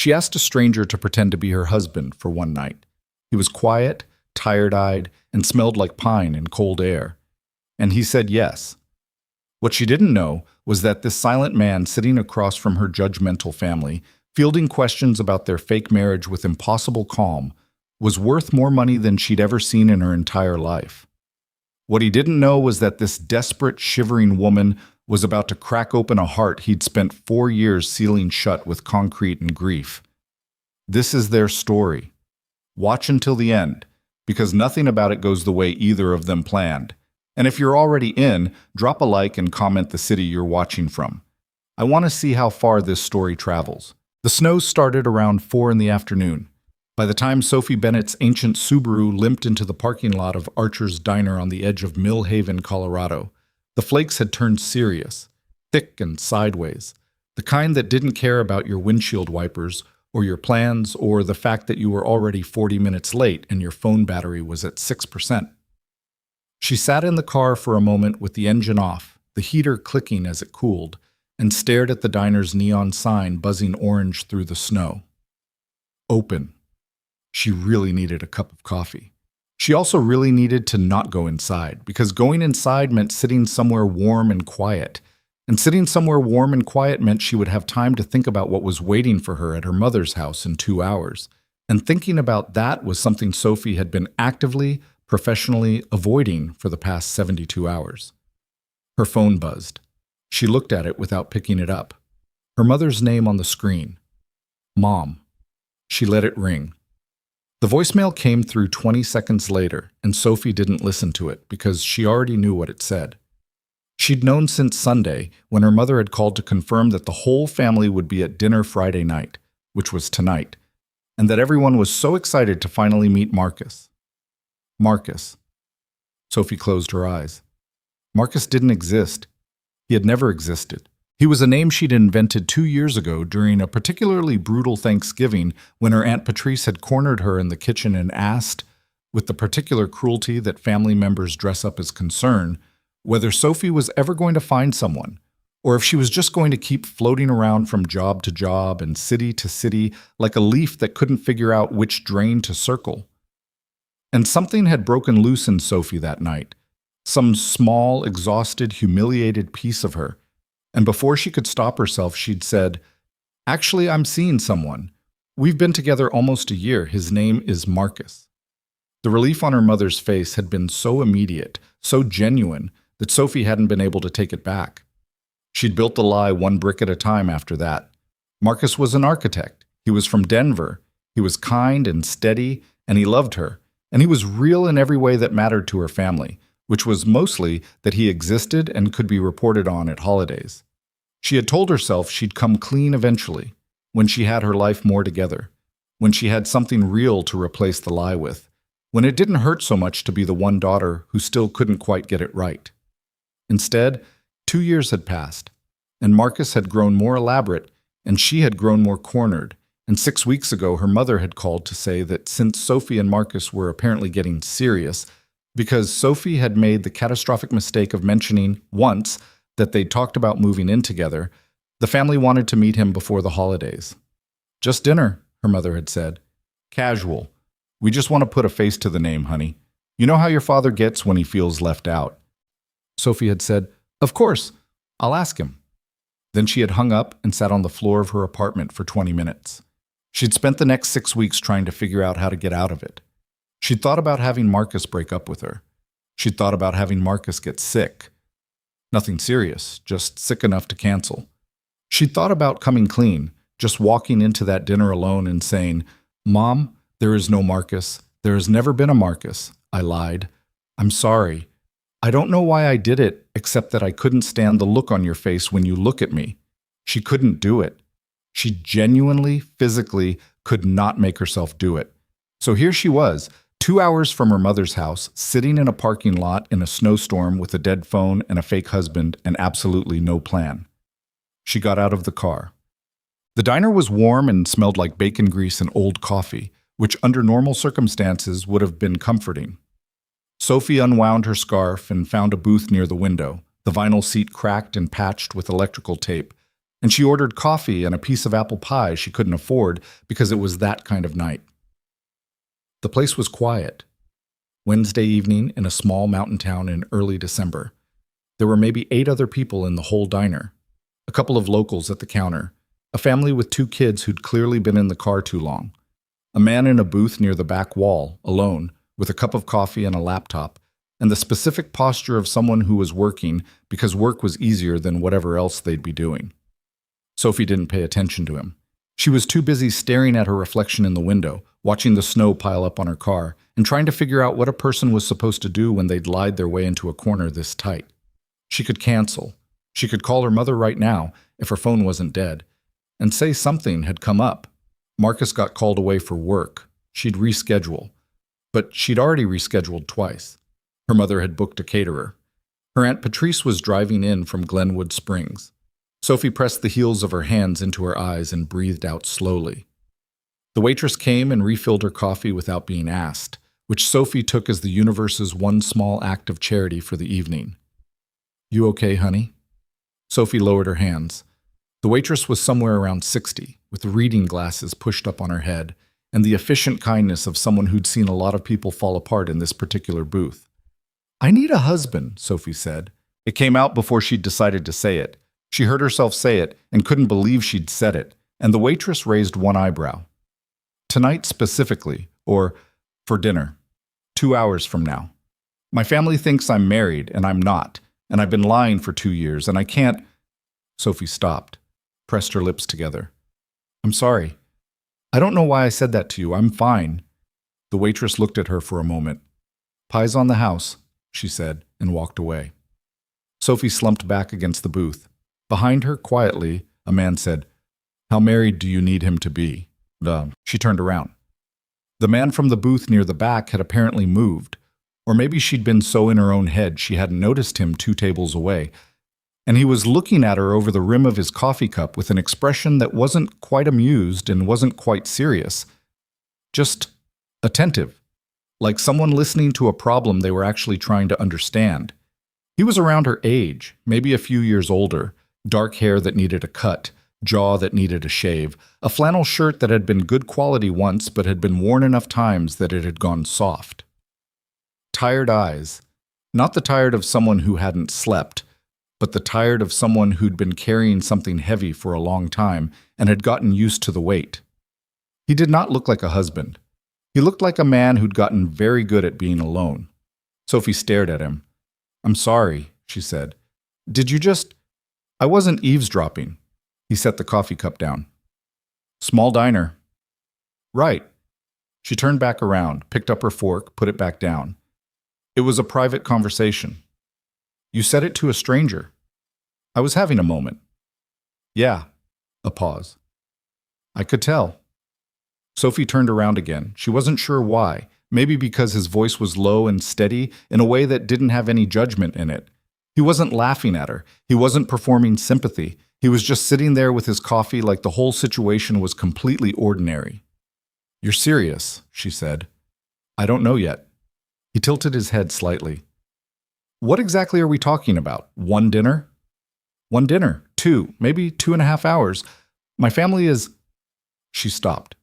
She asked a stranger to pretend to be her husband for one night. He was quiet, tired-eyed, and smelled like pine and cold air. And he said yes. What she didn't know was that this silent man sitting across from her judgmental family, fielding questions about their fake marriage with impossible calm, was worth more money than she'd ever seen in her entire life. What he didn't know was that this desperate, shivering woman was about to crack open a heart he'd spent 4 years sealing shut with concrete and grief. This is their story. Watch until the end, because nothing about it goes the way either of them planned. And if you're already in, drop a like and comment the city you're watching from. I want to see how far this story travels. The snow started around 4 in the afternoon. By the time Sophie Bennett's ancient Subaru limped into the parking lot of Archer's Diner on the edge of Mill Haven, Colorado, the flakes had turned serious, thick and sideways, the kind that didn't care about your windshield wipers or your plans or the fact that you were already 40 minutes late and your phone battery was at 6%. She sat in the car for a moment with the engine off, the heater clicking as it cooled, and stared at the diner's neon sign buzzing orange through the snow. Open. She really needed a cup of coffee. She also really needed to not go inside, because going inside meant sitting somewhere warm and quiet. And sitting somewhere warm and quiet meant she would have time to think about what was waiting for her at her mother's house in 2 hours. And thinking about that was something Sophie had been actively, professionally avoiding for the past 72 hours. Her phone buzzed. She looked at it without picking it up. Her mother's name on the screen. Mom. She let it ring. The voicemail came through 20 seconds later, and Sophie didn't listen to it because she already knew what it said. She'd known since Sunday, when her mother had called to confirm that the whole family would be at dinner Friday night, which was tonight, and that everyone was so excited to finally meet Marcus. Marcus. Sophie closed her eyes. Marcus didn't exist. He had never existed. He was a name she'd invented 2 years ago during a particularly brutal Thanksgiving when her Aunt Patrice had cornered her in the kitchen and asked, with the particular cruelty that family members dress up as concern, whether Sophie was ever going to find someone, or if she was just going to keep floating around from job to job and city to city like a leaf that couldn't figure out which drain to circle. And something had broken loose in Sophie that night, some small, exhausted, humiliated piece of her. And before she could stop herself, she'd said, "Actually, I'm seeing someone. We've been together almost a year. His name is Marcus." The relief on her mother's face had been so immediate, so genuine, that Sophie hadn't been able to take it back. She'd built the lie one brick at a time after that. Marcus was an architect. He was from Denver. He was kind and steady, and he loved her. And he was real in every way that mattered to her family, which was mostly that he existed and could be reported on at holidays. She had told herself she'd come clean eventually, when she had her life more together, when she had something real to replace the lie with, when it didn't hurt so much to be the one daughter who still couldn't quite get it right. Instead, 2 years had passed, and Marcus had grown more elaborate, and she had grown more cornered, and 6 weeks ago her mother had called to say that since Sophie and Marcus were apparently getting serious, because Sophie had made the catastrophic mistake of mentioning once that they'd talked about moving in together, the family wanted to meet him before the holidays. "Just dinner," her mother had said. "Casual. We just want to put a face to the name, honey. You know how your father gets when he feels left out." Sophie had said, "Of course, I'll ask him." Then she had hung up and sat on the floor of her apartment for 20 minutes. She'd spent the next 6 weeks trying to figure out how to get out of it. She'd thought about having Marcus break up with her. She'd thought about having Marcus get sick. Nothing serious, just sick enough to cancel. She'd thought about coming clean, just walking into that dinner alone and saying, "Mom, there is no Marcus. There has never been a Marcus. I lied. I'm sorry. I don't know why I did it, except that I couldn't stand the look on your face when you look at me." She couldn't do it. She genuinely, physically could not make herself do it. So here she was, 2 hours from her mother's house, sitting in a parking lot in a snowstorm with a dead phone and a fake husband and absolutely no plan. She got out of the car. The diner was warm and smelled like bacon grease and old coffee, which under normal circumstances would have been comforting. Sophie unwound her scarf and found a booth near the window, the vinyl seat cracked and patched with electrical tape, and she ordered coffee and a piece of apple pie she couldn't afford because it was that kind of night. The place was quiet. Wednesday evening in a small mountain town in early December. There were maybe 8 other people in the whole diner, a couple of locals at the counter, a family with 2 kids who'd clearly been in the car too long, a man in a booth near the back wall, alone, with a cup of coffee and a laptop, and the specific posture of someone who was working because work was easier than whatever else they'd be doing. Sophie didn't pay attention to him. She was too busy staring at her reflection in the window, watching the snow pile up on her car, and trying to figure out what a person was supposed to do when they'd lied their way into a corner this tight. She could cancel. She could call her mother right now, if her phone wasn't dead, and say something had come up. Marcus got called away for work. She'd reschedule. But she'd already rescheduled twice. Her mother had booked a caterer. Her Aunt Patrice was driving in from Glenwood Springs. Sophie pressed the heels of her hands into her eyes and breathed out slowly. The waitress came and refilled her coffee without being asked, which Sophie took as the universe's one small act of charity for the evening. "You okay, honey?" Sophie lowered her hands. The waitress was somewhere around 60, with reading glasses pushed up on her head, and the efficient kindness of someone who'd seen a lot of people fall apart in this particular booth. "I need a husband," Sophie said. It came out before she'd decided to say it. She heard herself say it and couldn't believe she'd said it, and the waitress raised one eyebrow. "Tonight specifically, or for dinner. 2 hours from now. My family thinks I'm married, and I'm not, and I've been lying for 2 years, and I can't—" Sophie stopped, pressed her lips together. "I'm sorry. I don't know why I said that to you. I'm fine." The waitress looked at her for a moment. "Pie's on the house," she said, and walked away. Sophie slumped back against the booth. Behind her, quietly, a man said, "How married do you need him to be?" She turned around. The man from the booth near the back had apparently moved, or maybe she'd been so in her own head she hadn't noticed him 2 tables away, and he was looking at her over the rim of his coffee cup with an expression that wasn't quite amused and wasn't quite serious, just attentive, like someone listening to a problem they were actually trying to understand. He was around her age, maybe a few years older, dark hair that needed a cut, jaw that needed a shave, a flannel shirt that had been good quality once but had been worn enough times that it had gone soft. Tired eyes, not the tired of someone who hadn't slept, but the tired of someone who'd been carrying something heavy for a long time and had gotten used to the weight. He did not look like a husband. He looked like a man who'd gotten very good at being alone. Sophie stared at him. "I'm sorry," she said. "Did you just—" "I wasn't eavesdropping." He set the coffee cup down. "Small diner." "Right." She turned back around, picked up her fork, put it back down. "It was a private conversation." "You said it to a stranger." "I was having a moment." "Yeah." A pause. "I could tell." Sophie turned around again. She wasn't sure why. Maybe because his voice was low and steady in a way that didn't have any judgment in it. He wasn't laughing at her. He wasn't performing sympathy. He was just sitting there with his coffee like the whole situation was completely ordinary. "You're serious," she said. "I don't know yet." He tilted his head slightly. "What exactly are we talking about? 1 dinner?" "1 dinner. 2, maybe 2.5 hours. My family is—" She stopped.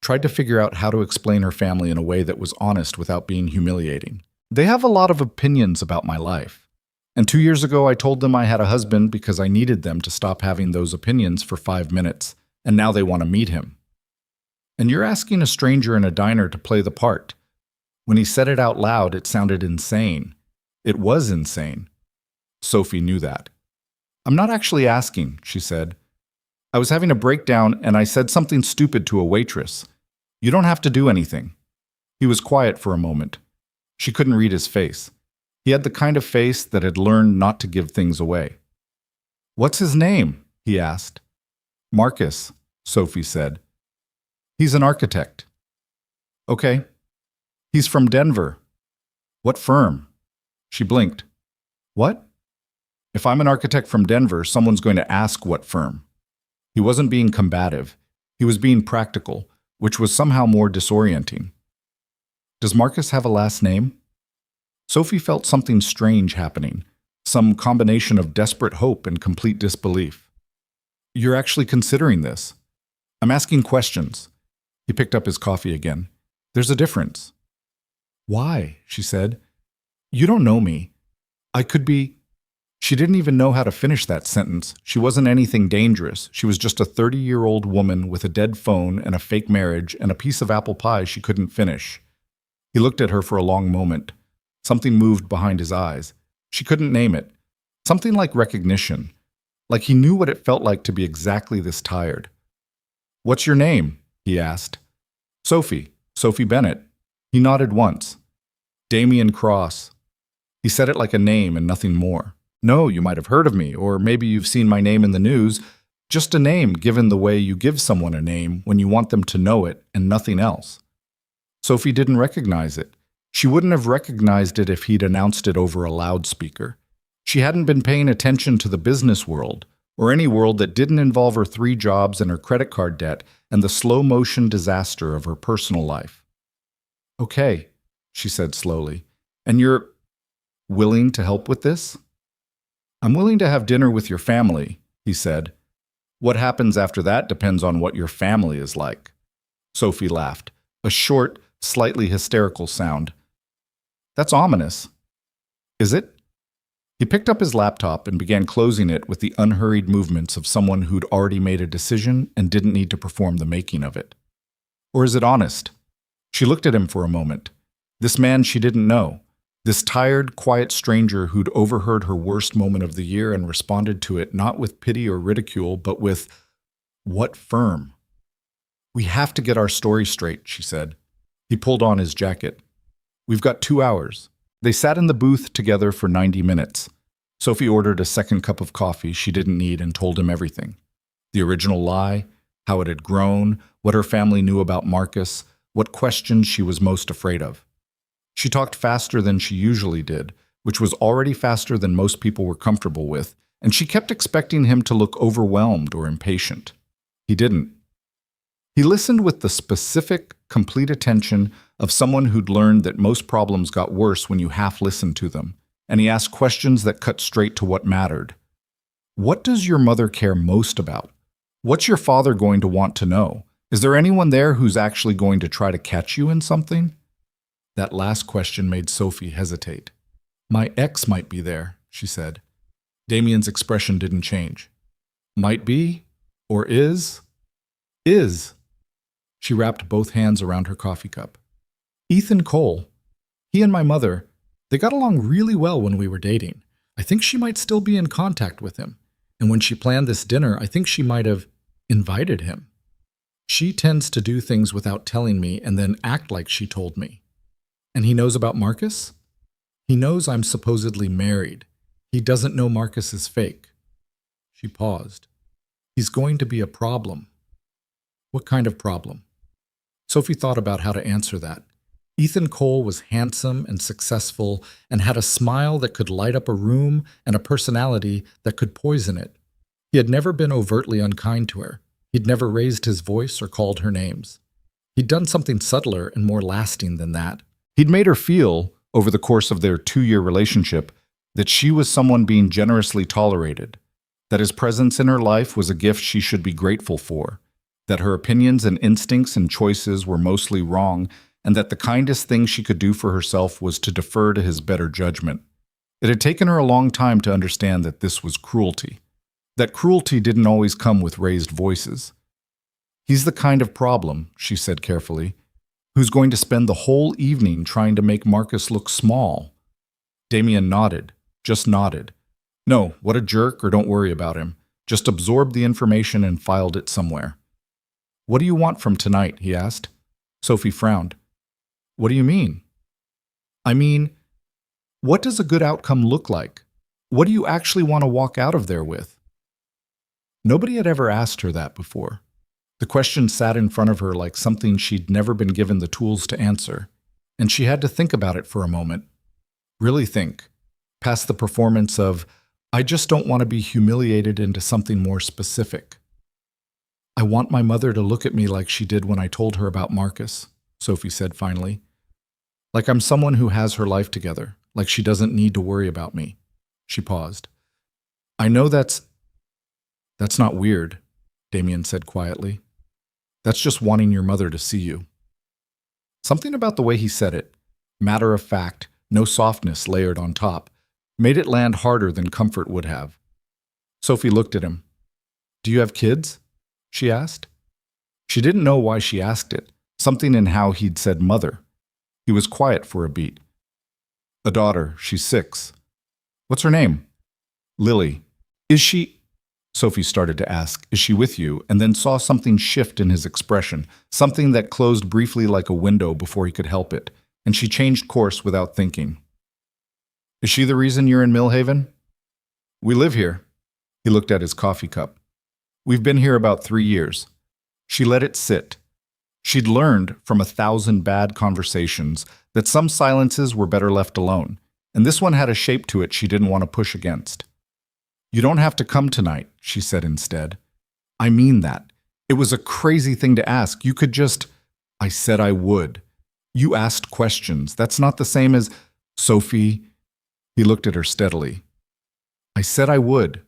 Tried to figure out how to explain her family in a way that was honest without being humiliating. "They have a lot of opinions about my life. And 2 years ago I told them I had a husband because I needed them to stop having those opinions for 5 minutes, and now they want to meet him. And you're asking a stranger in a diner to play the part." When he said it out loud, it sounded insane. It was insane. Sophie knew that. "I'm not actually asking," she said. "I was having a breakdown and I said something stupid to a waitress. You don't have to do anything." He was quiet for a moment. She couldn't read his face. He had the kind of face that had learned not to give things away. "What's his name?" he asked. "Marcus," Sophie said. "He's an architect." "Okay." "He's from Denver." "What firm?" She blinked. "What?" "If I'm an architect from Denver, someone's going to ask what firm." He wasn't being combative. He was being practical, which was somehow more disorienting. "Does Marcus have a last name?" Sophie felt something strange happening, some combination of desperate hope and complete disbelief. You're actually considering this. I'm asking questions. He picked up his coffee again. There's a difference. Why? She said. You don't know me. I could be. She didn't even know how to finish that sentence. She wasn't anything dangerous. She was just a 30-year-old woman with a dead phone and a fake marriage and a piece of apple pie she couldn't finish. He looked at her for a long moment. Something moved behind his eyes. She couldn't name it. Something like recognition. Like he knew what it felt like to be exactly this tired. What's your name? He asked. Sophie. Sophie Bennett. He nodded once. Damien Cross. He said it like a name and nothing more. No, you might have heard of me, or maybe you've seen my name in the news. Just a name given the way you give someone a name when you want them to know it and nothing else. Sophie didn't recognize it. She wouldn't have recognized it if he'd announced it over a loudspeaker. She hadn't been paying attention to the business world, or any world that didn't involve her 3 jobs and her credit card debt and the slow-motion disaster of her personal life. Okay, she said slowly. And you're willing to help with this? I'm willing to have dinner with your family, he said. What happens after that depends on what your family is like. Sophie laughed, a short, slightly hysterical sound. That's ominous. Is it? He picked up his laptop and began closing it with the unhurried movements of someone who'd already made a decision and didn't need to perform the making of it. Or is it honest? She looked at him for a moment. This man she didn't know. This tired, quiet stranger who'd overheard her worst moment of the year and responded to it not with pity or ridicule, but with, what firm? We have to get our story straight, she said. He pulled on his jacket. We've got 2 hours. They sat in the booth together for 90 minutes. Sophie ordered a second cup of coffee she didn't need and told him everything. The original lie, how it had grown, what her family knew about Marcus, what questions she was most afraid of. She talked faster than she usually did, which was already faster than most people were comfortable with, and she kept expecting him to look overwhelmed or impatient. He didn't. He listened with the specific, complete attention of someone who'd learned that most problems got worse when you half listened to them, and he asked questions that cut straight to what mattered. What does your mother care most about? What's your father going to want to know? Is there anyone there who's actually going to try to catch you in something? That last question made Sophie hesitate. My ex might be there, she said. Damien's expression didn't change. Might be? Or is? Is. She wrapped both hands around her coffee cup. Ethan Cole. He and my mother, they got along really well when we were dating. I think she might still be in contact with him. And when she planned this dinner, I think she might have invited him. She tends to do things without telling me and then act like she told me. And he knows about Marcus? He knows I'm supposedly married. He doesn't know Marcus is fake. She paused. He's going to be a problem. What kind of problem? Sophie thought about how to answer that. Ethan Cole was handsome and successful and had a smile that could light up a room and a personality that could poison it. He had never been overtly unkind to her. He'd never raised his voice or called her names. He'd done something subtler and more lasting than that. He'd made her feel, over the course of their 2-year relationship, that she was someone being generously tolerated, that his presence in her life was a gift she should be grateful for, that her opinions and instincts and choices were mostly wrong, and that the kindest thing she could do for herself was to defer to his better judgment. It had taken her a long time to understand that this was cruelty, that cruelty didn't always come with raised voices. He's the kind of problem, she said carefully, who's going to spend the whole evening trying to make Marcus look small. Damien nodded, just nodded. No, what a jerk, or don't worry about him. Just absorbed the information and filed it somewhere. What do you want from tonight? He asked. Sophie frowned. What do you mean? I mean, what does a good outcome look like? What do you actually want to walk out of there with? Nobody had ever asked her that before. The question sat in front of her like something she'd never been given the tools to answer, and she had to think about it for a moment. Really think, past the performance of, I just don't want to be humiliated, into something more specific. I want my mother to look at me like she did when I told her about Marcus, Sophie said finally. Like I'm someone who has her life together, like she doesn't need to worry about me. She paused. I know that's not weird, Damien said quietly. That's just wanting your mother to see you. Something about the way he said it, matter of fact, no softness layered on top, made it land harder than comfort would have. Sophie looked at him. Do you have kids? She asked. She didn't know why she asked it, something in how he'd said mother. He was quiet for a beat. A daughter, she's 6. What's her name? Lily. Is she… Sophie started to ask, is she with you, and then saw something shift in his expression, something that closed briefly like a window before he could help it, and she changed course without thinking. Is she the reason you're in Millhaven? We live here. He looked at his coffee cup. We've been here about 3 years. She let it sit. She'd learned from 1,000 bad conversations that some silences were better left alone, and this one had a shape to it she didn't want to push against. You don't have to come tonight, she said instead. I mean that. It was a crazy thing to ask. You could just… I said I would. You asked questions. That's not the same as… Sophie… He looked at her steadily. I said I would.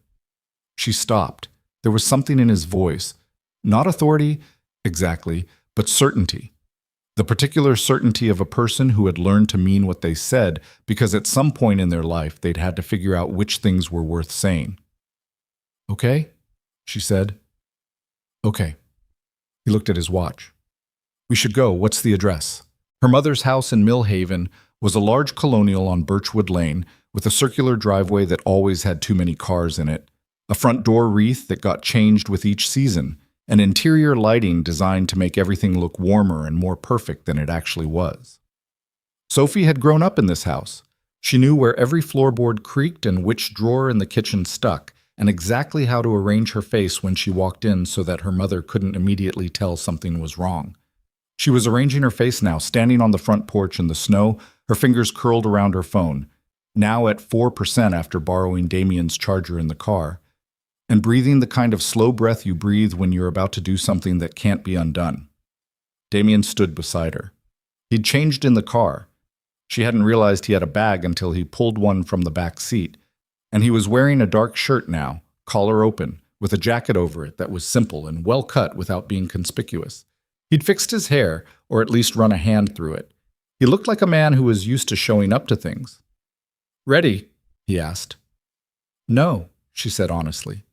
She stopped. There was something in his voice. Not authority, exactly, but certainty. The particular certainty of a person who had learned to mean what they said because at some point in their life they'd had to figure out which things were worth saying. Okay, she said. Okay. He looked at his watch. We should go. What's the address? Her mother's house in Millhaven was a large colonial on Birchwood Lane with a circular driveway that always had too many cars in it, a front door wreath that got changed with each season, and interior lighting designed to make everything look warmer and more perfect than it actually was. Sophie had grown up in this house. She knew where every floorboard creaked and which drawer in the kitchen stuck, and exactly how to arrange her face when she walked in so that her mother couldn't immediately tell something was wrong. She was arranging her face now, standing on the front porch in the snow, her fingers curled around her phone, now at 4% after borrowing Damien's charger in the car, and breathing the kind of slow breath you breathe when you're about to do something that can't be undone. Damien stood beside her. He'd changed in the car. She hadn't realized he had a bag until he pulled one from the back seat, and he was wearing a dark shirt now, collar open, with a jacket over it that was simple and well cut without being conspicuous. He'd fixed his hair, or at least run a hand through it. He looked like a man who was used to showing up to things. Ready? He asked. No, she said honestly.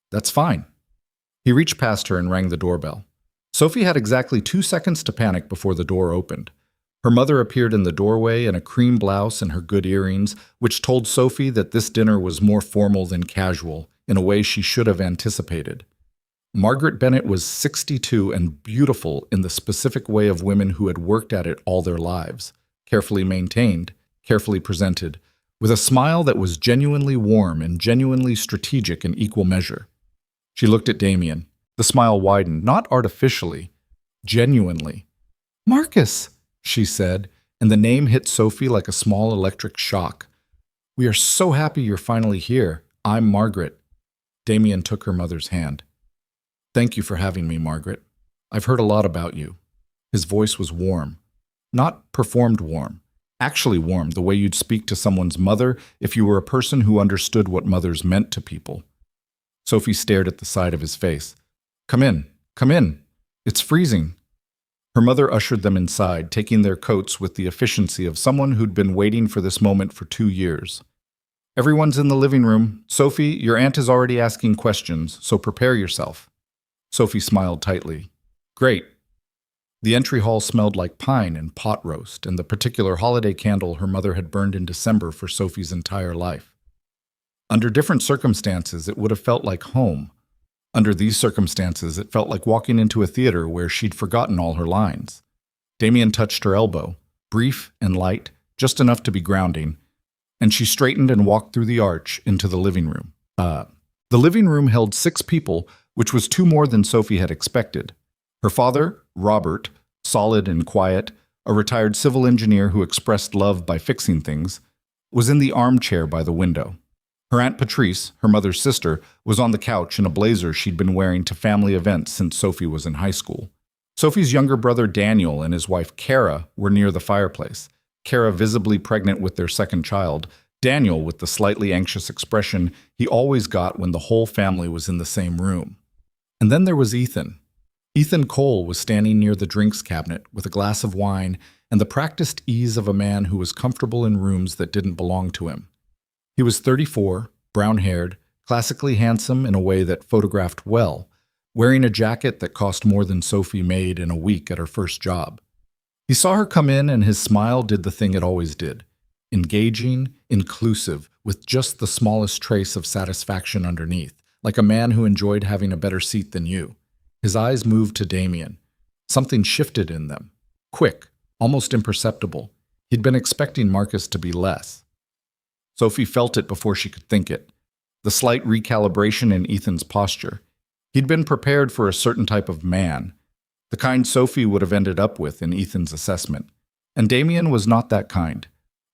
That's fine. He reached past her and rang the doorbell. Sophie had exactly 2 seconds to panic before the door opened. Her mother appeared in the doorway in a cream blouse and her good earrings, which told Sophie that this dinner was more formal than casual, in a way she should have anticipated. Margaret Bennett was 62 and beautiful in the specific way of women who had worked at it all their lives, carefully maintained, carefully presented, with a smile that was genuinely warm and genuinely strategic in equal measure. She looked at Damien. The smile widened, not artificially, genuinely. Marcus, she said, and the name hit Sophie like a small electric shock. We are so happy you're finally here. I'm Margaret. Damien took her mother's hand. Thank you for having me, Margaret. I've heard a lot about you. His voice was warm. Not performed warm. Actually warm, the way you'd speak to someone's mother if you were a person who understood what mothers meant to people. Sophie stared at the side of his face. Come in. Come in. It's freezing. Her mother ushered them inside, taking their coats with the efficiency of someone who'd been waiting for this moment for 2 years. Everyone's in the living room. Sophie, your aunt is already asking questions, so prepare yourself. Sophie smiled tightly. Great. The entry hall smelled like pine and pot roast and the particular holiday candle her mother had burned in December for Sophie's entire life. Under different circumstances, it would have felt like home. Under these circumstances, it felt like walking into a theater where she'd forgotten all her lines. Damien touched her elbow, brief and light, just enough to be grounding, and she straightened and walked through the arch into the living room. The living room held 6 people, which was 2 more than Sophie had expected. Her father, Robert, solid and quiet, a retired civil engineer who expressed love by fixing things, was in the armchair by the window. Her Aunt Patrice, her mother's sister, was on the couch in a blazer she'd been wearing to family events since Sophie was in high school. Sophie's younger brother Daniel and his wife Kara were near the fireplace, Kara visibly pregnant with their second child, Daniel with the slightly anxious expression he always got when the whole family was in the same room. And then there was Ethan. Ethan Cole was standing near the drinks cabinet with a glass of wine and the practiced ease of a man who was comfortable in rooms that didn't belong to him. He was 34, brown-haired, classically handsome in a way that photographed well, wearing a jacket that cost more than Sophie made in a week at her first job. He saw her come in and his smile did the thing it always did. Engaging, inclusive, with just the smallest trace of satisfaction underneath, like a man who enjoyed having a better seat than you. His eyes moved to Damien. Something shifted in them. Quick, almost imperceptible. He'd been expecting Marcus to be less. Sophie felt it before she could think it. The slight recalibration in Ethan's posture. He'd been prepared for a certain type of man, the kind Sophie would have ended up with in Ethan's assessment. And Damien was not that kind.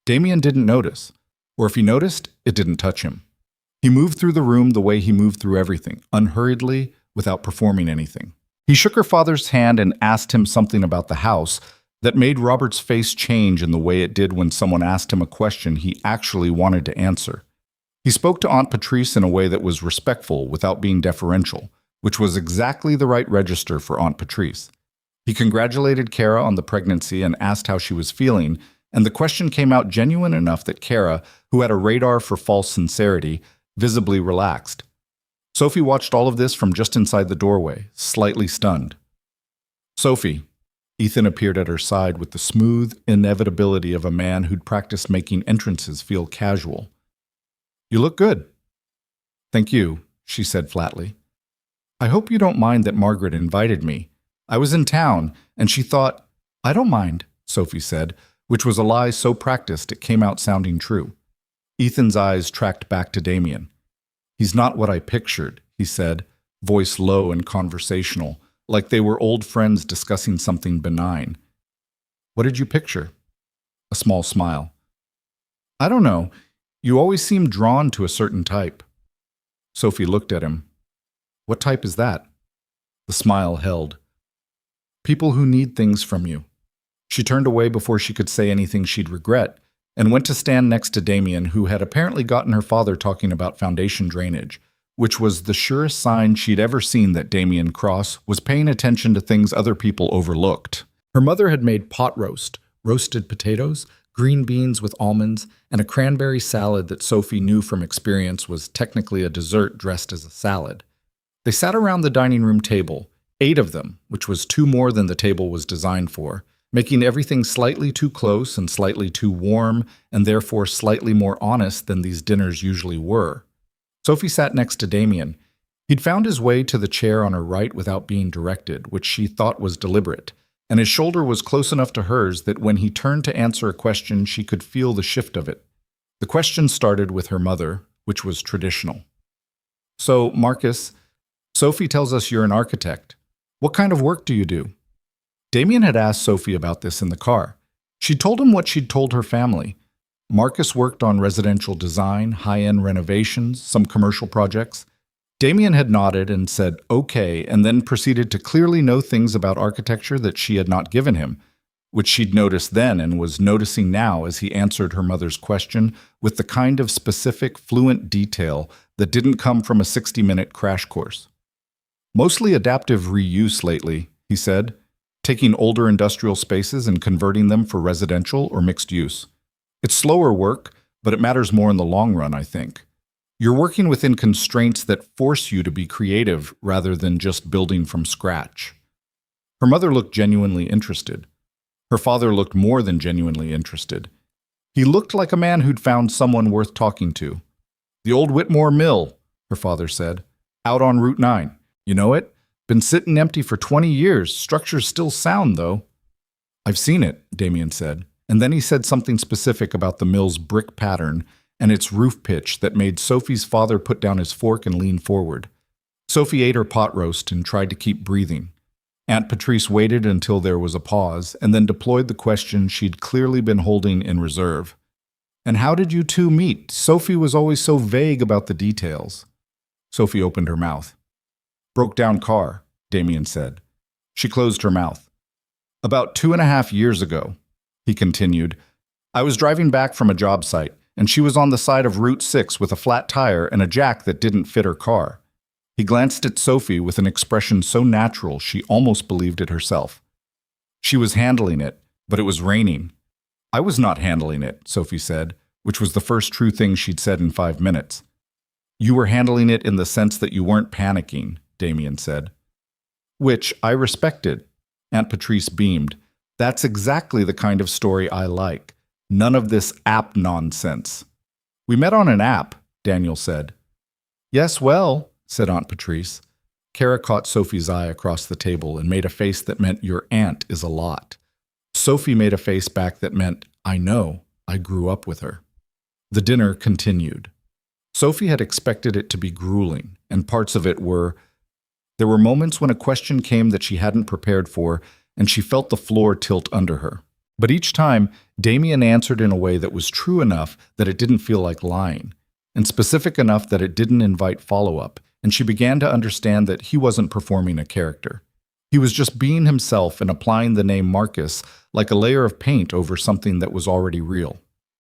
Damien didn't notice, or if he noticed, it didn't touch him. He moved through the room the way he moved through everything, unhurriedly, without performing anything. He shook her father's hand and asked him something about the house that made Robert's face change in the way it did when someone asked him a question he actually wanted to answer. He spoke to Aunt Patrice in a way that was respectful without being deferential, which was exactly the right register for Aunt Patrice. He congratulated Kara on the pregnancy and asked how she was feeling, and the question came out genuine enough that Kara, who had a radar for false sincerity, visibly relaxed. Sophie watched all of this from just inside the doorway, slightly stunned. "Sophie," Ethan appeared at her side with the smooth inevitability of a man who'd practiced making entrances feel casual. "You look good." "Thank you," she said flatly. "I hope you don't mind that Margaret invited me. I was in town, and she thought—" "I don't mind," Sophie said, which was a lie so practiced it came out sounding true. Ethan's eyes tracked back to Damien. "He's not what I pictured," he said, voice low and conversational, like they were old friends discussing something benign. "What did you picture?" A small smile. "I don't know. You always seem drawn to a certain type." Sophie looked at him. "What type is that?" The smile held. "People who need things from you." She turned away before she could say anything she'd regret, and went to stand next to Damien, who had apparently gotten her father talking about foundation drainage, which was the surest sign she'd ever seen that Damien Cross was paying attention to things other people overlooked. Her mother had made pot roast, roasted potatoes, green beans with almonds, and a cranberry salad that Sophie knew from experience was technically a dessert dressed as a salad. They sat around the dining room table, 8 of them, which was 2 more than the table was designed for, making everything slightly too close and slightly too warm, and therefore slightly more honest than these dinners usually were. Sophie sat next to Damien. He'd found his way to the chair on her right without being directed, which she thought was deliberate, and his shoulder was close enough to hers that when he turned to answer a question, she could feel the shift of it. The question started with her mother, which was traditional. "So, Marcus, Sophie tells us you're an architect. What kind of work do you do?" Damien had asked Sophie about this in the car. She told him what she'd told her family. Marcus worked on residential design, high-end renovations, some commercial projects. Damien had nodded and said, okay, and then proceeded to clearly know things about architecture that she had not given him, which she'd noticed then and was noticing now as he answered her mother's question with the kind of specific, fluent detail that didn't come from a 60-minute crash course. "Mostly adaptive reuse lately," he said, taking older industrial spaces and converting them for residential or mixed use. "It's slower work, but it matters more in the long run, I think. You're working within constraints that force you to be creative rather than just building from scratch." Her mother looked genuinely interested. Her father looked more than genuinely interested. He looked like a man who'd found someone worth talking to. "The old Whitmore Mill," her father said, "out on Route 9. You know it? Been sitting empty for 20 years. Structure's still sound, though." "I've seen it," Damien said, and then he said something specific about the mill's brick pattern and its roof pitch that made Sophie's father put down his fork and lean forward. Sophie ate her pot roast and tried to keep breathing. Aunt Patrice waited until there was a pause and then deployed the question she'd clearly been holding in reserve. "And how did you two meet? Sophie was always so vague about the details." Sophie opened her mouth. "Broke down car," Damien said. She closed her mouth. "About 2.5 years ago," he continued, "I was driving back from a job site, and she was on the side of Route 6 with a flat tire and a jack that didn't fit her car." He glanced at Sophie with an expression so natural she almost believed it herself. She was handling it, but it was raining. I was not handling it, Sophie said, which was the first true thing she'd said in 5 minutes. You were handling it in the sense that you weren't panicking, Damien said. Which I respected. Aunt Patrice beamed. That's exactly the kind of story I like. None of this app nonsense. We met on an app, Daniel said. Yes, well, said Aunt Patrice. Kara caught Sophie's eye across the table and made a face that meant your aunt is a lot. Sophie made a face back that meant, I know, I grew up with her. The dinner continued. Sophie had expected it to be grueling, and parts of it were. There were moments when a question came that she hadn't prepared for, and she felt the floor tilt under her. But each time, Damien answered in a way that was true enough that it didn't feel like lying, and specific enough that it didn't invite follow-up, and she began to understand that he wasn't performing a character. He was just being himself and applying the name Marcus like a layer of paint over something that was already real.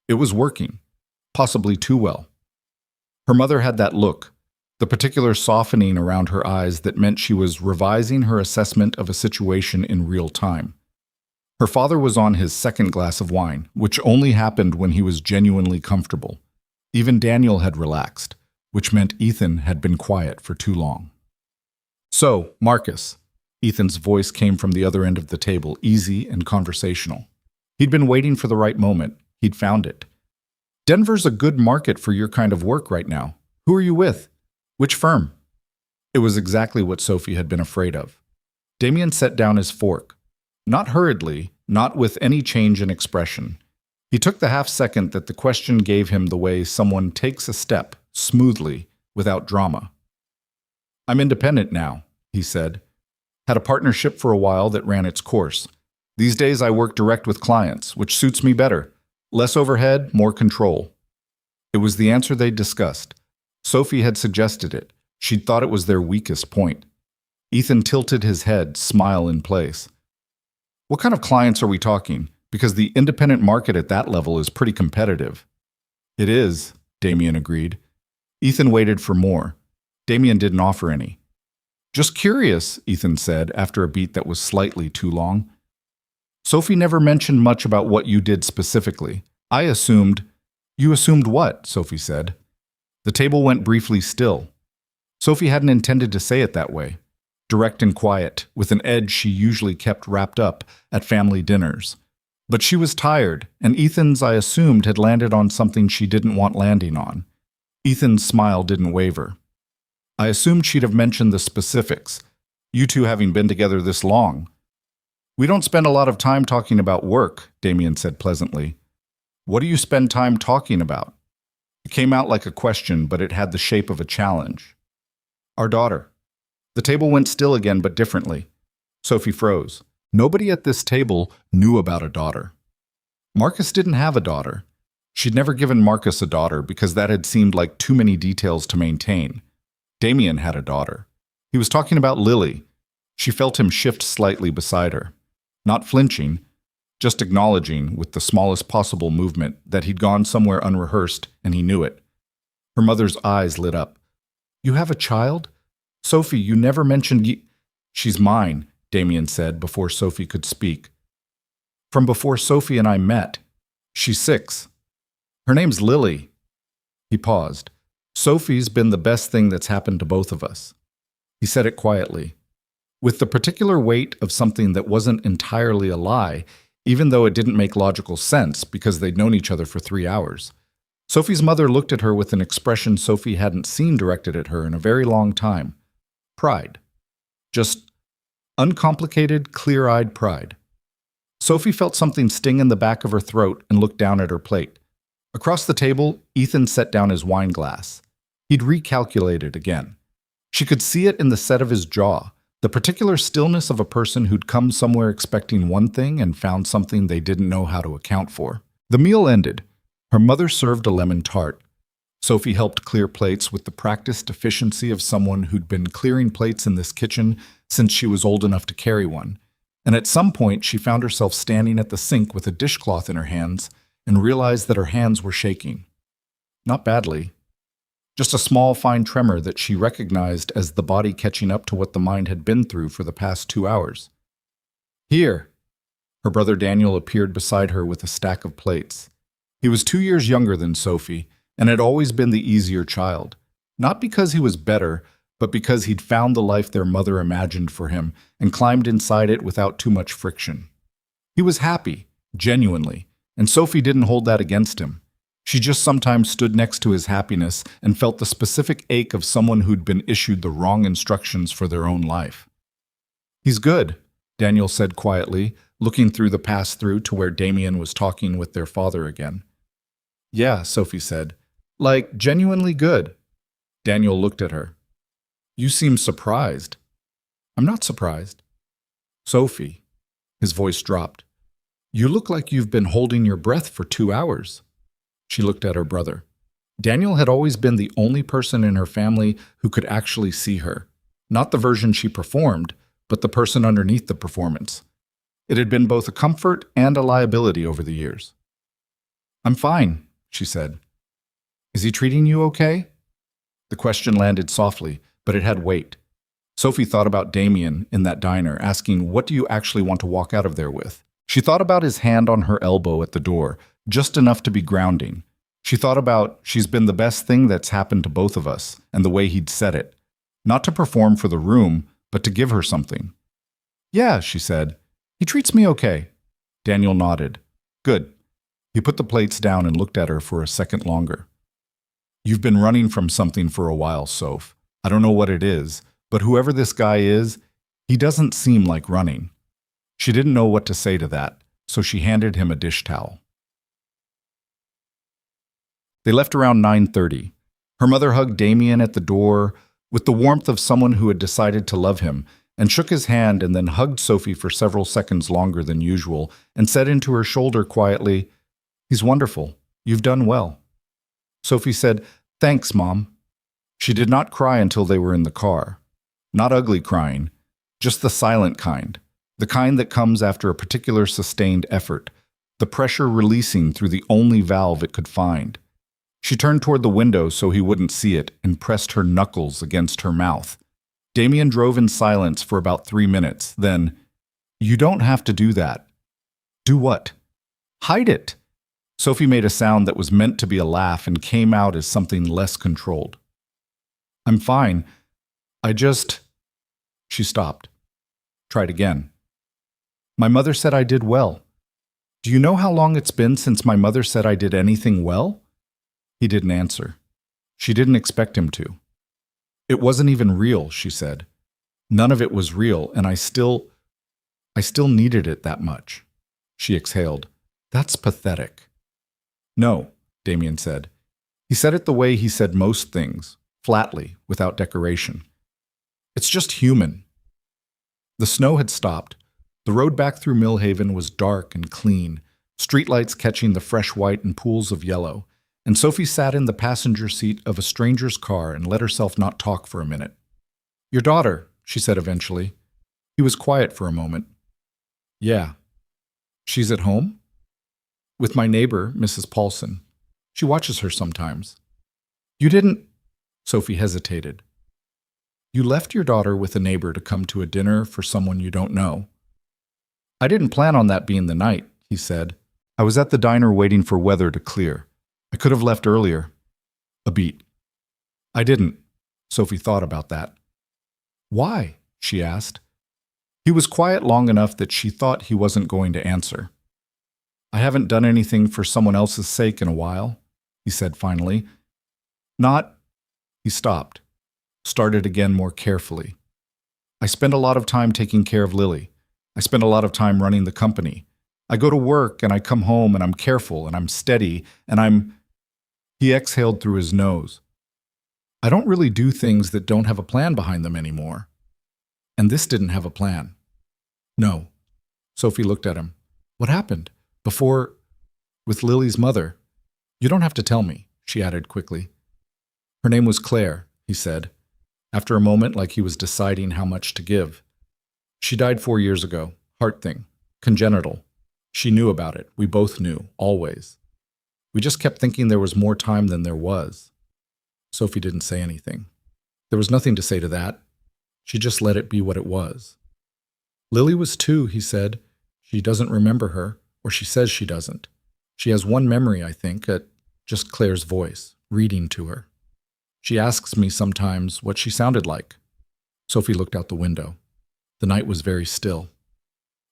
It was working, possibly too well. Her mother had that look, the particular softening around her eyes that meant she was revising her assessment of a situation in real time. Her father was on his second glass of wine, which only happened when he was genuinely comfortable. Even Daniel had relaxed, which meant Ethan had been quiet for too long. So, Marcus. Ethan's voice came from the other end of the table, easy and conversational. He'd been waiting for the right moment. He'd found it. Denver's a good market for your kind of work right now. Who are you with? Which firm? It was exactly what Sophie had been afraid of. Damien set down his fork. Not hurriedly, not with any change in expression. He took the half-second that the question gave him the way someone takes a step, smoothly, without drama. I'm independent now, he said. Had a partnership for a while that ran its course. These days I work direct with clients, which suits me better. Less overhead, more control. It was the answer they'd discussed. Sophie had suggested it. She'd thought it was their weakest point. Ethan tilted his head, smile in place. What kind of clients are we talking? Because the independent market at that level is pretty competitive. It is, Damien agreed. Ethan waited for more. Damien didn't offer any. Just curious, Ethan said after a beat that was slightly too long. Sophie never mentioned much about what you did specifically. I assumed. You assumed what? Sophie said. The table went briefly still. Sophie hadn't intended to say it that way. Direct and quiet, with an edge she usually kept wrapped up at family dinners. But she was tired, and Ethan's, I assumed, had landed on something she didn't want landing on. Ethan's smile didn't waver. I assumed she'd have mentioned the specifics, you two having been together this long. We don't spend a lot of time talking about work, Damien said pleasantly. What do you spend time talking about? It came out like a question, but it had the shape of a challenge. Our daughter. The table went still again, but differently. Sophie froze. Nobody at this table knew about a daughter. Marcus didn't have a daughter. She'd never given Marcus a daughter because that had seemed like too many details to maintain. Damien had a daughter. He was talking about Lily. She felt him shift slightly beside her. Not flinching, just acknowledging with the smallest possible movement that he'd gone somewhere unrehearsed and he knew it. Her mother's eyes lit up. You have a child? Sophie, you never mentioned She's mine, Damien said before Sophie could speak. From before Sophie and I met. She's 6. Her name's Lily. He paused. Sophie's been the best thing that's happened to both of us. He said it quietly, with the particular weight of something that wasn't entirely a lie, even though it didn't make logical sense because they'd known each other for 3 hours. Sophie's mother looked at her with an expression Sophie hadn't seen directed at her in a very long time. Pride. Just uncomplicated, clear-eyed pride. Sophie felt something sting in the back of her throat and looked down at her plate. Across the table, Ethan set down his wine glass. He'd recalculated again. She could see it in the set of his jaw, the particular stillness of a person who'd come somewhere expecting one thing and found something they didn't know how to account for. The meal ended. Her mother served a lemon tart. Sophie helped clear plates with the practiced efficiency of someone who'd been clearing plates in this kitchen since she was old enough to carry one. And at some point, she found herself standing at the sink with a dishcloth in her hands and realized that her hands were shaking. Not badly. just a small, fine tremor that she recognized as the body catching up to what the mind had been through for the past 2 hours. Here! Her brother Daniel appeared beside her with a stack of plates. He was 2 years younger than Sophie and had always been the easier child, not because he was better, but because he'd found the life their mother imagined for him and climbed inside it without too much friction. He was happy, genuinely, and Sophie didn't hold that against him. She just sometimes stood next to his happiness and felt the specific ache of someone who'd been issued the wrong instructions for their own life. "He's good," Daniel said quietly, looking through the pass-through to where Damien was talking with their father again. "Yeah," Sophie said. "Like, genuinely good." Daniel looked at her. "You seem surprised." "I'm not surprised." "Sophie," his voice dropped, "you look like you've been holding your breath for 2 hours." She looked at her brother. Daniel had always been the only person in her family who could actually see her. Not the version she performed, but the person underneath the performance. It had been both a comfort and a liability over the years. "I'm fine," she said. "Is he treating you okay?" The question landed softly, but it had weight. Sophie thought about Damien in that diner, asking, "What do you actually want to walk out of there with?" She thought about his hand on her elbow at the door, just enough to be grounding. She thought about, "She's been the best thing that's happened to both of us," and the way he'd said it. Not to perform for the room, but to give her something. "Yeah," she said. "He treats me okay." Daniel nodded. "Good." He put the plates down and looked at her for a second longer. "You've been running from something for a while, Soph. I don't know what it is, but whoever this guy is, he doesn't seem like running." She didn't know what to say to that, so she handed him a dish towel. They left around 9:30. Her mother hugged Damien at the door with the warmth of someone who had decided to love him, and shook his hand and then hugged Sophie for several seconds longer than usual and said into her shoulder quietly, "He's wonderful. You've done well." Sophie said, "Thanks, Mom." She did not cry until they were in the car. Not ugly crying, just the silent kind, the kind that comes after a particular sustained effort, the pressure releasing through the only valve it could find. She turned toward the window so he wouldn't see it and pressed her knuckles against her mouth. Damien drove in silence for about 3 minutes, then, "You don't have to do that." "Do what?" "Hide it." Sophie made a sound that was meant to be a laugh and came out as something less controlled. "I'm fine. I just—" She stopped. Tried again. "My mother said I did well. Do you know how long it's been since my mother said I did anything well?" He didn't answer. She didn't expect him to. "It wasn't even real," she said. "None of it was real, and I still needed it that much." She exhaled. "That's pathetic." "No," Damien said. He said it the way he said most things, flatly, without decoration. "It's just human." The snow had stopped. The road back through Millhaven was dark and clean, streetlights catching the fresh white in pools of yellow, and Sophie sat in the passenger seat of a stranger's car and let herself not talk for a minute. "Your daughter," she said eventually. He was quiet for a moment. "Yeah." "She's at home?" "With my neighbor, Mrs. Paulson. She watches her sometimes." "You didn't—" Sophie hesitated. "You left your daughter with a neighbor to come to a dinner for someone you don't know." "I didn't plan on that being the night," he said. "I was at the diner waiting for weather to clear. I could have left earlier." A beat. "I didn't." Sophie thought about that. "Why?" she asked. He was quiet long enough that she thought he wasn't going to answer. "I haven't done anything for someone else's sake in a while," he said finally. "Not—" He stopped, started again more carefully. "I spend a lot of time taking care of Lily. I spend a lot of time running the company. I go to work and I come home and I'm careful and I'm steady and I'm—" He exhaled through his nose. "I don't really do things that don't have a plan behind them anymore. And this didn't have a plan." "No." Sophie looked at him. "What happened? Before— with Lily's mother?" "You don't have to tell me," she added quickly. "Her name was Claire," he said, after a moment like he was deciding how much to give. "She died 4 years ago. Heart thing. Congenital. She knew about it. We both knew, always. We just kept thinking there was more time than there was." Sophie didn't say anything. There was nothing to say to that. She just let it be what it was. Lily was 2, he said. She doesn't remember her, or she says she doesn't. She has one memory, I think, at just Claire's voice, reading to her. She asks me sometimes what she sounded like. Sophie looked out the window. The night was very still.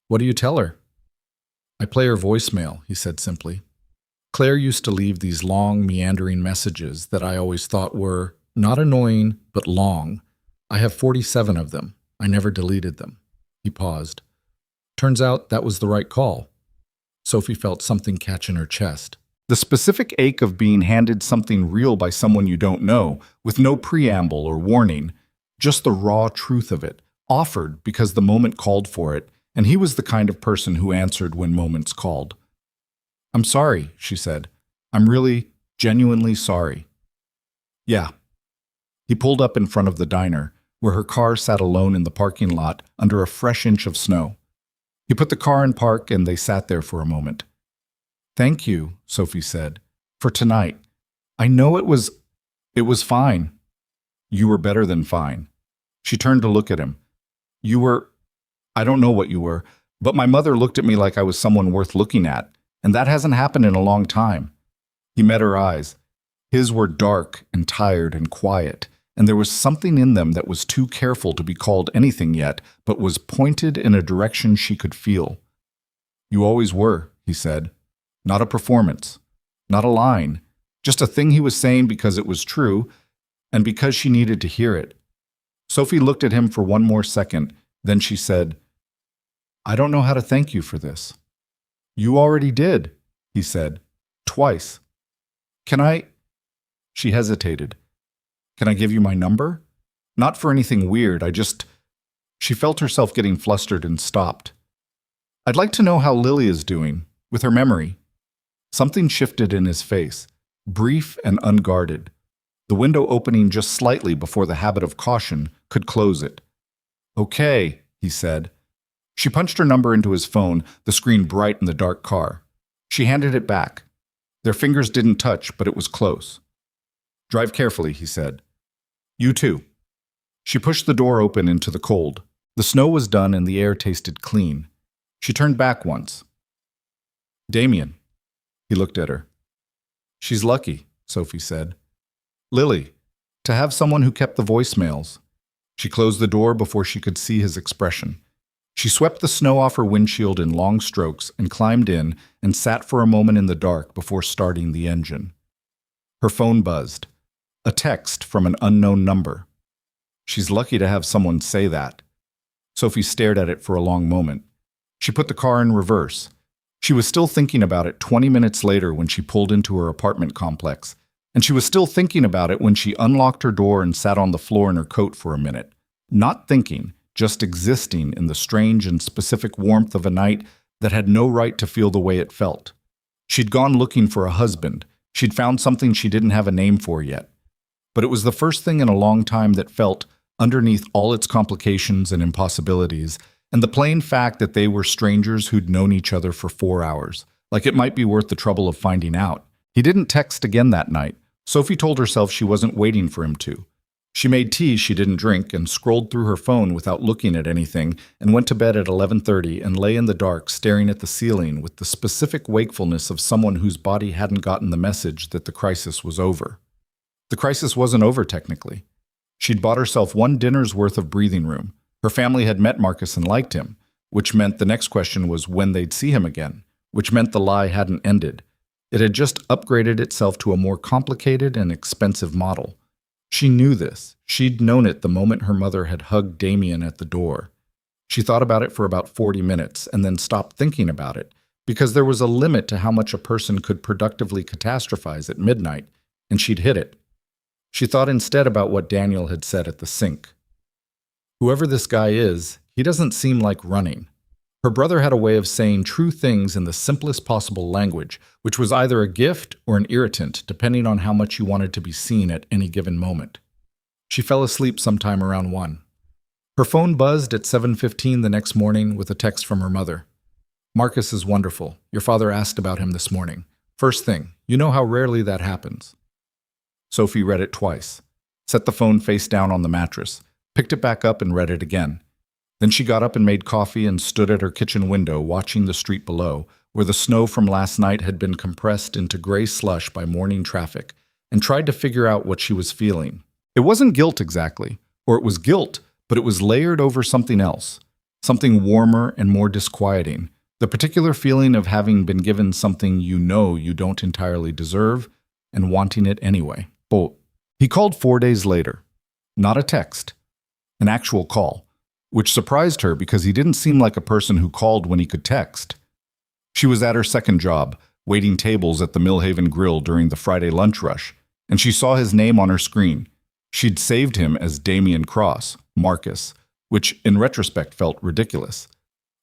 What do you tell her? I play her voicemail, he said simply. Claire used to leave these long, meandering messages that I always thought were not annoying, but long. I have 47 of them. I never deleted them. He paused. Turns out that was the right call. Sophie felt something catch in her chest. The specific ache of being handed something real by someone you don't know, with no preamble or warning, just the raw truth of it, offered because the moment called for it, and he was the kind of person who answered when moments called. I'm sorry, she said. I'm really, genuinely sorry. Yeah. He pulled up in front of the diner, where her car sat alone in the parking lot under a fresh inch of snow. He put the car in park and they sat there for a moment. Thank you, Sophie said, for tonight. I know it was fine. You were better than fine. She turned to look at him. I don't know what you were, but my mother looked at me like I was someone worth looking at, and that hasn't happened in a long time. He met her eyes. His were dark and tired and quiet, and there was something in them that was too careful to be called anything yet, but was pointed in a direction she could feel. You always were, he said. Not a performance, not a line, just a thing he was saying because it was true, and because she needed to hear it. Sophie looked at him for one more second, then she said, I don't know how to thank you for this. You already did, he said, twice. Can I? She hesitated. Can I give you my number? Not for anything weird, She felt herself getting flustered and stopped. I'd like to know how Lily is doing, with her memory. Something shifted in his face, brief and unguarded, the window opening just slightly before the habit of caution could close it. Okay, he said. She punched her number into his phone, the screen bright in the dark car. She handed it back. Their fingers didn't touch, but it was close. Drive carefully, he said. You too. She pushed the door open into the cold. The snow was done and the air tasted clean. She turned back once. Damien. He looked at her. She's lucky, Sophie said. Lily, to have someone who kept the voicemails. She closed the door before she could see his expression. She swept the snow off her windshield in long strokes and climbed in and sat for a moment in the dark before starting the engine. Her phone buzzed. A text from an unknown number. She's lucky to have someone say that. Sophie stared at it for a long moment. She put the car in reverse. She was still thinking about it 20 minutes later when she pulled into her apartment complex, and she was still thinking about it when she unlocked her door and sat on the floor in her coat for a minute. Not thinking, just existing in the strange and specific warmth of a night that had no right to feel the way it felt. She'd gone looking for a husband. She'd found something she didn't have a name for yet. But it was the first thing in a long time that felt, underneath all its complications and impossibilities, and the plain fact that they were strangers who'd known each other for 4 hours, like it might be worth the trouble of finding out. He didn't text again that night. Sophie told herself she wasn't waiting for him to. She made tea she didn't drink and scrolled through her phone without looking at anything and went to bed at 11:30 and lay in the dark staring at the ceiling with the specific wakefulness of someone whose body hadn't gotten the message that the crisis was over. The crisis wasn't over technically. She'd bought herself one dinner's worth of breathing room. Her family had met Marcus and liked him, which meant the next question was when they'd see him again, which meant the lie hadn't ended. It had just upgraded itself to a more complicated and expensive model. She knew this. She'd known it the moment her mother had hugged Damien at the door. She thought about it for about 40 minutes and then stopped thinking about it, because there was a limit to how much a person could productively catastrophize at midnight, and she'd hit it. She thought instead about what Daniel had said at the sink. Whoever this guy is, he doesn't seem like running. Her brother had a way of saying true things in the simplest possible language, which was either a gift or an irritant, depending on how much you wanted to be seen at any given moment. She fell asleep sometime around 1. Her phone buzzed at 7:15 the next morning with a text from her mother. Marcus is wonderful. Your father asked about him this morning. First thing, you know how rarely that happens. Sophie read it twice, set the phone face down on the mattress, picked it back up and read it again. Then she got up and made coffee and stood at her kitchen window watching the street below, where the snow from last night had been compressed into gray slush by morning traffic, and tried to figure out what she was feeling. It wasn't guilt exactly, or it was guilt, but it was layered over something else, something warmer and more disquieting, the particular feeling of having been given something you know you don't entirely deserve and wanting it anyway. Oh, he called 4 days later. Not a text, an actual call, which surprised her because he didn't seem like a person who called when he could text. She was at her second job, waiting tables at the Millhaven Grill during the Friday lunch rush, and she saw his name on her screen. She'd saved him as Damien Cross, Marcus, which in retrospect felt ridiculous.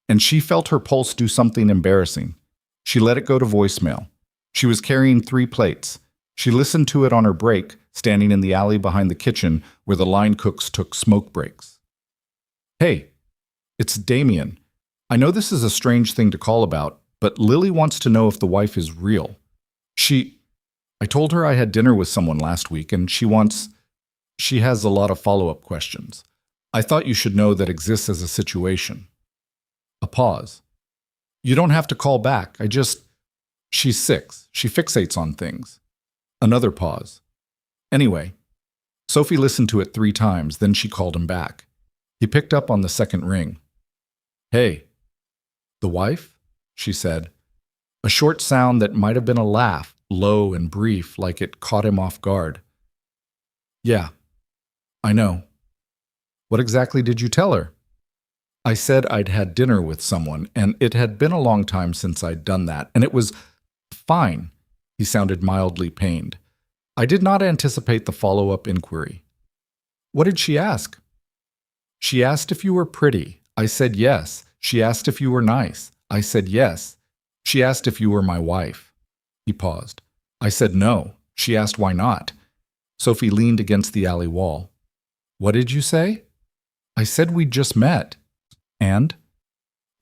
And she felt her pulse do something embarrassing. She let it go to voicemail. She was carrying 3 plates. She listened to it on her break, standing in the alley behind the kitchen where the line cooks took smoke breaks. Hey, it's Damien. I know this is a strange thing to call about, but Lily wants to know if the wife is real. I told her I had dinner with someone last week, and she has a lot of follow-up questions. I thought you should know that exists as a situation. A pause. You don't have to call back. She's 6. She fixates on things. Another pause. Anyway, Sophie listened to it 3 times, then she called him back. He picked up on the second ring. Hey. The wife? She said. A short sound that might have been a laugh, low and brief, like it caught him off guard. Yeah, I know. What exactly did you tell her? I said I'd had dinner with someone, and it had been a long time since I'd done that, and it was fine. He sounded mildly pained. I did not anticipate the follow-up inquiry. What did she ask? She asked if you were pretty. I said yes. She asked if you were nice. I said yes. She asked if you were my wife. He paused. I said no. She asked why not. Sophie leaned against the alley wall. What did you say? I said we'd just met. And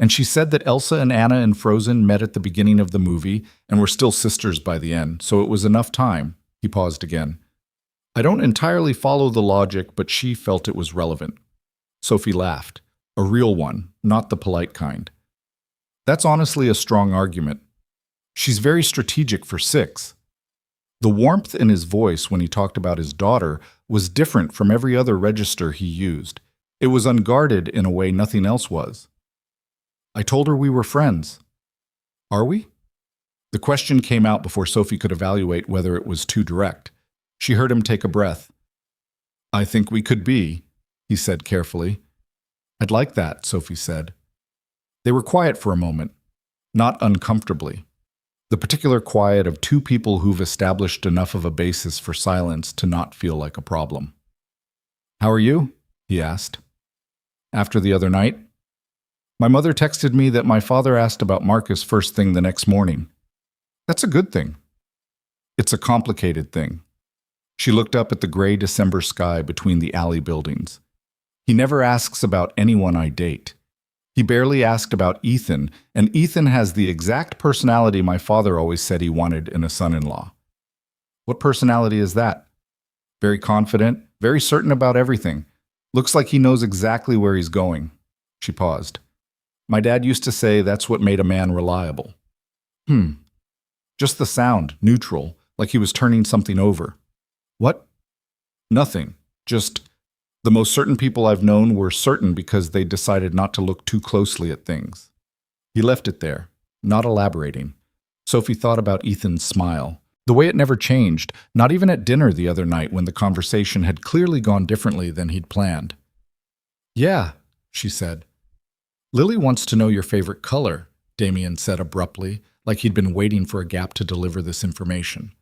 she said that Elsa and Anna in Frozen met at the beginning of the movie and were still sisters by the end, so it was enough time. He paused again. I don't entirely follow the logic, but she felt it was relevant. Sophie laughed. A real one, not the polite kind. That's honestly a strong argument. She's very strategic for 6. The warmth in his voice when he talked about his daughter was different from every other register he used. It was unguarded in a way nothing else was. I told her we were friends. Are we? The question came out before Sophie could evaluate whether it was too direct. She heard him take a breath. I think we could be, he said carefully. I'd like that, Sophie said. They were quiet for a moment, not uncomfortably. The particular quiet of 2 people who've established enough of a basis for silence to not feel like a problem. How are you? He asked. After the other night? My mother texted me that my father asked about Marcus first thing the next morning. That's a good thing. It's a complicated thing. She looked up at the gray December sky between the alley buildings. He never asks about anyone I date. He barely asked about Ethan, and Ethan has the exact personality my father always said he wanted in a son-in-law. What personality is that? Very confident, very certain about everything. Looks like he knows exactly where he's going. She paused. My dad used to say that's what made a man reliable. Just the sound, neutral, like he was turning something over. What? Nothing. Just the most certain people I've known were certain because they decided not to look too closely at things. He left it there, not elaborating. Sophie thought about Ethan's smile. The way it never changed, not even at dinner the other night when the conversation had clearly gone differently than he'd planned. Yeah, she said. Lily wants to know your favorite color, Damien said abruptly, like he'd been waiting for a gap to deliver this information.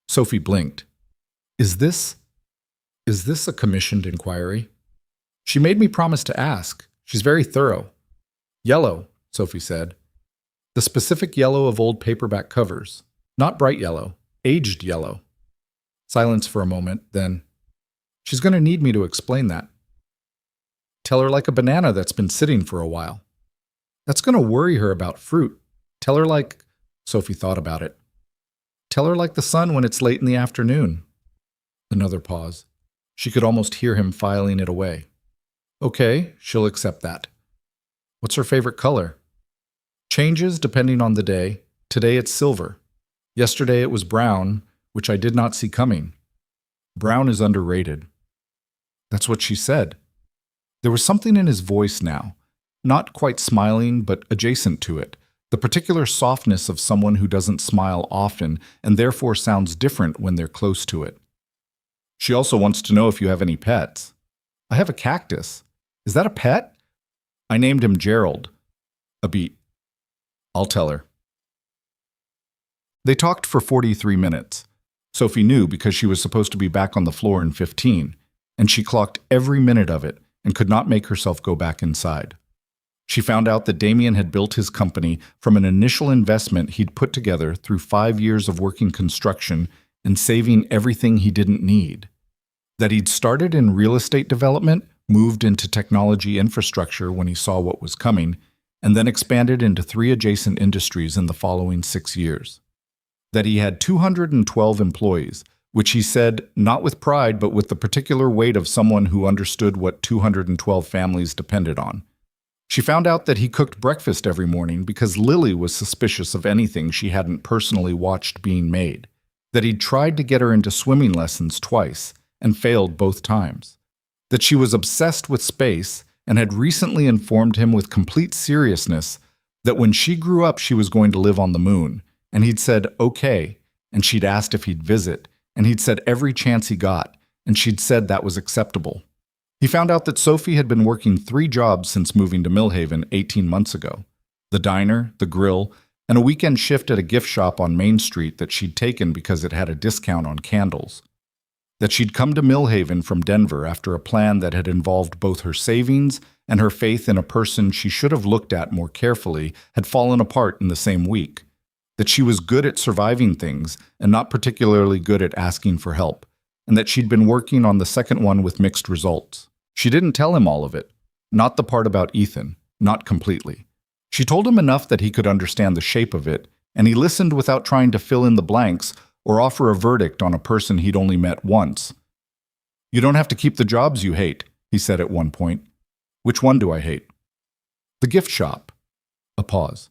Sophie blinked. Is this a commissioned inquiry? She made me promise to ask. She's very thorough. Yellow, Sophie said. The specific yellow of old paperback covers. Not bright yellow, aged yellow. Silence for a moment, then, she's going to need me to explain that. Tell her like a banana that's been sitting for a while. That's going to worry her about fruit. Tell her like, Sophie thought about it. Tell her like the sun when it's late in the afternoon. Another pause. She could almost hear him filing it away. Okay, she'll accept that. What's her favorite color? Changes depending on the day. Today it's silver. Yesterday it was brown, which I did not see coming. Brown is underrated. That's what she said. There was something in his voice now, not quite smiling, but adjacent to it, the particular softness of someone who doesn't smile often and therefore sounds different when they're close to it. She also wants to know if you have any pets. I have a cactus. Is that a pet? I named him Gerald. A beat. I'll tell her. They talked for 43 minutes. Sophie knew because she was supposed to be back on the floor in 15, and she clocked every minute of it and could not make herself go back inside. She found out that Damien had built his company from an initial investment he'd put together through 5 years of working construction and saving everything he didn't need. That he'd started in real estate development, moved into technology infrastructure when he saw what was coming, and then expanded into 3 adjacent industries in the following 6 years. That he had 212 employees, which he said not with pride but with the particular weight of someone who understood what 212 families depended on. She found out that he cooked breakfast every morning because Lily was suspicious of anything she hadn't personally watched being made. That he'd tried to get her into swimming lessons twice and failed both times. That she was obsessed with space and had recently informed him with complete seriousness that when she grew up she was going to live on the moon, and he'd said okay, and she'd asked if he'd visit, and he'd said every chance he got, and she'd said that was acceptable. He found out that Sophie had been working 3 jobs since moving to Millhaven 18 months ago. The diner, the grill, and a weekend shift at a gift shop on Main Street that she'd taken because it had a discount on candles. That she'd come to Millhaven from Denver after a plan that had involved both her savings and her faith in a person she should have looked at more carefully had fallen apart in the same week. That she was good at surviving things and not particularly good at asking for help, and that she'd been working on the second one with mixed results. She didn't tell him all of it, not the part about Ethan, not completely. She told him enough that he could understand the shape of it, and he listened without trying to fill in the blanks or offer a verdict on a person he'd only met once. You don't have to keep the jobs you hate, he said at one point. Which one do I hate? The gift shop. A pause.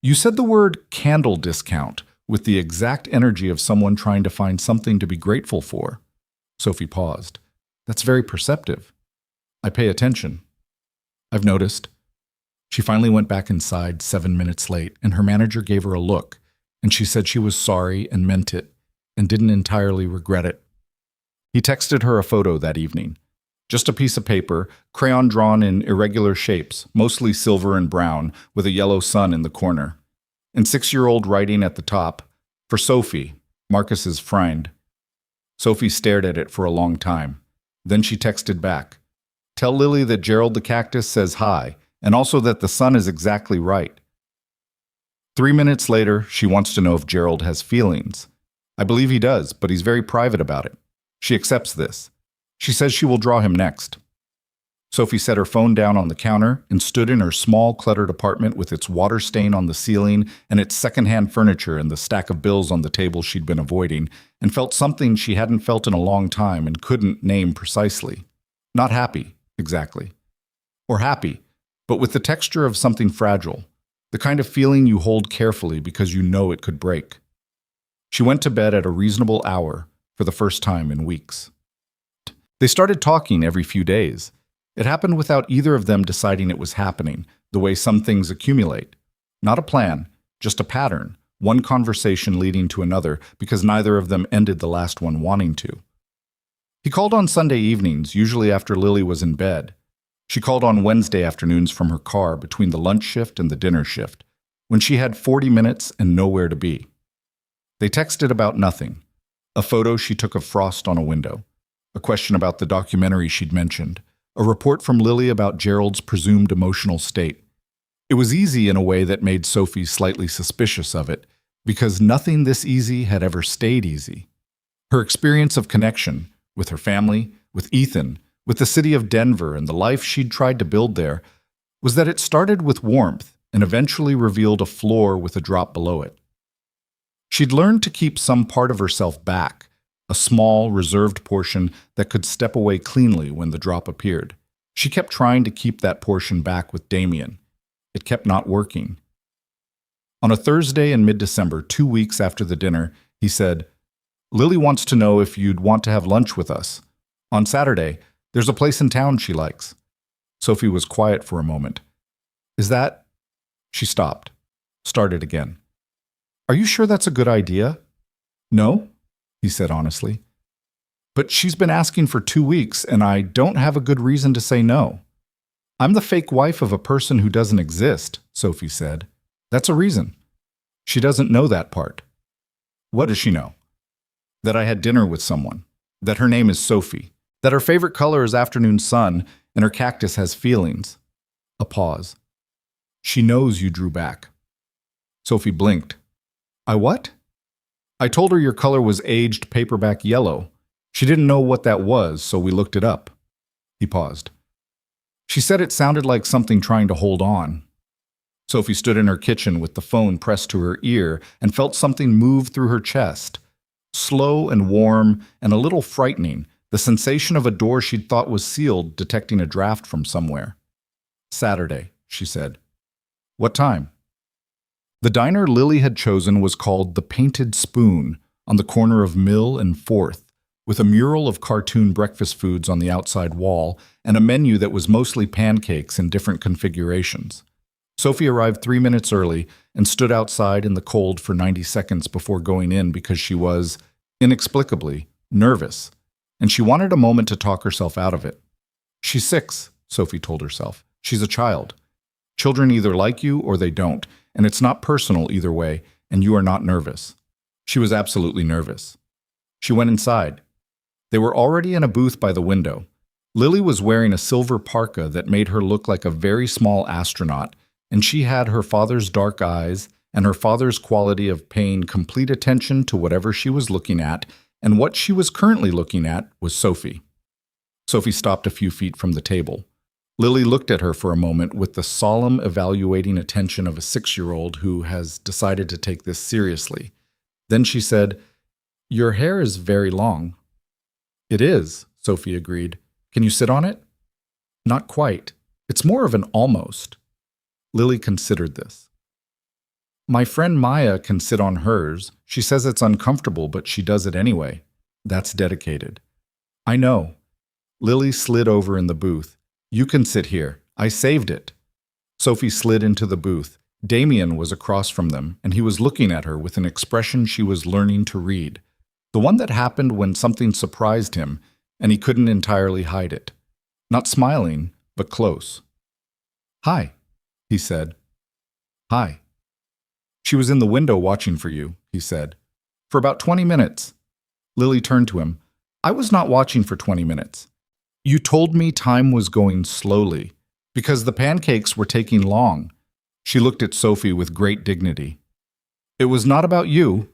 You said the word candle discount with the exact energy of someone trying to find something to be grateful for. Sophie paused. That's very perceptive. I pay attention. I've noticed. She finally went back inside 7 minutes late, and her manager gave her a look, and she said she was sorry and meant it, and didn't entirely regret it. He texted her a photo that evening. Just a piece of paper, crayon drawn in irregular shapes, mostly silver and brown, with a yellow sun in the corner. And 6-year-old writing at the top, for Sophie, Marcus's friend. Sophie stared at it for a long time. Then she texted back, Tell Lily that Gerald the cactus says hi, and also that the sun is exactly right. 3 minutes later, she wants to know if Gerald has feelings. I believe he does, but he's very private about it. She accepts this. She says she will draw him next. Sophie set her phone down on the counter and stood in her small, cluttered apartment with its water stain on the ceiling and its secondhand furniture and the stack of bills on the table she'd been avoiding, and felt something she hadn't felt in a long time and couldn't name precisely. Not happy, exactly. Or happy, but with the texture of something fragile, the kind of feeling you hold carefully because you know it could break. She went to bed at a reasonable hour for the first time in weeks. They started talking every few days. It happened without either of them deciding it was happening, the way some things accumulate. Not a plan, just a pattern, one conversation leading to another because neither of them ended the last one wanting to. He called on Sunday evenings, usually after Lily was in bed. She called on Wednesday afternoons from her car between the lunch shift and the dinner shift, when she had 40 minutes and nowhere to be. They texted about nothing. A photo she took of frost on a window. A question about the documentary she'd mentioned. A report from Lily about Gerald's presumed emotional state. It was easy in a way that made Sophie slightly suspicious of it, because nothing this easy had ever stayed easy. Her experience of connection, with her family, with Ethan, with the city of Denver and the life she'd tried to build there, was that it started with warmth and eventually revealed a floor with a drop below it. She'd learned to keep some part of herself back, a small, reserved portion that could step away cleanly when the drop appeared. She kept trying to keep that portion back with Damien. It kept not working. On a Thursday in mid-December, 2 weeks after the dinner, he said, "Lily wants to know if you'd want to have lunch with us. On Saturday, there's a place in town she likes." Sophie was quiet for a moment. "Is that—" She stopped, started again. "Are you sure that's a good idea?" "No," he said honestly. "But she's been asking for 2 weeks, and I don't have a good reason to say no." "I'm the fake wife of a person who doesn't exist," Sophie said. "That's a reason." "She doesn't know that part." "What does she know?" "That I had dinner with someone. That her name is Sophie. That her favorite color is afternoon sun, and her cactus has feelings." A pause. "She knows you drew back." Sophie blinked. "I what?" "I told her your color was aged paperback yellow. She didn't know what that was, so we looked it up." He paused. "She said it sounded like something trying to hold on." Sophie stood in her kitchen with the phone pressed to her ear and felt something move through her chest. Slow and warm and a little frightening, the sensation of a door she'd thought was sealed detecting a draft from somewhere. "Saturday," she said. "What time?" The diner Lily had chosen was called The Painted Spoon, on the corner of Mill and 4th, with a mural of cartoon breakfast foods on the outside wall and a menu that was mostly pancakes in different configurations. Sophie arrived 3 minutes early and stood outside in the cold for 90 seconds before going in because she was, inexplicably, nervous, and she wanted a moment to talk herself out of it. "She's 6, Sophie told herself. "She's a child. Children either like you or they don't, and it's not personal either way, and you are not nervous." She was absolutely nervous. She went inside. They were already in a booth by the window. Lily was wearing a silver parka that made her look like a very small astronaut, and she had her father's dark eyes and her father's quality of paying complete attention to whatever she was looking at, and what she was currently looking at was Sophie. Sophie stopped a few feet from the table. Lily looked at her for a moment with the solemn, evaluating attention of a 6-year-old who has decided to take this seriously. Then she said, "Your hair is very long." "It is," Sophie agreed. "Can you sit on it?" "Not quite. It's more of an almost." Lily considered this. "My friend Maya can sit on hers. She says it's uncomfortable, but she does it anyway." "That's dedicated." "I know." Lily slid over in the booth. "You can sit here. I saved it." Sophie slid into the booth. Damien was across from them, and he was looking at her with an expression she was learning to read. The one that happened when something surprised him, and he couldn't entirely hide it. Not smiling, but close. "Hi," he said. "Hi." "She was in the window watching for you," he said. "For about 20 minutes. Lily turned to him. "I was not watching for 20 minutes. You told me time was going slowly, because the pancakes were taking long." She looked at Sophie with great dignity. "It was not about you."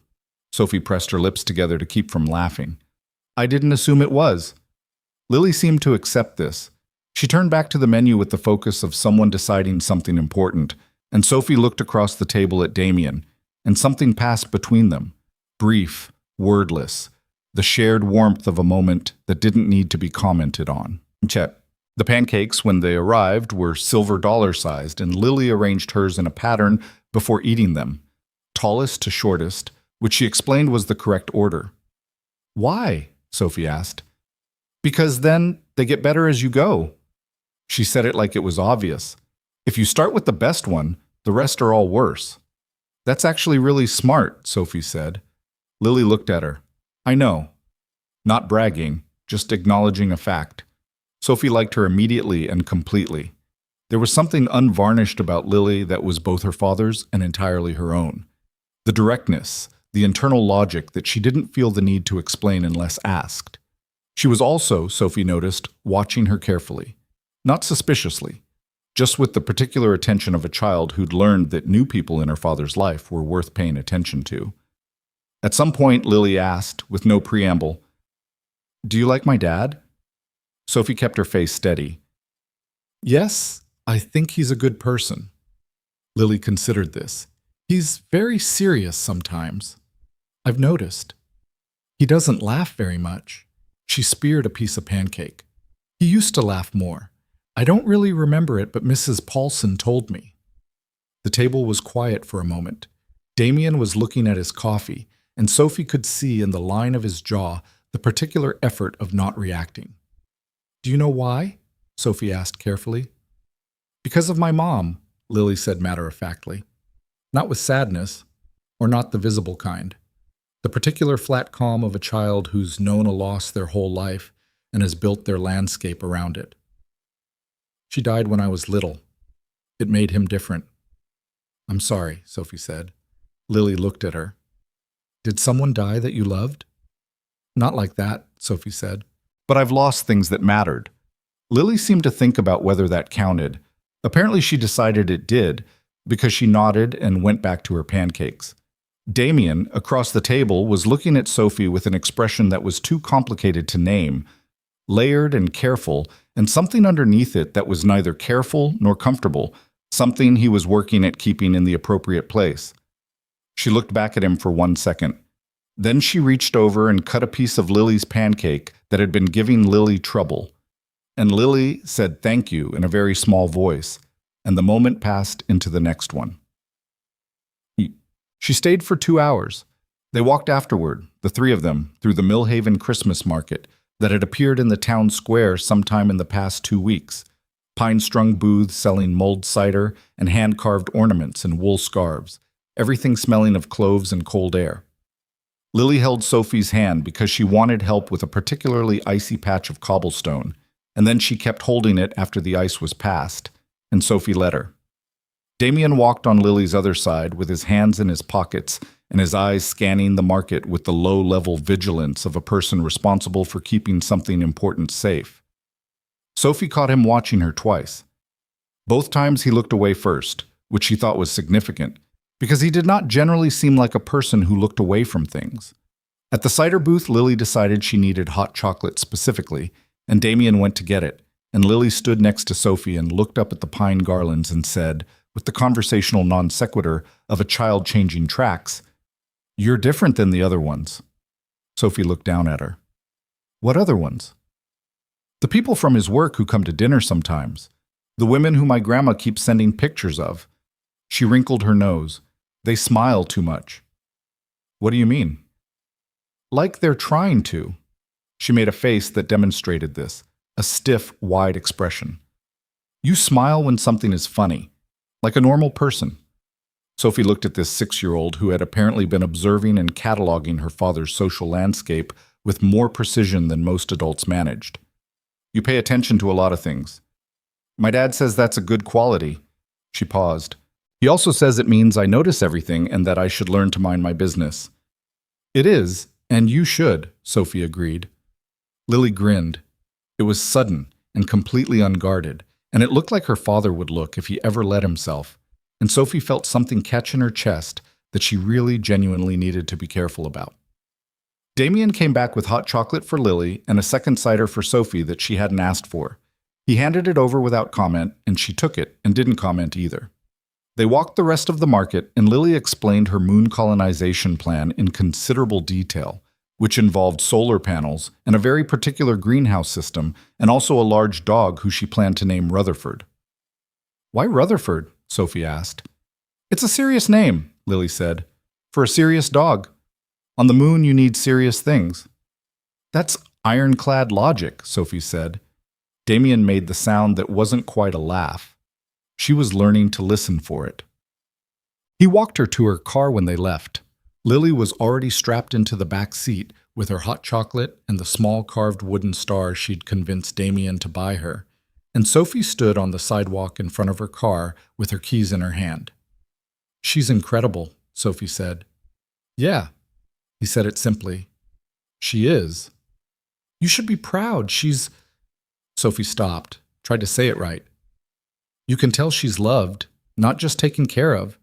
Sophie pressed her lips together to keep from laughing. "I didn't assume it was." Lily seemed to accept this. She turned back to the menu with the focus of someone deciding something important, and Sophie looked across the table at Damien, and something passed between them. Brief, wordless, the shared warmth of a moment that didn't need to be commented on. Chet. The pancakes, when they arrived, were silver dollar-sized, and Lily arranged hers in a pattern before eating them, tallest to shortest, which she explained was the correct order. "Why?" Sophie asked. "Because then they get better as you go." She said it like it was obvious. "If you start with the best one, the rest are all worse." "That's actually really smart," Sophie said. Lily looked at her. "I know." Not bragging, just acknowledging a fact. Sophie liked her immediately and completely. There was something unvarnished about Lily that was both her father's and entirely her own. The directness, the internal logic that she didn't feel the need to explain unless asked. She was also, Sophie noticed, watching her carefully. Not suspiciously, just with the particular attention of a child who'd learned that new people in her father's life were worth paying attention to. At some point, Lily asked, with no preamble, "Do you like my dad?" Sophie kept her face steady. "Yes, I think he's a good person." Lily considered this. "He's very serious sometimes. I've noticed." He doesn't laugh very much. She speared a piece of pancake. He used to laugh more. I don't really remember it, but Mrs. Paulson told me. The table was quiet for a moment. Damien was looking at his coffee, and Sophie could see in the line of his jaw the particular effort of not reacting. Do you know why? Sophie asked carefully. Because of my mom, Lily said matter-of-factly. Not with sadness, or not the visible kind. The particular flat calm of a child who's known a loss their whole life and has built their landscape around it. She died when I was little. It made him different. I'm sorry, Sophie said. Lily looked at her. Did someone die that you loved? Not like that, Sophie said. But I've lost things that mattered. Lily seemed to think about whether that counted. Apparently she decided it did, because she nodded and went back to her pancakes. Damien, across the table, was looking at Sophie with an expression that was too complicated to name, layered and careful, and something underneath it that was neither careful nor comfortable, something he was working at keeping in the appropriate place. She looked back at him for 1 second. Then she reached over and cut a piece of Lily's pancake that had been giving Lily trouble. And Lily said thank you in a very small voice, and the moment passed into the next one. She stayed for 2 hours. They walked afterward, the three of them, through the Millhaven Christmas market that had appeared in the town square sometime in the past 2 weeks, pine-strung booths selling mulled cider and hand-carved ornaments and wool scarves, everything smelling of cloves and cold air. Lily held Sophie's hand because she wanted help with a particularly icy patch of cobblestone, and then she kept holding it after the ice was past, and Sophie let her. Damien walked on Lily's other side with his hands in his pockets and his eyes scanning the market with the low-level vigilance of a person responsible for keeping something important safe. Sophie caught him watching her twice. Both times he looked away first, which she thought was significant, because he did not generally seem like a person who looked away from things. At the cider booth, Lily decided she needed hot chocolate specifically, and Damien went to get it, and Lily stood next to Sophie and looked up at the pine garlands and said, with the conversational non sequitur of a child changing tracks, "You're different than the other ones." Sophie looked down at her. "What other ones?" "The people from his work who come to dinner sometimes. The women who my grandma keeps sending pictures of." She wrinkled her nose. "They smile too much." "What do you mean?" "Like they're trying to." She made a face that demonstrated this, a stiff, wide expression. "You smile when something is funny, like a normal person." Sophie looked at this 6-year-old who had apparently been observing and cataloging her father's social landscape with more precision than most adults managed. "You pay attention to a lot of things." "My dad says that's a good quality." She paused. "He also says it means I notice everything and that I should learn to mind my business." "It is, and you should," Sophie agreed. Lily grinned. It was sudden and completely unguarded, and it looked like her father would look if he ever let himself, and Sophie felt something catch in her chest that she really genuinely needed to be careful about. Damien came back with hot chocolate for Lily and a second cider for Sophie that she hadn't asked for. He handed it over without comment, and she took it and didn't comment either. They walked the rest of the market, and Lily explained her moon colonization plan in considerable detail, which involved solar panels and a very particular greenhouse system, and also a large dog who she planned to name Rutherford. "Why Rutherford?" Sophie asked. "It's a serious name," Lily said, "for a serious dog. On the moon you need serious things." "That's ironclad logic," Sophie said. Damien made the sound that wasn't quite a laugh. She was learning to listen for it. He walked her to her car when they left. Lily was already strapped into the back seat with her hot chocolate and the small carved wooden star she'd convinced Damien to buy her, and Sophie stood on the sidewalk in front of her car with her keys in her hand. "She's incredible," Sophie said. "Yeah," he said it simply. "She is." "You should be proud. She's—" Sophie stopped, tried to say it right. "You can tell she's loved, not just taken care of,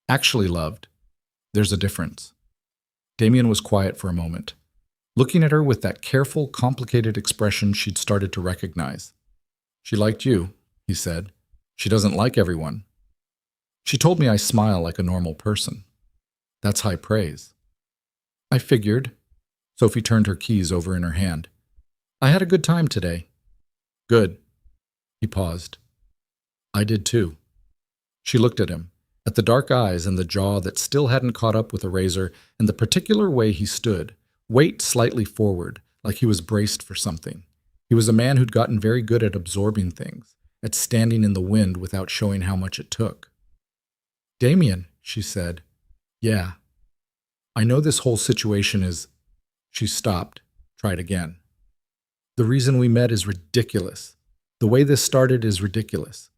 actually loved. There's a difference." Damien was quiet for a moment, looking at her with that careful, complicated expression she'd started to recognize. "She liked you," he said. "She doesn't like everyone. She told me I smile like a normal person. That's high praise." "I figured." Sophie turned her keys over in her hand. I had a good time today. Good. He paused. I did too. She looked at him, at the dark eyes and the jaw that still hadn't caught up with a razor, and the particular way he stood, weight slightly forward, like he was braced for something. He was a man who'd gotten very good at absorbing things, at standing in the wind without showing how much it took. Damien, she said. Yeah. I know this whole situation is... She stopped, tried again. The reason we met is ridiculous. The way this started is ridiculous.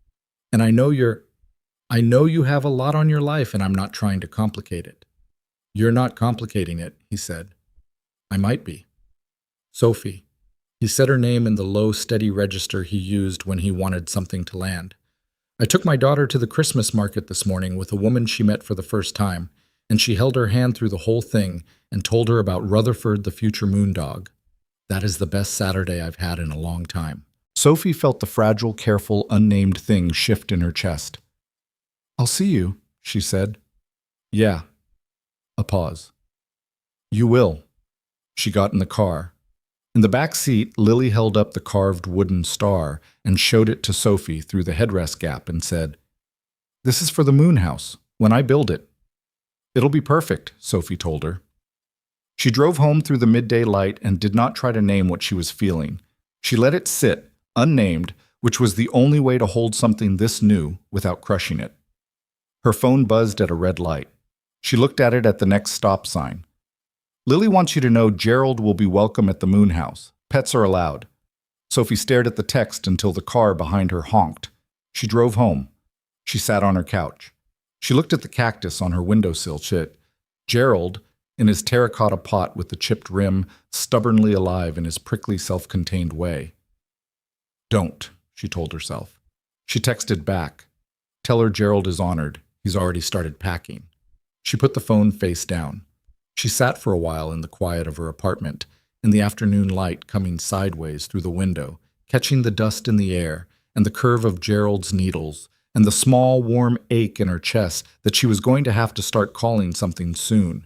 And I know you have a lot on your life, and I'm not trying to complicate it. You're not complicating it, he said. I might be. Sophie. He said her name in the low, steady register he used when he wanted something to land. I took my daughter to the Christmas market this morning with a woman she met for the first time, and she held her hand through the whole thing and told her about Rutherford the future moondog. That is the best Saturday I've had in a long time. Sophie felt the fragile, careful, unnamed thing shift in her chest. I'll see you, she said. Yeah. A pause. You will. She got in the car. In the back seat, Lily held up the carved wooden star and showed it to Sophie through the headrest gap and said, This is for the moon house, when I build it. It'll be perfect, Sophie told her. She drove home through the midday light and did not try to name what she was feeling. She let it sit, unnamed, which was the only way to hold something this new without crushing it. Her phone buzzed at a red light. She looked at it at the next stop sign. Lily wants you to know Gerald will be welcome at the moon house. Pets are allowed. Sophie stared at the text until the car behind her honked. She drove home. She sat on her couch. She looked at the cactus on her windowsill. Gerald, in his terracotta pot with the chipped rim, stubbornly alive in his prickly, self-contained way. Don't, she told herself. She texted back. Tell her Gerald is honored. He's already started packing. She put the phone face down. She sat for a while in the quiet of her apartment, in the afternoon light coming sideways through the window, catching the dust in the air and the curve of Gerald's needles, and the small, warm ache in her chest that she was going to have to start calling something soon.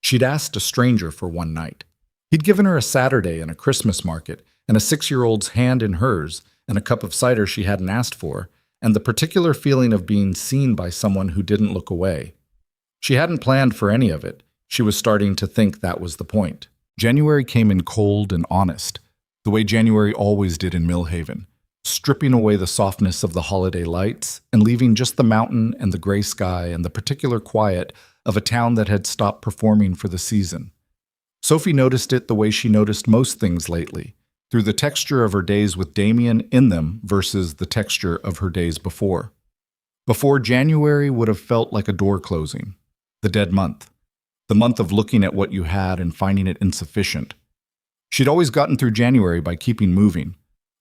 She'd asked a stranger for one night. He'd given her a Saturday and a Christmas market, and a 6-year-old's hand in hers, and a cup of cider she hadn't asked for, and the particular feeling of being seen by someone who didn't look away. She hadn't planned for any of it. She was starting to think that was the point. January came in cold and honest, the way January always did in Millhaven, stripping away the softness of the holiday lights and leaving just the mountain and the gray sky and the particular quiet of a town that had stopped performing for the season. Sophie noticed it the way she noticed most things lately, through the texture of her days with Damien in them versus the texture of her days before. Before, January would have felt like a door closing, the dead month. The month of looking at what you had and finding it insufficient. She'd always gotten through January by keeping moving.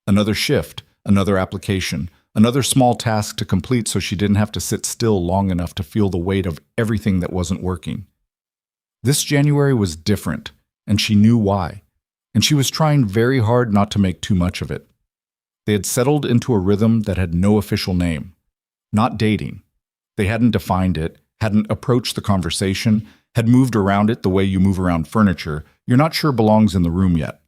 Another shift, another application, another small task to complete so she didn't have to sit still long enough to feel the weight of everything that wasn't working. This January was different, and she knew why, and she was trying very hard not to make too much of it. They had settled into a rhythm that had no official name. Not dating. They hadn't defined it, hadn't approached the conversation, had moved around it the way you move around furniture you're not sure belongs in the room yet.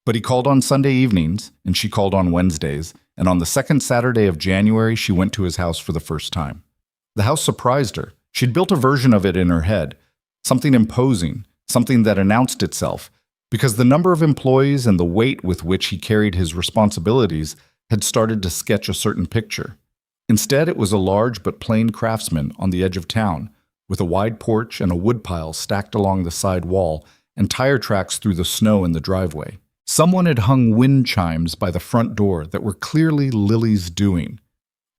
But he called on Sunday evenings, and she called on Wednesdays, and on the second Saturday of January, she went to his house for the first time. The house surprised her. She'd built a version of it in her head, something imposing, something that announced itself, because the number of employees and the weight with which he carried his responsibilities had started to sketch a certain picture. Instead, it was a large but plain craftsman on the edge of town, with a wide porch and a woodpile stacked along the side wall and tire tracks through the snow in the driveway. Someone had hung wind chimes by the front door that were clearly Lily's doing.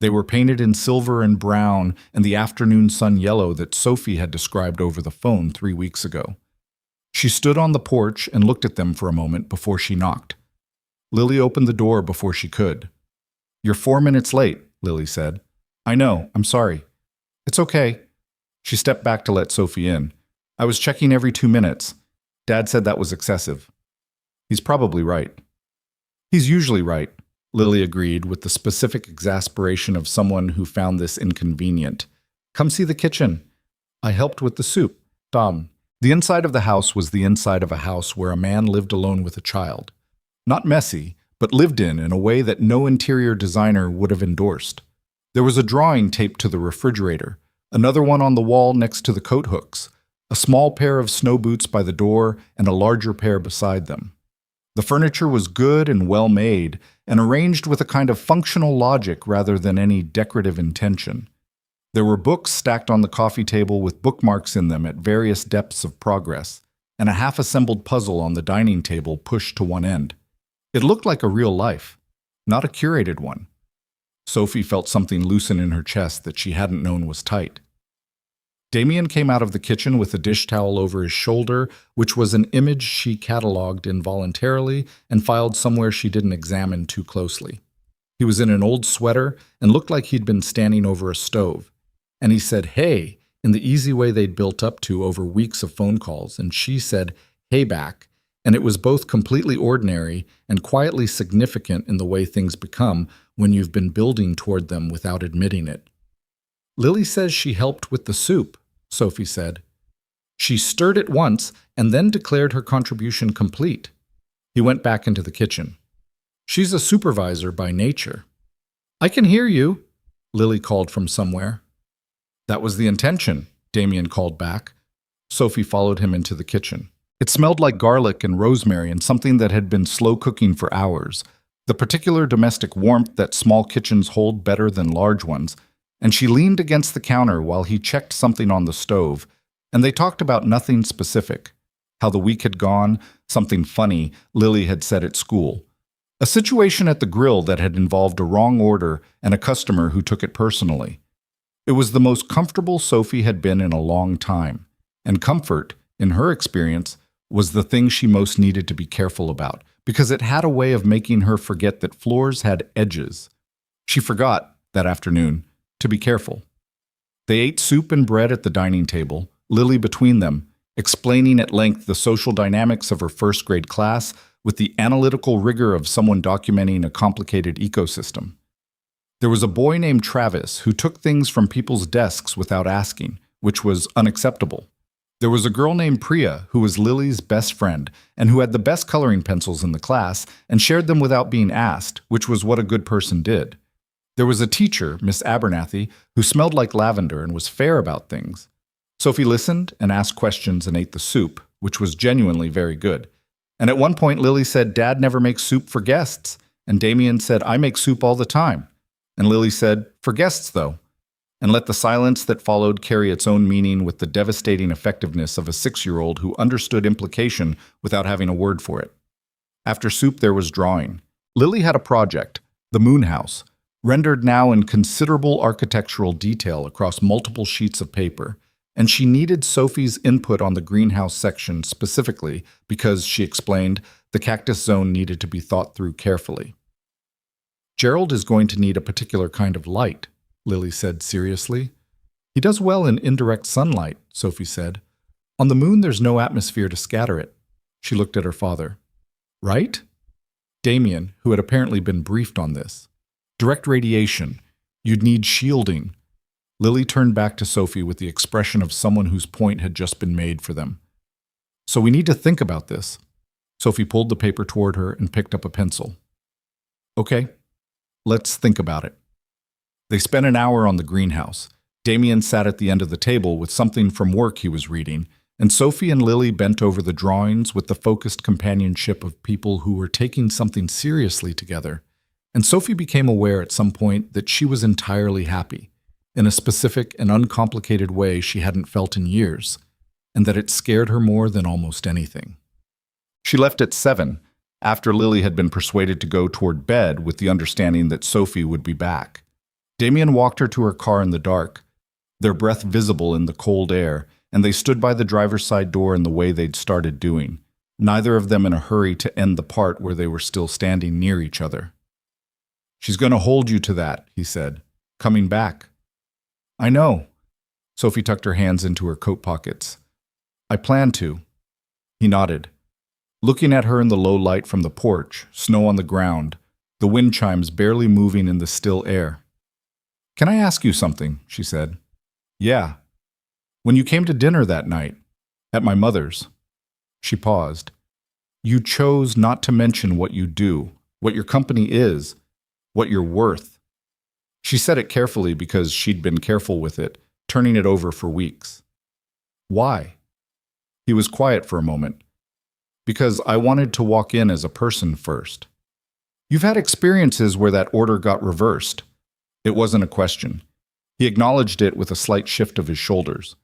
They were painted in silver and brown and the afternoon sun yellow that Sophie had described over the phone 3 weeks ago. She stood on the porch and looked at them for a moment before she knocked. Lily opened the door before she could. "You're 4 minutes late," Lily said. "I know, I'm sorry." "It's okay." She stepped back to let Sophie in. "I was checking every 2 minutes. Dad said that was excessive." "He's probably right." "He's usually right," Lily agreed with the specific exasperation of someone who found this inconvenient. "Come see the kitchen. I helped with the soup. Dom, The inside of the house was the inside of a house where a man lived alone with a child. Not messy, but lived in a way that no interior designer would have endorsed. There was a drawing taped to the refrigerator, another one on the wall next to the coat hooks, a small pair of snow boots by the door, and a larger pair beside them. The furniture was good and well made, and arranged with a kind of functional logic rather than any decorative intention. There were books stacked on the coffee table with bookmarks in them at various depths of progress, and a half-assembled puzzle on the dining table pushed to one end. It looked like a real life, not a curated one. Sophie felt something loosen in her chest that she hadn't known was tight. Damien came out of the kitchen with a dish towel over his shoulder, which was an image she catalogued involuntarily and filed somewhere she didn't examine too closely. He was in an old sweater and looked like he'd been standing over a stove. And he said, "Hey," in the easy way they'd built up to over weeks of phone calls, and she said, "Hey back," and it was both completely ordinary and quietly significant in the way things become when you've been building toward them without admitting it. "Lily says she helped with the soup," Sophie said. "She stirred it once and then declared her contribution complete." He went back into the kitchen. "She's a supervisor by nature." "I can hear you," Lily called from somewhere. "That was the intention," Damien called back. Sophie followed him into the kitchen. It smelled like garlic and rosemary and something that had been slow cooking for hours, the particular domestic warmth that small kitchens hold better than large ones, and she leaned against the counter while he checked something on the stove, and they talked about nothing specific. How the week had gone, something funny Lily had said at school. A situation at the grill that had involved a wrong order and a customer who took it personally. It was the most comfortable Sophie had been in a long time, and comfort, in her experience, was the thing she most needed to be careful about, because it had a way of making her forget that floors had edges. She forgot, that afternoon, to be careful. They ate soup and bread at the dining table, Lily between them, explaining at length the social dynamics of her first-grade class with the analytical rigor of someone documenting a complicated ecosystem. There was a boy named Travis who took things from people's desks without asking, which was unacceptable. There was a girl named Priya who was Lily's best friend and who had the best coloring pencils in the class and shared them without being asked, which was what a good person did. There was a teacher, Miss Abernathy, who smelled like lavender and was fair about things. Sophie listened and asked questions and ate the soup, which was genuinely very good. And at one point Lily said, "Dad never makes soup for guests," and Damien said, "I make soup all the time." And Lily said, "For guests, though," and let the silence that followed carry its own meaning with the devastating effectiveness of a 6-year-old who understood implication without having a word for it. After soup there was drawing. Lily had a project, the moon house, rendered now in considerable architectural detail across multiple sheets of paper, and she needed Sophie's input on the greenhouse section specifically because, she explained, the cactus zone needed to be thought through carefully. "Gerald is going to need a particular kind of light," Lily said seriously. "He does well in indirect sunlight," Sophie said. "On the moon there's no atmosphere to scatter it." She looked at her father. "Right?" Damien, who had apparently been briefed on this. "Direct radiation. You'd need shielding." Lily turned back to Sophie with the expression of someone whose point had just been made for them. "So we need to think about this." Sophie pulled the paper toward her and picked up a pencil. "Okay. Let's think about it." They spent an hour on the greenhouse. Damien sat at the end of the table with something from work he was reading, and Sophie and Lily bent over the drawings with the focused companionship of people who were taking something seriously together. And Sophie became aware at some point that she was entirely happy, in a specific and uncomplicated way she hadn't felt in years, and that it scared her more than almost anything. She left at 7, after Lily had been persuaded to go toward bed with the understanding that Sophie would be back. Damien walked her to her car in the dark, their breath visible in the cold air, and they stood by the driver's side door in the way they'd started doing, neither of them in a hurry to end the part where they were still standing near each other. "She's going to hold you to that," he said. "Coming back." "I know." Sophie tucked her hands into her coat pockets. "I plan to." He nodded. Looking at her in the low light from the porch, snow on the ground, the wind chimes barely moving in the still air. "Can I ask you something?" she said. "Yeah." "When you came to dinner that night, At my mother's. She paused. You chose not to mention what you do, what your company is, what you're worth. She said it carefully because she'd been careful with it, turning it over for weeks. Why? He was quiet for a moment. Because I wanted to walk in as a person first. You've had experiences where that order got reversed. It wasn't a question. He acknowledged it with a slight shift of his shoulders.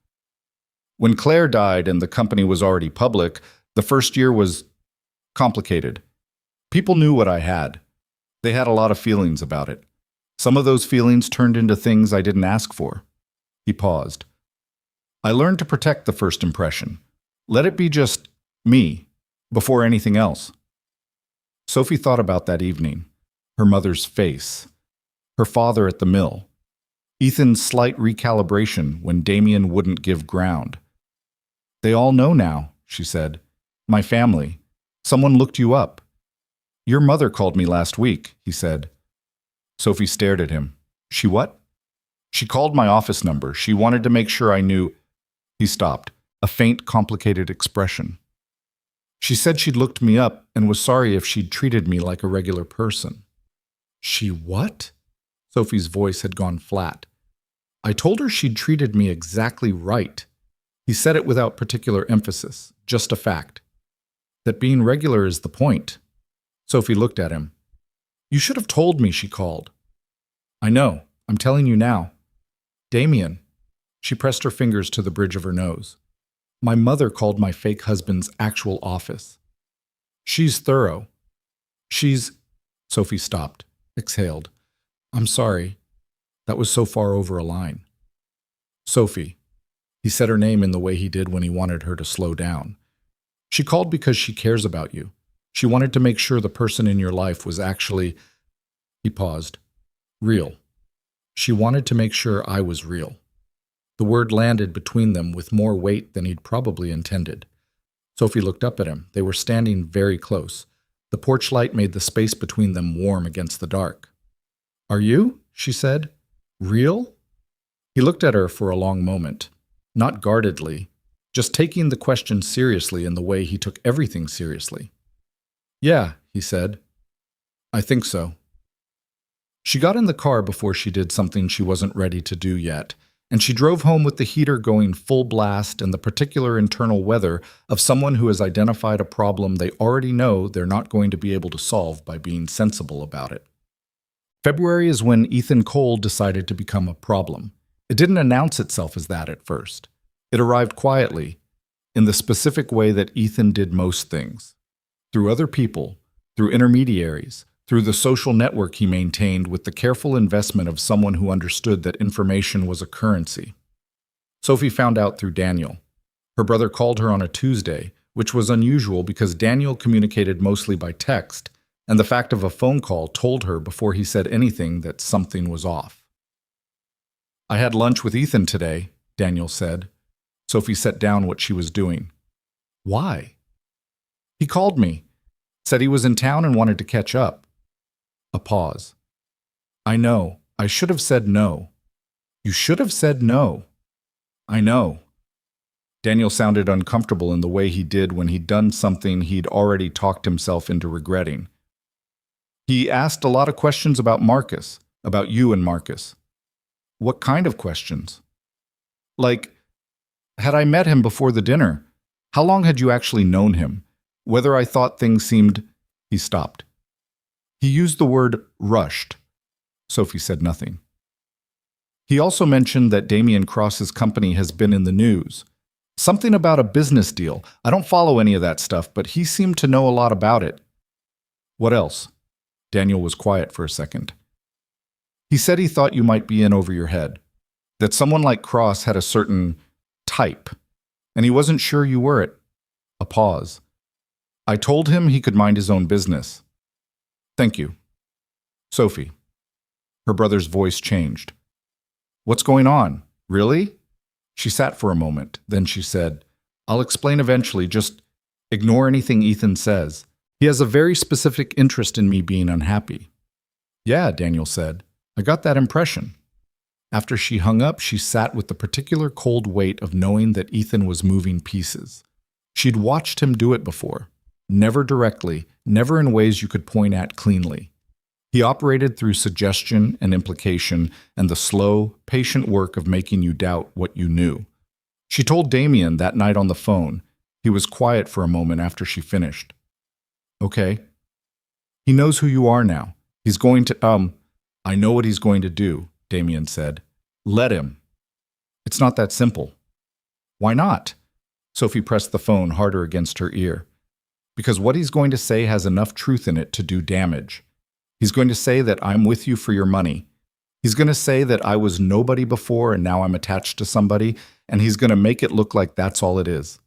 When Claire died and the company was already public, the first year was complicated. People knew what I had. They had a lot of feelings about it. Some of those feelings turned into things I didn't ask for. He paused. I learned to protect the first impression. Let it be just me, before anything else. Sophie thought about that evening. Her mother's face. Her father at the mill. Ethan's slight recalibration when Damien wouldn't give ground. They all know now, she said. My family. Someone looked you up. Your mother called me last week, he said. Sophie stared at him. She what? She called my office number. She wanted to make sure I knew. He stopped, a faint, complicated expression. She said she'd looked me up and was sorry if she'd treated me like a regular person. She what? Sophie's voice had gone flat. I told her she'd treated me exactly right. He said it without particular emphasis, just a fact. That being regular is the point. Sophie looked at him. You should have told me, she called. I know. I'm telling you now. Damien. She pressed her fingers to the bridge of her nose. My mother called my fake husband's actual office. She's thorough. Sophie stopped, exhaled. I'm sorry. That was so far over a line. Sophie. He said her name in the way he did when he wanted her to slow down. She called because she cares about you. She wanted to make sure the person in your life was actually, he paused, real. She wanted to make sure I was real. The word landed between them with more weight than he'd probably intended. Sophie looked up at him. They were standing very close. The porch light made the space between them warm against the dark. Are you? She said. Real? He looked at her for a long moment, not guardedly, just taking the question seriously in the way he took everything seriously. Yeah, he said. I think so. She got in the car before she did something she wasn't ready to do yet, and she drove home with the heater going full blast and the particular internal weather of someone who has identified a problem they already know they're not going to be able to solve by being sensible about it. February is when Ethan Cole decided to become a problem. It didn't announce itself as that at first. It arrived quietly, in the specific way that Ethan did most things. Through other people, through intermediaries, through the social network he maintained with the careful investment of someone who understood that information was a currency. Sophie found out through Daniel. Her brother called her on a Tuesday, which was unusual because Daniel communicated mostly by text, and the fact of a phone call told her before he said anything that something was off. I had lunch with Ethan today, Daniel said. Sophie set down what she was doing. Why? He called me, said he was in town and wanted to catch up. A pause. I know. I should have said no. You should have said no. I know. Daniel sounded uncomfortable in the way he did when he'd done something he'd already talked himself into regretting. He asked a lot of questions about Marcus, about you and Marcus. What kind of questions? Like, had I met him before the dinner? How long had you actually known him? Whether I thought things seemed... He stopped. He used the word rushed. Sophie said nothing. He also mentioned that Damien Cross's company has been in the news. Something about a business deal. I don't follow any of that stuff, but he seemed to know a lot about it. What else? Daniel was quiet for a second. He said he thought you might be in over your head. That someone like Cross had a certain type, and he wasn't sure you were it. A pause. I told him he could mind his own business. Thank you. Sophie. Her brother's voice changed. What's going on? Really? She sat for a moment, then she said, I'll explain eventually, just ignore anything Ethan says. He has a very specific interest in me being unhappy. Yeah, Daniel said. I got that impression. After she hung up, she sat with the particular cold weight of knowing that Ethan was moving pieces. She'd watched him do it before. Never directly, never in ways you could point at cleanly. He operated through suggestion and implication and the slow, patient work of making you doubt what you knew. She told Damien that night on the phone. He was quiet for a moment after she finished. Okay. He knows who you are now. He's going to, I know what he's going to do, Damien said. Let him. It's not that simple. Why not? Sophie pressed the phone harder against her ear. Because what he's going to say has enough truth in it to do damage. He's going to say that I'm with you for your money. He's going to say that I was nobody before and now I'm attached to somebody, and he's going to make it look like that's all it is.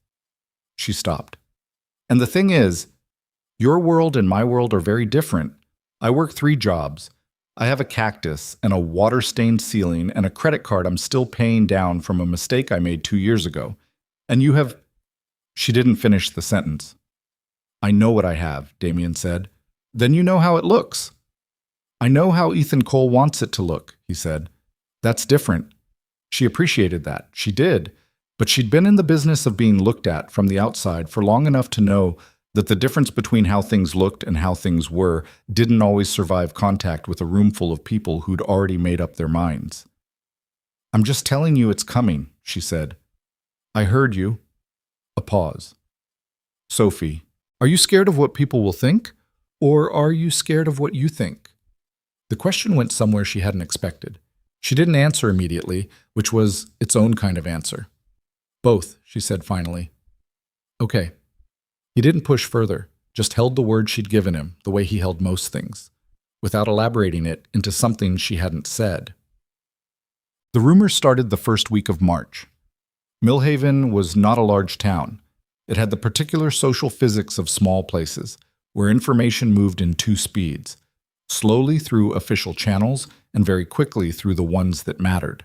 She stopped. And the thing is, your world and my world are very different. I work 3 jobs. I have a cactus and a water-stained ceiling and a credit card I'm still paying down from a mistake I made 2 years ago. And you have... She didn't finish the sentence. I know what I have, Damien said. Then you know how it looks. I know how Ethan Cole wants it to look, he said. That's different. She appreciated that. She did. But she'd been in the business of being looked at from the outside for long enough to know that the difference between how things looked and how things were didn't always survive contact with a room full of people who'd already made up their minds. I'm just telling you it's coming, she said. I heard you. A pause. Sophie, are you scared of what people will think? Or are you scared of what you think? The question went somewhere she hadn't expected. She didn't answer immediately, which was its own kind of answer. Both, she said finally. Okay. He didn't push further, just held the word she'd given him the way he held most things, without elaborating it into something she hadn't said. The rumors started the first week of March. Millhaven was not a large town. It had the particular social physics of small places, where information moved in 2 speeds, slowly through official channels and very quickly through the ones that mattered.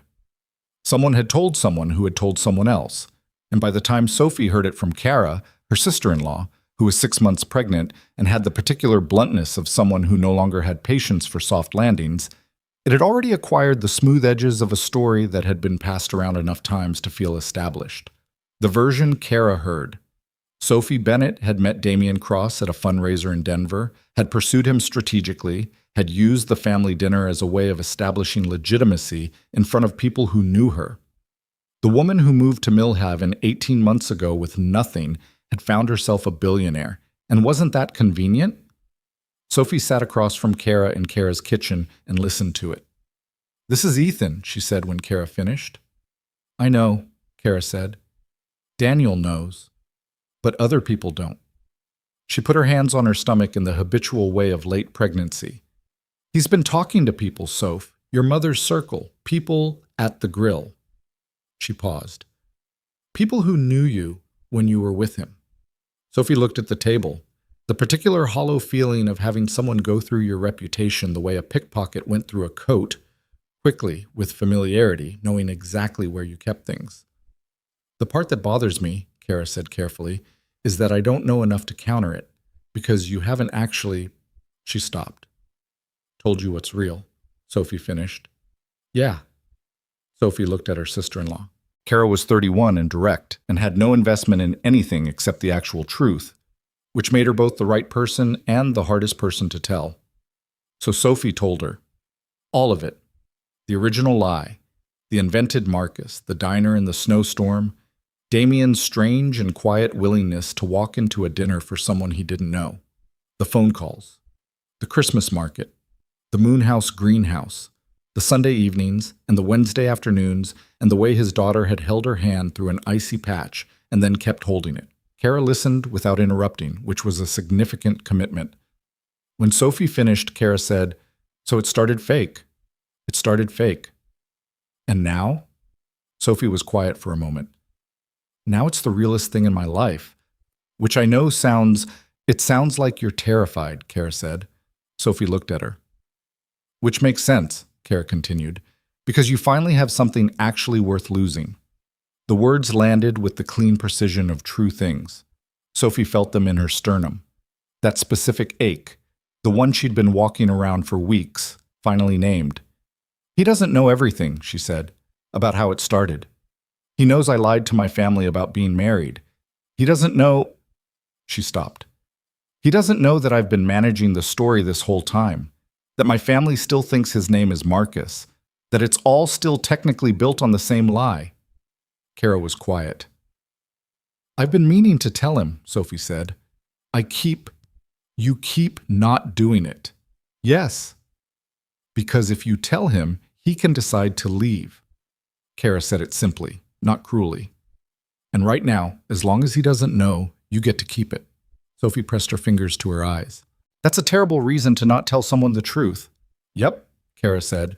Someone had told someone who had told someone else, and by the time Sophie heard it from Kara, her sister-in-law, who was 6 months pregnant and had the particular bluntness of someone who no longer had patience for soft landings, it had already acquired the smooth edges of a story that had been passed around enough times to feel established. The version Kara heard. Sophie Bennett had met Damien Cross at a fundraiser in Denver, had pursued him strategically, had used the family dinner as a way of establishing legitimacy in front of people who knew her. The woman who moved to Millhaven 18 months ago with nothing had found herself a billionaire, and wasn't that convenient? Sophie sat across from Kara in Kara's kitchen and listened to it. This is Ethan, she said when Kara finished. I know, Kara said. Daniel knows. But other people don't. She put her hands on her stomach in the habitual way of late pregnancy. He's been talking to people, Soph. Your mother's circle. People at the grill. She paused. People who knew you when you were with him. Sophie looked at the table. The particular hollow feeling of having someone go through your reputation the way a pickpocket went through a coat, quickly, with familiarity, knowing exactly where you kept things. The part that bothers me, Kara said carefully, is that I don't know enough to counter it, because you haven't actually... She stopped. Told you what's real, Sophie finished. Yeah. Sophie looked at her sister-in-law. Kara was 31 and direct, and had no investment in anything except the actual truth, which made her both the right person and the hardest person to tell. So Sophie told her. All of it. The original lie, the invented Marcus, the diner in the snowstorm, Damien's strange and quiet willingness to walk into a dinner for someone he didn't know, the phone calls, the Christmas market, the Moonhouse greenhouse, the Sunday evenings and the Wednesday afternoons, and the way his daughter had held her hand through an icy patch and then kept holding it. Kara listened without interrupting, which was a significant commitment. When Sophie finished, Kara said, So it started fake. It started fake. And now? Sophie was quiet for a moment. Now it's the realest thing in my life, which I know sounds like you're terrified, Kara said. Sophie looked at her. Which makes sense, Kara continued, because you finally have something actually worth losing. The words landed with the clean precision of true things. Sophie felt them in her sternum. That specific ache, the one she'd been walking around for weeks, finally named. He doesn't know everything, she said, about how it started. He knows I lied to my family about being married. He doesn't know. She stopped. He doesn't know that I've been managing the story this whole time, that my family still thinks his name is Marcus, that it's all still technically built on the same lie. Kara was quiet. I've been meaning to tell him, Sophie said. You keep not doing it. Yes. Because if you tell him, he can decide to leave. Kara said it simply, not cruelly. And right now, as long as he doesn't know, you get to keep it. Sophie pressed her fingers to her eyes. That's a terrible reason to not tell someone the truth. Yep, Kara said.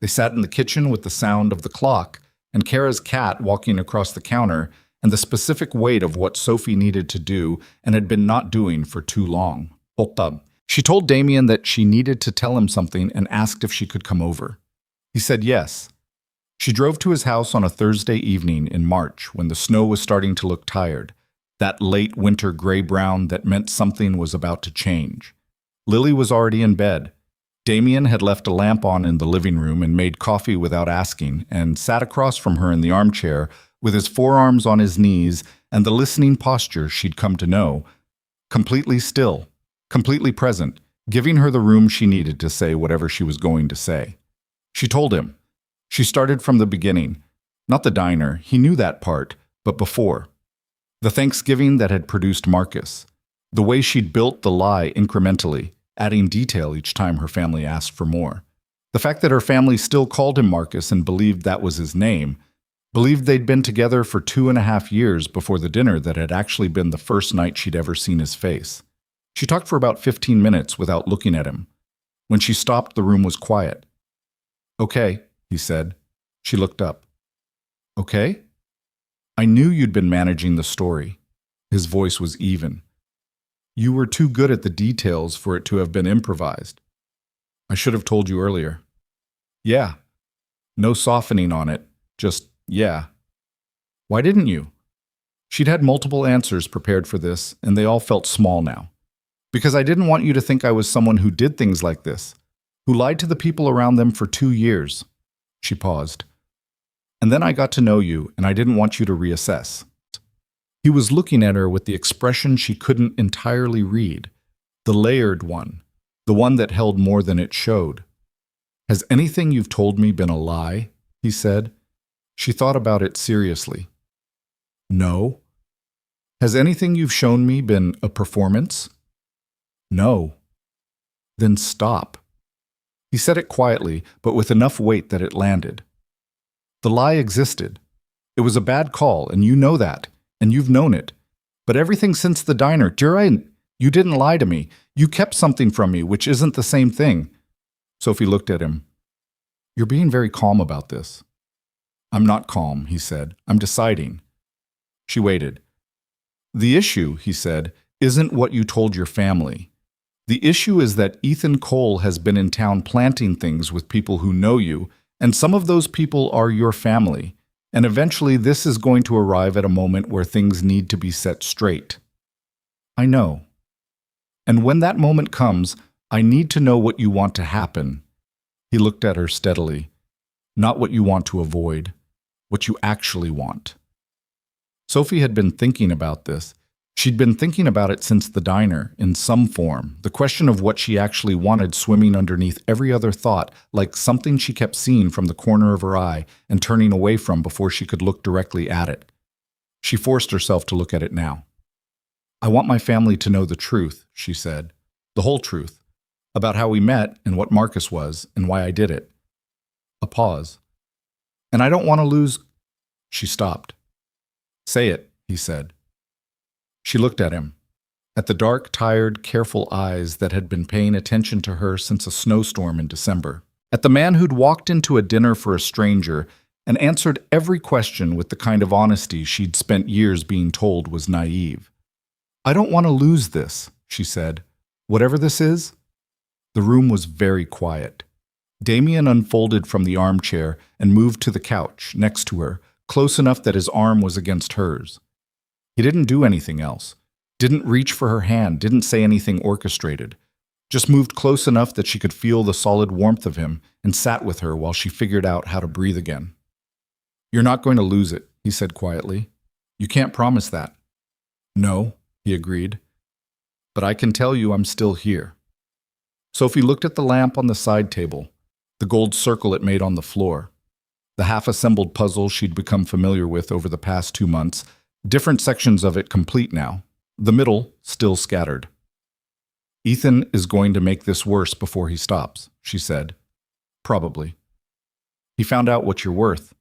They sat in the kitchen with the sound of the clock and Kara's cat walking across the counter and the specific weight of what Sophie needed to do and had been not doing for too long. She told Damien that she needed to tell him something and asked if she could come over. He said yes. She drove to his house on a Thursday evening in March when the snow was starting to look tired, that late winter gray-brown that meant something was about to change. Lily was already in bed. Damien had left a lamp on in the living room and made coffee without asking and sat across from her in the armchair with his forearms on his knees and the listening posture she'd come to know, completely still, completely present, giving her the room she needed to say whatever she was going to say. She told him. She started from the beginning. Not the diner, he knew that part, but before. The Thanksgiving that had produced Marcus. The way she'd built the lie incrementally, adding detail each time her family asked for more. The fact that her family still called him Marcus and believed that was his name, believed they'd been together for 2.5 years before the dinner that had actually been the first night she'd ever seen his face. She talked for about 15 minutes without looking at him. When she stopped, the room was quiet. Okay, he said. She looked up. Okay? I knew you'd been managing the story. His voice was even. You were too good at the details for it to have been improvised. I should have told you earlier. Yeah. No softening on it, just yeah. Why didn't you? She'd had multiple answers prepared for this, and they all felt small now. Because I didn't want you to think I was someone who did things like this, who lied to the people around them for 2 years. She paused. And then I got to know you, and I didn't want you to reassess. He was looking at her with the expression she couldn't entirely read, the layered one, the one that held more than it showed. Has anything you've told me been a lie? He said. She thought about it seriously. No. Has anything you've shown me been a performance? No. Then stop. He said it quietly, but with enough weight that it landed. The lie existed. It was a bad call, and you know that, and you've known it. But everything since the diner, you didn't lie to me. You kept something from me, which isn't the same thing. Sophie looked at him. You're being very calm about this. I'm not calm, he said. I'm deciding. She waited. The issue, he said, isn't what you told your family. The issue is that Ethan Cole has been in town planting things with people who know you, and some of those people are your family, and eventually this is going to arrive at a moment where things need to be set straight. I know. And when that moment comes, I need to know what you want to happen. He looked at her steadily. Not what you want to avoid, what you actually want. Sophie had been thinking about this. She'd been thinking about it since the diner, in some form, the question of what she actually wanted swimming underneath every other thought, like something she kept seeing from the corner of her eye and turning away from before she could look directly at it. She forced herself to look at it now. I want my family to know the truth, she said, the whole truth, about how we met and what Marcus was and why I did it. A pause. And I don't want to lose... She stopped. Say it, he said. She looked at him, at the dark, tired, careful eyes that had been paying attention to her since a snowstorm in December, at the man who'd walked into a dinner for a stranger and answered every question with the kind of honesty she'd spent years being told was naive. I don't want to lose this, she said. Whatever this is. The room was very quiet. Damien unfolded from the armchair and moved to the couch next to her, close enough that his arm was against hers. He didn't do anything else, didn't reach for her hand, didn't say anything orchestrated, just moved close enough that she could feel the solid warmth of him and sat with her while she figured out how to breathe again. "You're not going to lose it," he said quietly. "You can't promise that." "No," he agreed. "But I can tell you I'm still here." Sophie looked at the lamp on the side table, the gold circle it made on the floor, the half-assembled puzzle she'd become familiar with over the past 2 months, different sections of it complete now, the middle still scattered. "Ethan is going to make this worse before he stops," she said. "Probably. He found out what you're worth.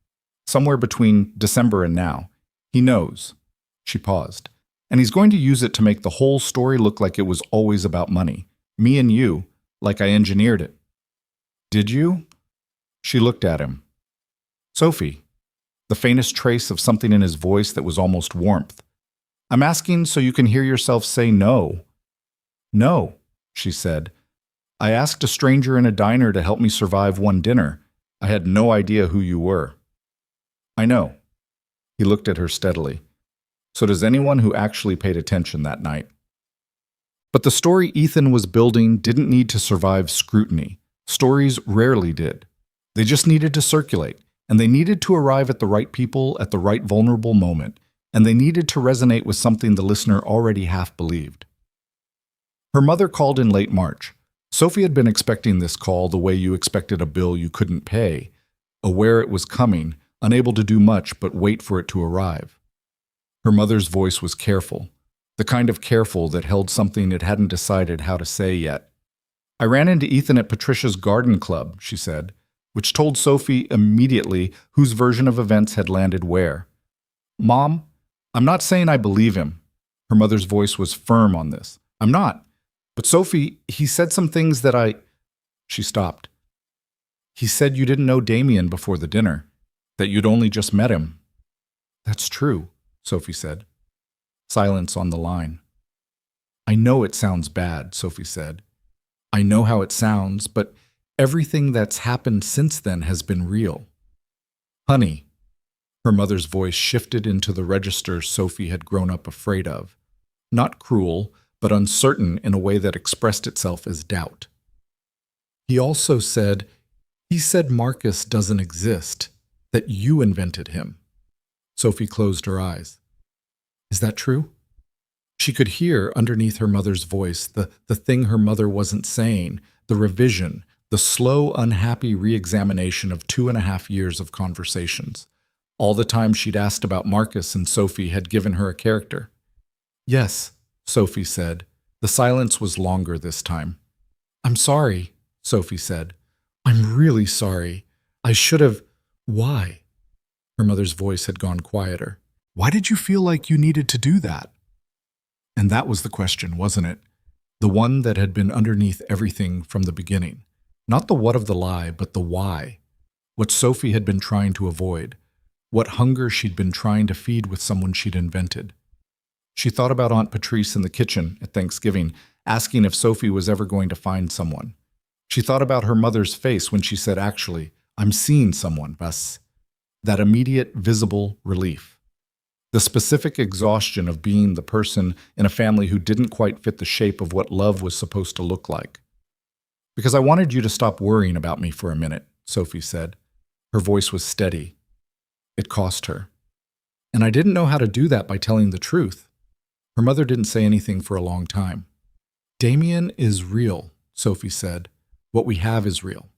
Somewhere between December and now. He knows." She paused. "And he's going to use it to make the whole story look like it was always about money. Me and you, like I engineered it." "Did you?" She looked at him. "Sophie," the faintest trace of something in his voice that was almost warmth. "I'm asking so you can hear yourself say no." "No," she said. "I asked a stranger in a diner to help me survive one dinner. I had no idea who you were." "I know." He looked at her steadily. "So does anyone who actually paid attention that night." But the story Ethan was building didn't need to survive scrutiny. Stories rarely did. They just needed to circulate, and they needed to arrive at the right people at the right vulnerable moment, and they needed to resonate with something the listener already half believed. Her mother called in late March. Sophie had been expecting this call the way you expected a bill you couldn't pay, aware it was coming, unable to do much but wait for it to arrive. Her mother's voice was careful, the kind of careful that held something it hadn't decided how to say yet. "I ran into Ethan at Patricia's garden club," she said, which told Sophie immediately whose version of events had landed where. "Mom, I'm not saying I believe him." Her mother's voice was firm on this. "I'm not. But Sophie, he said some things that I—" She stopped. "He said you didn't know Damien before the dinner, that you'd only just met him." "That's true," Sophie said. Silence on the line. "I know it sounds bad," Sophie said. "I know how it sounds, but everything that's happened since then has been real." "Honey," her mother's voice shifted into the register Sophie had grown up afraid of. Not cruel, but uncertain in a way that expressed itself as doubt. "He also said, he said Marcus doesn't exist, that you invented him." Sophie closed her eyes. "Is that true?" She could hear underneath her mother's voice the thing her mother wasn't saying, the revision, the slow, unhappy re-examination of 2.5 years of conversations. All the time she'd asked about Marcus and Sophie had given her a character. "Yes," Sophie said. The silence was longer this time. "I'm sorry," Sophie said. "I'm really sorry. I should have—" "Why?" Her mother's voice had gone quieter. "Why did you feel like you needed to do that?" And that was the question, wasn't it? The one that had been underneath everything from the beginning. Not the what of the lie, but the why. What Sophie had been trying to avoid. What hunger she'd been trying to feed with someone she'd invented. She thought about Aunt Patrice in the kitchen at Thanksgiving, asking if Sophie was ever going to find someone. She thought about her mother's face when she said, "Actually, I'm seeing someone, was." That immediate, visible relief. The specific exhaustion of being the person in a family who didn't quite fit the shape of what love was supposed to look like. "Because I wanted you to stop worrying about me for a minute," Sophie said. Her voice was steady. It cost her. "And I didn't know how to do that by telling the truth." Her mother didn't say anything for a long time. "Damien is real," Sophie said. "What we have is real.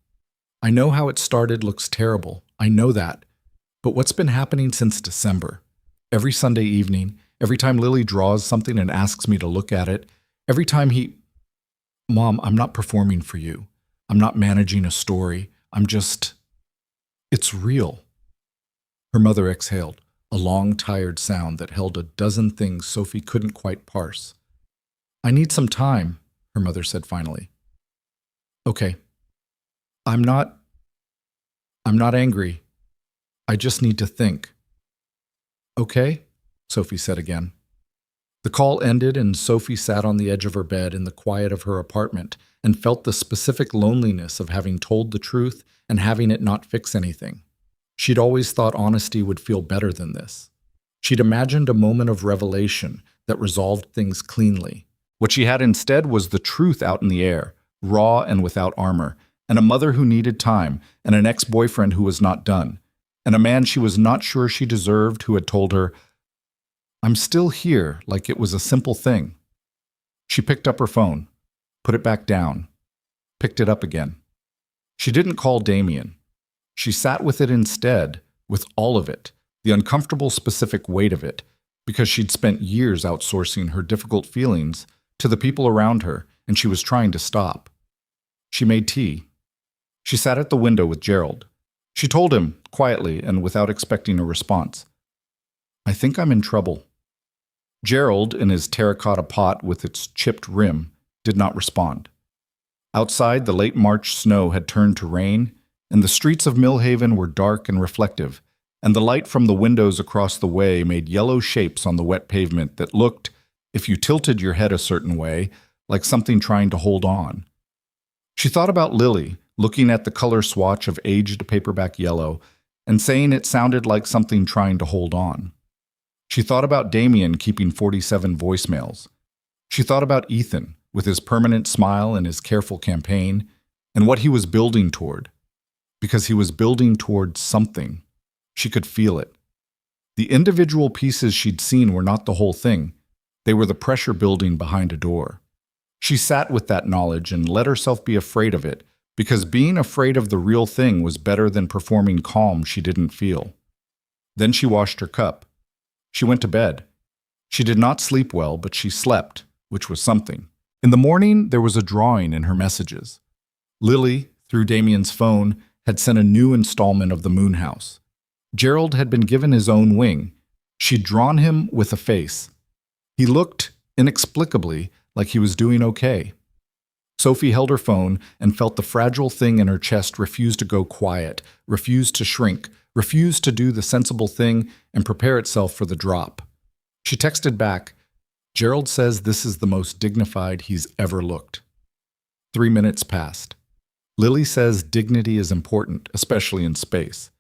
I know how it started looks terrible. I know that. But what's been happening since December? Every Sunday evening, every time Lily draws something and asks me to look at it, every time he— Mom, I'm not performing for you. I'm not managing a story. I'm just— It's real." Her mother exhaled, a long, tired sound that held a dozen things Sophie couldn't quite parse. "I need some time," her mother said finally. "Okay. I'm not angry. I just need to think." "Okay," Sophie said again. The call ended and Sophie sat on the edge of her bed in the quiet of her apartment and felt the specific loneliness of having told the truth and having it not fix anything. She'd always thought honesty would feel better than this. She'd imagined a moment of revelation that resolved things cleanly. What she had instead was the truth out in the air, raw and without armor, and a mother who needed time, and an ex-boyfriend who was not done, and a man she was not sure she deserved who had told her, "I'm still here," like it was a simple thing. She picked up her phone, put it back down, picked it up again. She didn't call Damien. She sat with it instead, with all of it, the uncomfortable specific weight of it, because she'd spent years outsourcing her difficult feelings to the people around her, and she was trying to stop. She made tea. She sat at the window with Gerald. She told him, quietly and without expecting a response, "I think I'm in trouble." Gerald, in his terracotta pot with its chipped rim, did not respond. Outside, the late March snow had turned to rain, and the streets of Millhaven were dark and reflective, and the light from the windows across the way made yellow shapes on the wet pavement that looked, if you tilted your head a certain way, like something trying to hold on. She thought about Lily, looking at the color swatch of aged paperback yellow, and saying it sounded like something trying to hold on. She thought about Damien keeping 47 voicemails. She thought about Ethan, with his permanent smile and his careful campaign, and what he was building toward. Because he was building toward something. She could feel it. The individual pieces she'd seen were not the whole thing. They were the pressure building behind a door. She sat with that knowledge and let herself be afraid of it, because being afraid of the real thing was better than performing calm she didn't feel. Then she washed her cup. She went to bed. She did not sleep well, but she slept, which was something. In the morning, there was a drawing in her messages. Lily, through Damien's phone, had sent a new installment of The Moon House. Gerald had been given his own wing. She'd drawn him with a face. He looked, inexplicably, like he was doing okay. Sophie held her phone and felt the fragile thing in her chest refuse to go quiet, refuse to shrink, refuse to do the sensible thing and prepare itself for the drop. She texted back, "Gerald says this is the most dignified he's ever looked." 3 minutes passed. Lily says dignity is important, especially in space.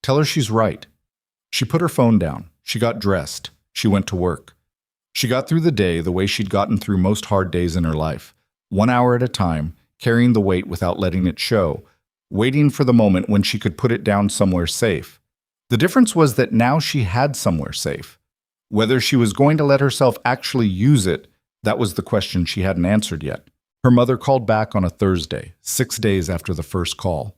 Tell her she's right. She put her phone down. She got dressed. She went to work. She got through the day the way she'd gotten through most hard days in her life, 1 hour at a time, carrying the weight without letting it show, waiting for the moment when she could put it down somewhere safe. The difference was that now she had somewhere safe. Whether she was going to let herself actually use it, that was the question she hadn't answered yet. Her mother called back on a Thursday, 6 days after the first call.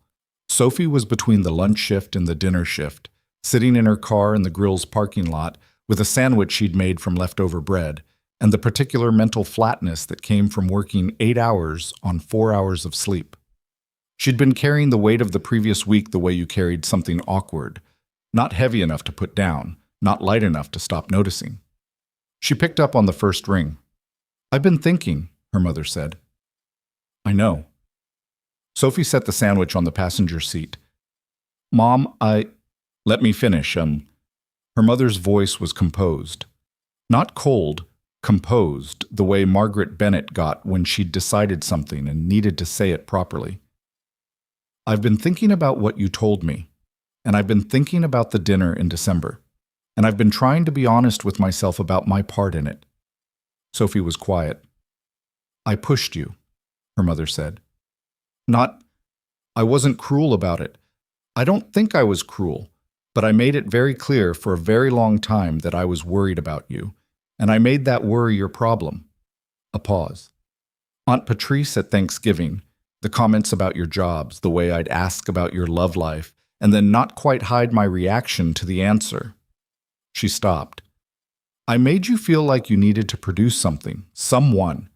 Sophie was between the lunch shift and the dinner shift, sitting in her car in the grill's parking lot with a sandwich she'd made from leftover bread, and the particular mental flatness that came from working 8 hours on 4 hours of sleep. She'd been carrying the weight of the previous week the way you carried something awkward, not heavy enough to put down, not light enough to stop noticing. She picked up on the first ring. "I've been thinking," her mother said. "I know." Sophie set the sandwich on the passenger seat. "Mom, Let me finish, Her mother's voice was composed. Not cold, composed, the way Margaret Bennett got when she'd decided something and needed to say it properly. "I've been thinking about what you told me, and I've been thinking about the dinner in December, and I've been trying to be honest with myself about my part in it." Sophie was quiet. "I pushed you," her mother said. I wasn't cruel about it. I don't think I was cruel, but I made it very clear for a very long time that I was worried about you, and I made that worry your problem." A pause. "Aunt Patrice at Thanksgiving, the comments about your jobs, the way I'd ask about your love life, and then not quite hide my reaction to the answer." She stopped. "I made you feel like you needed to produce something, someone,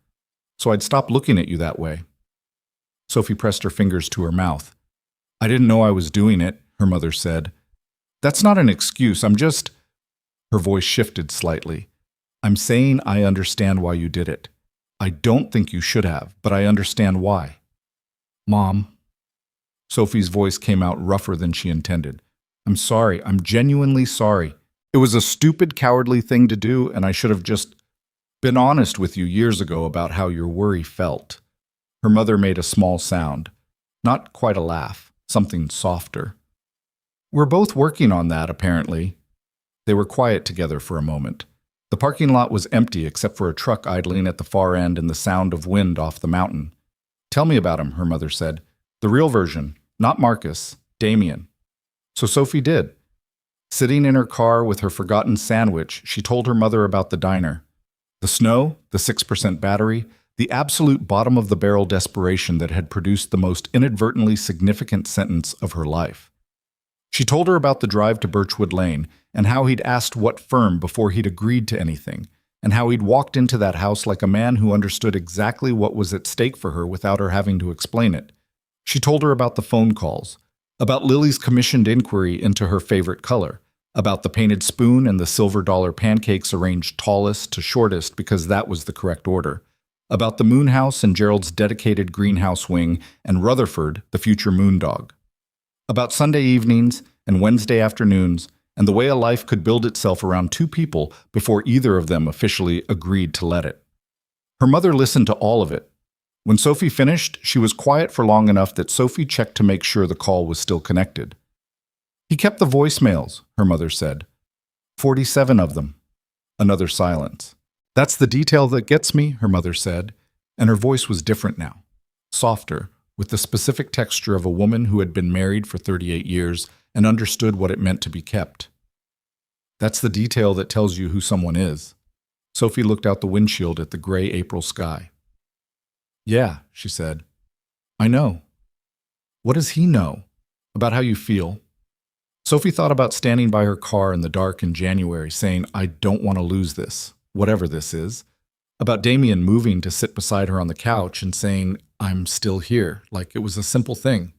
so I'd stop looking at you that way." Sophie pressed her fingers to her mouth. "I didn't know I was doing it," her mother said. "That's not an excuse, I'm just—" Her voice shifted slightly. "I'm saying I understand why you did it. I don't think you should have, but I understand why." "Mom." Sophie's voice came out rougher than she intended. "I'm sorry, I'm genuinely sorry. It was a stupid, cowardly thing to do, and I should have just been honest with you years ago about how your worry felt." Her mother made a small sound. Not quite a laugh, something softer. "We're both working on that, apparently." They were quiet together for a moment. The parking lot was empty except for a truck idling at the far end and the sound of wind off the mountain. Tell me about him, her mother said. The real version, not Marcus, Damien. So Sophie did. Sitting in her car with her forgotten sandwich, she told her mother about the diner. The snow, the 6% battery, the absolute bottom-of-the-barrel desperation that had produced the most inadvertently significant sentence of her life. She told her about the drive to Birchwood Lane and how he'd asked what firm before he'd agreed to anything, and how he'd walked into that house like a man who understood exactly what was at stake for her without her having to explain it. She told her about the phone calls, about Lily's commissioned inquiry into her favorite color, about the painted spoon and the silver dollar pancakes arranged tallest to shortest because that was the correct order, about the moon house and Gerald's dedicated greenhouse wing and Rutherford, the future moondog, about Sunday evenings and Wednesday afternoons and the way a life could build itself around two people before either of them officially agreed to let it. Her mother listened to all of it. When Sophie finished, she was quiet for long enough that Sophie checked to make sure the call was still connected. He kept the voicemails, her mother said. 47 of them. Another silence. That's the detail that gets me, her mother said, and her voice was different now, softer, with the specific texture of a woman who had been married for 38 years and understood what it meant to be kept. That's the detail that tells you who someone is. Sophie looked out the windshield at the gray April sky. Yeah, she said. I know. What does he know? About how you feel? Sophie thought about standing by her car in the dark in January saying, I don't want to lose this, whatever this is. About Damien moving to sit beside her on the couch and saying, I'm still here, like it was a simple thing.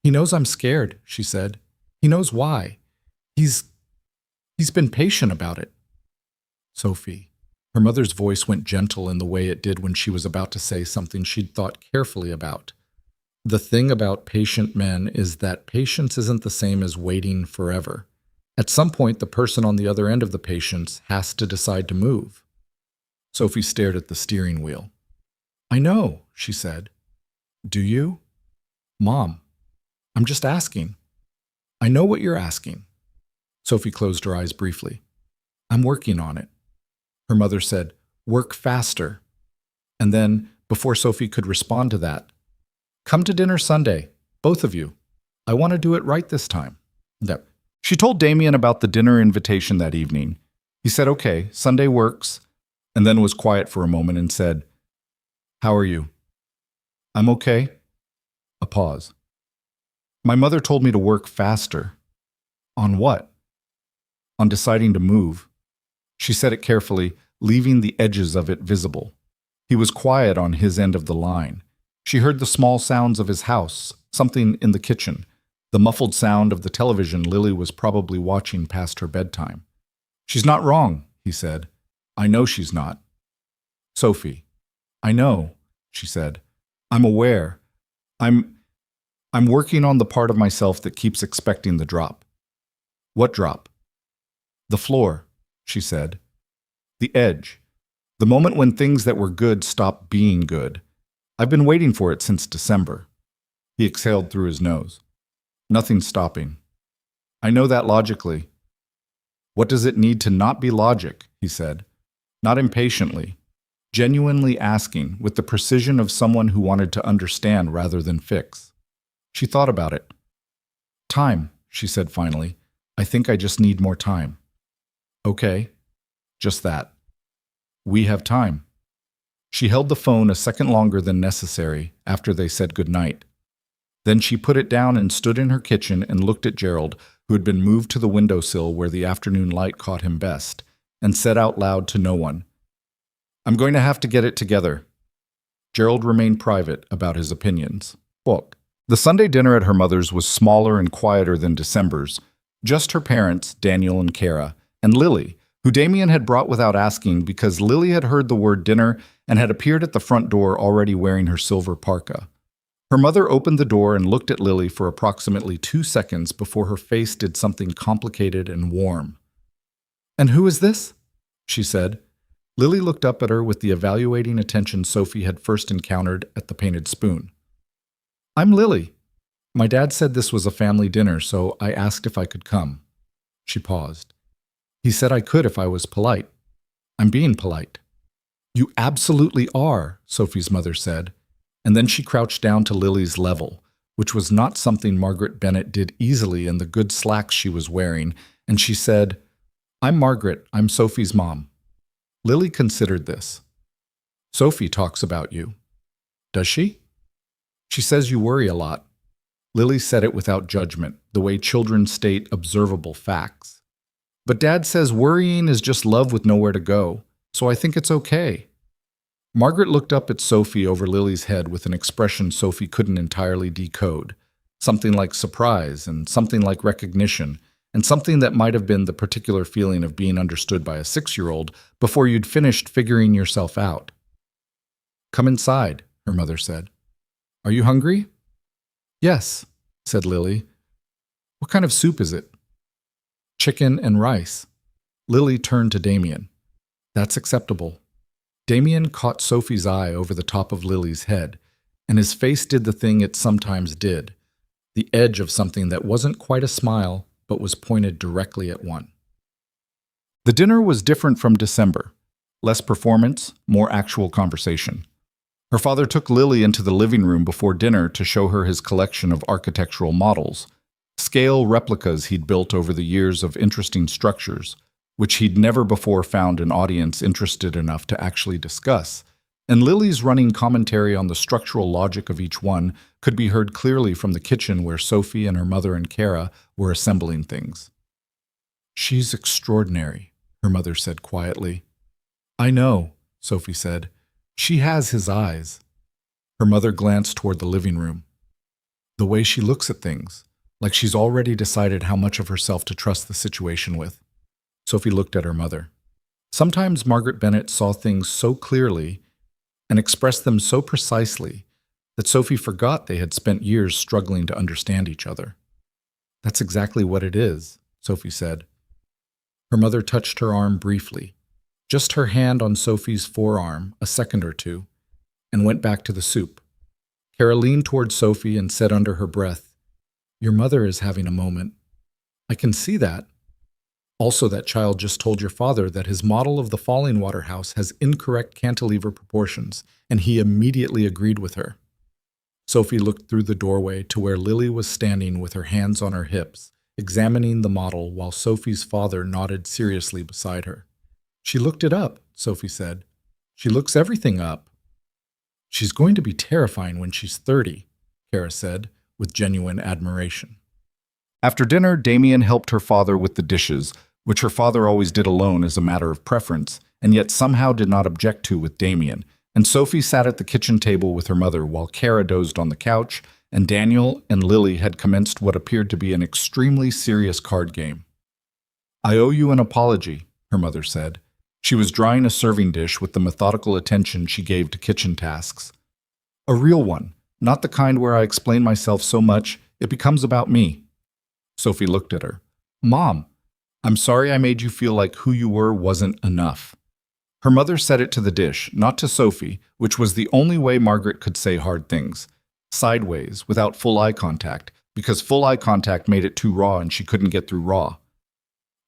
He knows I'm scared, she said. He knows why. He's been patient about it. Sophie. Her mother's voice went gentle in the way it did when she was about to say something she'd thought carefully about. The thing about patient men is that patience isn't the same as waiting forever. At some point, the person on the other end of the patience has to decide to move. Sophie stared at the steering wheel. I know, she said. Do you? Mom, I'm just asking. I know what you're asking. Sophie closed her eyes briefly. I'm working on it. Her mother said, work faster. And then, before Sophie could respond to that, come to dinner Sunday, both of you. I want to do it right this time. She told Damien about the dinner invitation that evening. He said, okay, Sunday works, and then was quiet for a moment and said, how are you? I'm okay. A pause. My mother told me to work faster. On what? On deciding to move. She said it carefully, leaving the edges of it visible. He was quiet on his end of the line. She heard the small sounds of his house, something in the kitchen, the muffled sound of the television Lily was probably watching past her bedtime. She's not wrong, he said. I know she's not. Sophie. I know, she said. I'm aware. I'm working on the part of myself that keeps expecting the drop. What drop? The floor, she said. The edge. The moment when things that were good stop being good. I've been waiting for it since December. He exhaled through his nose. Nothing's stopping. I know that logically. What does it need to not be logic, he said. Not impatiently. Genuinely asking, with the precision of someone who wanted to understand rather than fix. She thought about it. Time, she said finally. I think I just need more time. Okay, just that. We have time. She held the phone a second longer than necessary after they said goodnight. Then she put it down and stood in her kitchen and looked at Gerald, who had been moved to the windowsill where the afternoon light caught him best, and said out loud to no one, I'm going to have to get it together. Gerald remained private about his opinions. Look, the Sunday dinner at her mother's was smaller and quieter than December's. Just her parents, Daniel and Kara, and Lily, who Damien had brought without asking because Lily had heard the word dinner and had appeared at the front door already wearing her silver parka. Her mother opened the door and looked at Lily for approximately 2 seconds before her face did something complicated and warm. And who is this? She said. Lily looked up at her with the evaluating attention Sophie had first encountered at the painted spoon. I'm Lily. My dad said this was a family dinner, so I asked if I could come. She paused. He said I could if I was polite. I'm being polite. You absolutely are, Sophie's mother said. and then she crouched down to Lily's level, which was not something Margaret Bennett did easily in the good slacks she was wearing, and she said, "I'm Margaret. I'm Sophie's mom." Lily considered this. "Sophie talks about you." "Does she?" "She says you worry a lot." Lily said it without judgment, the way children state observable facts. "But Dad says worrying is just love with nowhere to go, so I think it's okay." Margaret looked up at Sophie over Lily's head with an expression Sophie couldn't entirely decode, something like surprise and something like recognition, and something that might have been the particular feeling of being understood by a 6-year-old before you'd finished figuring yourself out. "Come inside," her mother said. "Are you hungry?" "Yes," said Lily. "What kind of soup is it?" "Chicken and rice." Lily turned to Damien. "That's acceptable." Damien caught Sophie's eye over the top of Lily's head, and his face did the thing it sometimes did, the edge of something that wasn't quite a smile, but was pointed directly at one. The dinner was different from December. Less performance, more actual conversation. Her father took Lily into the living room before dinner to show her his collection of architectural models, scale replicas he'd built over the years of interesting structures, which he'd never before found an audience interested enough to actually discuss, and Lily's running commentary on the structural logic of each one could be heard clearly from the kitchen where Sophie and her mother and Kara were assembling things. "She's extraordinary," her mother said quietly. "I know," Sophie said. "She has his eyes." Her mother glanced toward the living room. "The way she looks at things, like she's already decided how much of herself to trust the situation with." Sophie looked at her mother. Sometimes Margaret Bennett saw things so clearly and expressed them so precisely that Sophie forgot they had spent years struggling to understand each other. "That's exactly what it is," Sophie said. Her mother touched her arm briefly, just her hand on Sophie's forearm a second or two, and went back to the soup. Kara leaned toward Sophie and said under her breath, "Your mother is having a moment." "I can see that." "Also, that child just told your father that his model of the falling water house has incorrect cantilever proportions, and he immediately agreed with her." Sophie looked through the doorway to where Lily was standing with her hands on her hips, examining the model while Sophie's father nodded seriously beside her. "She looked it up," Sophie said. "She looks everything up." "She's going to be terrifying when she's 30, Kara said, with genuine admiration. After dinner, Damien helped her father with the dishes, which her father always did alone as a matter of preference, and yet somehow did not object to with Damien, and Sophie sat at the kitchen table with her mother while Kara dozed on the couch, and Daniel and Lily had commenced what appeared to be an extremely serious card game. "I owe you an apology," her mother said. She was drying a serving dish with the methodical attention she gave to kitchen tasks. "A real one, not the kind where I explain myself so much it becomes about me." Sophie looked at her. "Mom, I'm sorry I made you feel like who you were wasn't enough." Her mother said it to the dish, not to Sophie, which was the only way Margaret could say hard things. Sideways, without full eye contact, because full eye contact made it too raw and she couldn't get through raw.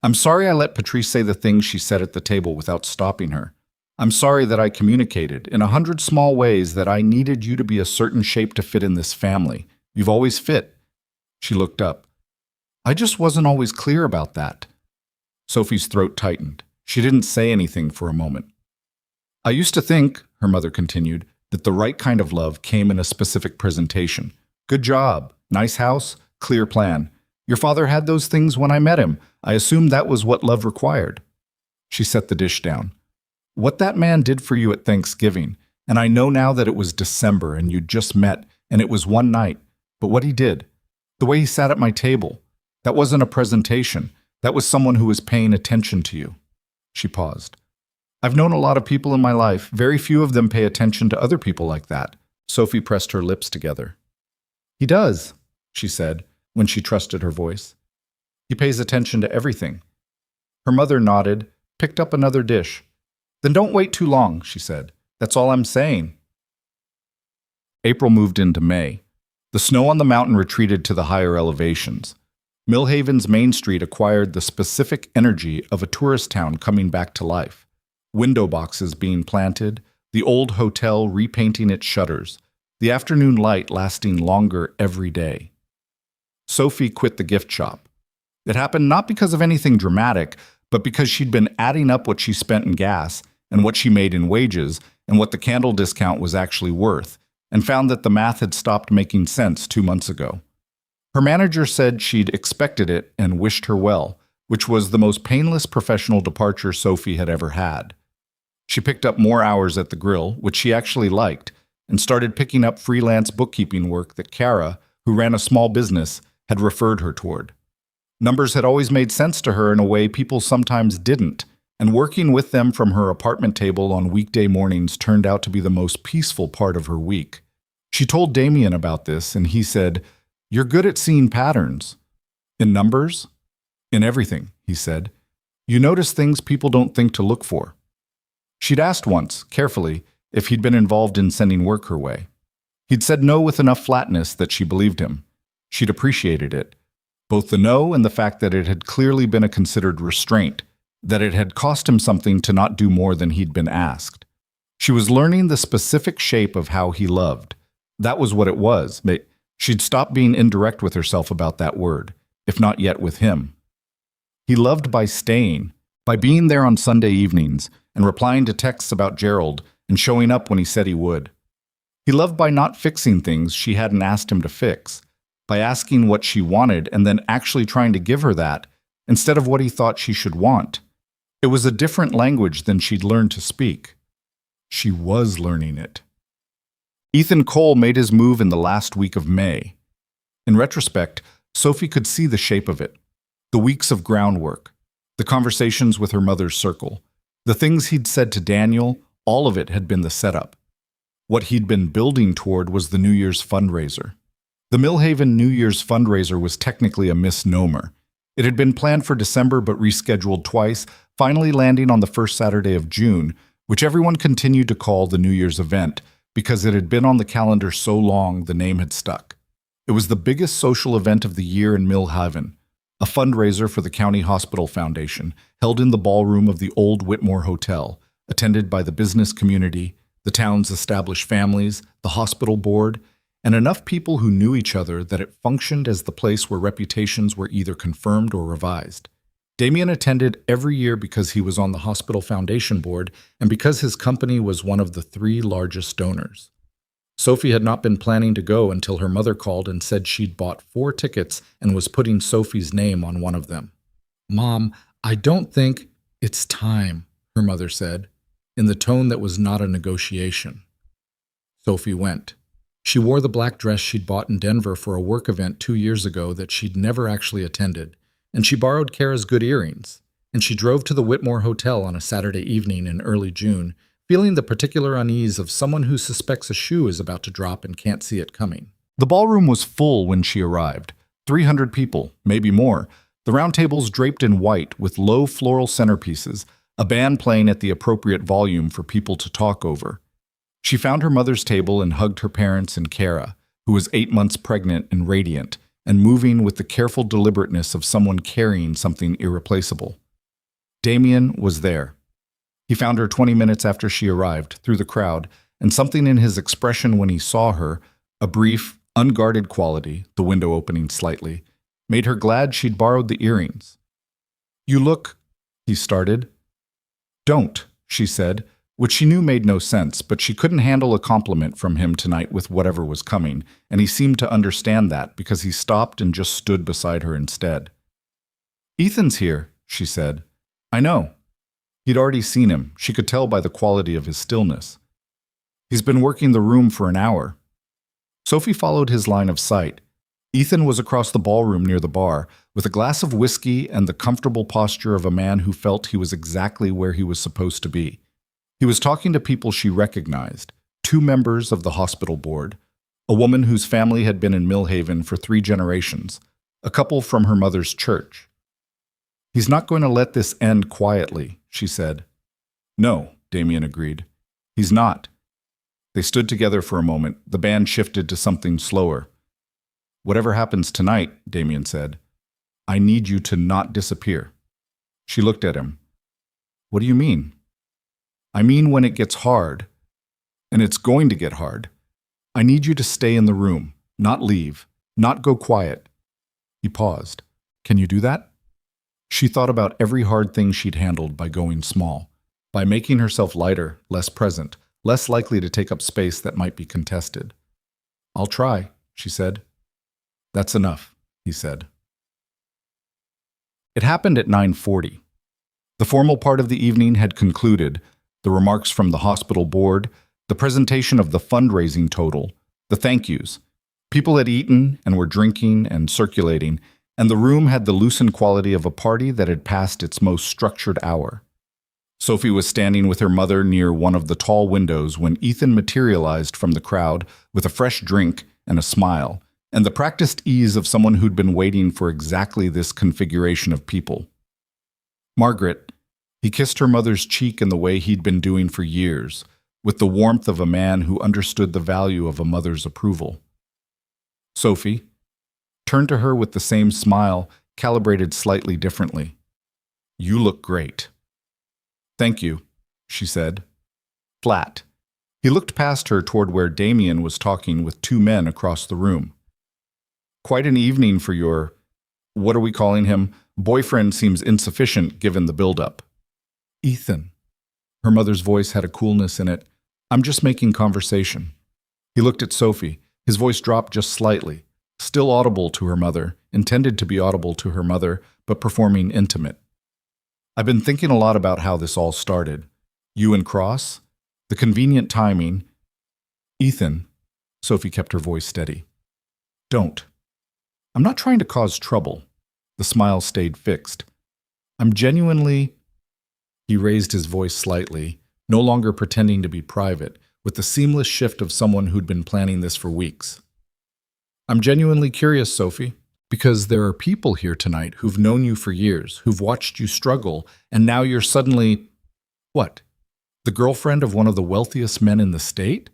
"I'm sorry I let Patrice say the things she said at the table without stopping her. I'm sorry that I communicated, in 100 small ways, that I needed you to be a certain shape to fit in this family. You've always fit." She looked up. "I just wasn't always clear about that." Sophie's throat tightened. She didn't say anything for a moment. "I used to think," her mother continued, "that the right kind of love came in a specific presentation. Good job, nice house, clear plan. Your father had those things when I met him. I assumed that was what love required." She set the dish down. "What that man did for you at Thanksgiving, and I know now that it was December and you'd just met, and it was one night, but what he did, the way he sat at my table, that wasn't a presentation. That was someone who was paying attention to you." She paused. "I've known a lot of people in my life. Very few of them pay attention to other people like that." Sophie pressed her lips together. "He does," she said, when she trusted her voice. "He pays attention to everything." Her mother nodded, picked up another dish. "Then don't wait too long," she said. "That's all I'm saying." April moved into May. The snow on the mountain retreated to the higher elevations. Millhaven's Main Street acquired the specific energy of a tourist town coming back to life. Window boxes being planted, the old hotel repainting its shutters, the afternoon light lasting longer every day. Sophie quit the gift shop. It happened not because of anything dramatic, but because she'd been adding up what she spent in gas and what she made in wages and what the candle discount was actually worth, and found that the math had stopped making sense 2 months ago. Her manager said she'd expected it and wished her well, which was the most painless professional departure Sophie had ever had. She picked up more hours at the grill, which she actually liked, and started picking up freelance bookkeeping work that Kara, who ran a small business, had referred her toward. Numbers had always made sense to her in a way people sometimes didn't, and working with them from her apartment table on weekday mornings turned out to be the most peaceful part of her week. She told Damien about this, and he said, "You're good at seeing patterns." "In numbers?" "In everything," he said. "You notice things people don't think to look for." She'd asked once, carefully, if he'd been involved in sending work her way. He'd said no with enough flatness that she believed him. She'd appreciated it. Both the no and the fact that it had clearly been a considered restraint, that it had cost him something to not do more than he'd been asked. She was learning the specific shape of how he loved. That was what it was. She'd stopped being indirect with herself about that word, if not yet with him. He loved by staying, by being there on Sunday evenings and replying to texts about Gerald and showing up when he said he would. He loved by not fixing things she hadn't asked him to fix, by asking what she wanted and then actually trying to give her that instead of what he thought she should want. It was a different language than she'd learned to speak. She was learning it. Ethan Cole made his move in the last week of May. In retrospect, Sophie could see the shape of it. The weeks of groundwork, the conversations with her mother's circle, the things he'd said to Daniel, all of it had been the setup. What he'd been building toward was the New Year's fundraiser. The Millhaven New Year's fundraiser was technically a misnomer. It had been planned for December but rescheduled twice, finally landing on the first Saturday of June, which everyone continued to call the New Year's event because it had been on the calendar so long the name had stuck. It was the biggest social event of the year in Millhaven, a fundraiser for the County Hospital Foundation, held in the ballroom of the old Whitmore Hotel, attended by the business community, the town's established families, the hospital board, and enough people who knew each other that it functioned as the place where reputations were either confirmed or revised. Damien attended every year because he was on the hospital foundation board and because his company was one of the 3 largest donors. Sophie had not been planning to go until her mother called and said she'd bought 4 tickets and was putting Sophie's name on one of them. "Mom, I don't think it's time," her mother said, in the tone that was not a negotiation. Sophie went. She wore the black dress she'd bought in Denver for a work event 2 years ago that she'd never actually attended, and she borrowed Kara's good earrings, and she drove to the Whitmore Hotel on a Saturday evening in early June, feeling the particular unease of someone who suspects a shoe is about to drop and can't see it coming. The ballroom was full when she arrived. 300 people, maybe more, the round tables draped in white with low floral centerpieces, a band playing at the appropriate volume for people to talk over. She found her mother's table and hugged her parents and Kara, who was 8 months pregnant and radiant, and moving with the careful deliberateness of someone carrying something irreplaceable. Damien was there. He found her 20 minutes after she arrived, through the crowd, and something in his expression when he saw her, a brief, unguarded quality, the window opening slightly, made her glad she'd borrowed the earrings. "You look," he started. "Don't," she said, which she knew made no sense, but she couldn't handle a compliment from him tonight with whatever was coming, and he seemed to understand that because he stopped and just stood beside her instead. "Ethan's here," she said. "I know." He'd already seen him. She could tell by the quality of his stillness. "He's been working the room for an hour." Sophie followed his line of sight. Ethan was across the ballroom near the bar, with a glass of whiskey and the comfortable posture of a man who felt he was exactly where he was supposed to be. He was talking to people she recognized, 2 members of the hospital board, a woman whose family had been in Millhaven for 3 generations, a couple from her mother's church. "He's not going to let this end quietly," she said. "No," Damien agreed. "He's not." They stood together for a moment. The band shifted to something slower. "Whatever happens tonight," Damien said, "I need you to not disappear." She looked at him. "What do you mean?" "I mean when it gets hard. And it's going to get hard. I need you to stay in the room, not leave, not go quiet. He paused. Can you do that? She thought about every hard thing she'd handled by going small, by making herself lighter, less present, less likely to take up space that might be contested. I'll try, she said. That's enough, he said. It happened at 9:40. The formal part of the evening had concluded, the remarks from the hospital board, the presentation of the fundraising total, the thank yous. People had eaten and were drinking and circulating, and the room had the loosened quality of a party that had passed its most structured hour. Sophie was standing with her mother near one of the tall windows when Ethan materialized from the crowd with a fresh drink and a smile, and the practiced ease of someone who'd been waiting for exactly this configuration of people. Margaret, he kissed her mother's cheek in the way he'd been doing for years, with the warmth of a man who understood the value of a mother's approval. Sophie turned to her with the same smile, calibrated slightly differently. You look great. Thank you, she said. Flat. He looked past her toward where Damien was talking with two men across the room. Quite an evening for your, what are we calling him? Boyfriend seems insufficient given the build-up. Ethan. Her mother's voice had a coolness in it. I'm just making conversation. He looked at Sophie. His voice dropped just slightly, still audible to her mother, intended to be audible to her mother, but performing intimate. I've been thinking a lot about how this all started. You and Cross, the convenient timing. Ethan, Sophie kept her voice steady. Don't. I'm not trying to cause trouble. The smile stayed fixed. I'm genuinely... He raised his voice slightly, no longer pretending to be private, with the seamless shift of someone who'd been planning this for weeks. I'm genuinely curious, Sophie, because there are people here tonight who've known you for years, who've watched you struggle, and now you're suddenly... What? The girlfriend of one of the wealthiest men in the state?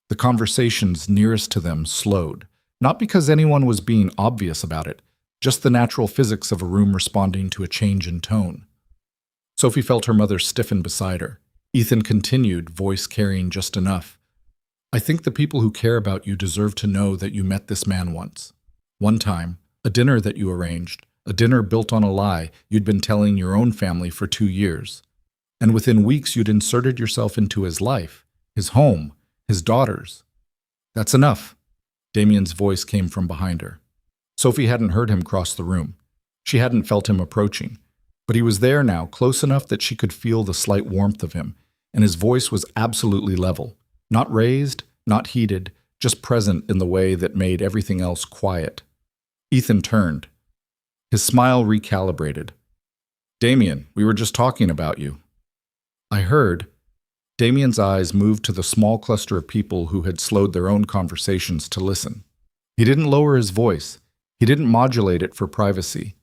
The conversations nearest to them slowed, not because anyone was being obvious about it, just the natural physics of a room responding to a change in tone. Sophie felt her mother stiffen beside her. Ethan continued, voice carrying just enough. I think the people who care about you deserve to know that you met this man once. One time, a dinner that you arranged, a dinner built on a lie you'd been telling your own family for 2 years. And within weeks you'd inserted yourself into his life, his home, his daughters. That's enough. Damien's voice came from behind her. Sophie hadn't heard him cross the room. She hadn't felt him approaching. But he was there now, close enough that she could feel the slight warmth of him, and his voice was absolutely level. Not raised, not heated, just present in the way that made everything else quiet. Ethan turned. His smile recalibrated. Damien, we were just talking about you. I heard. Damien's eyes moved to the small cluster of people who had slowed their own conversations to listen. He didn't lower his voice. He didn't modulate it for privacy.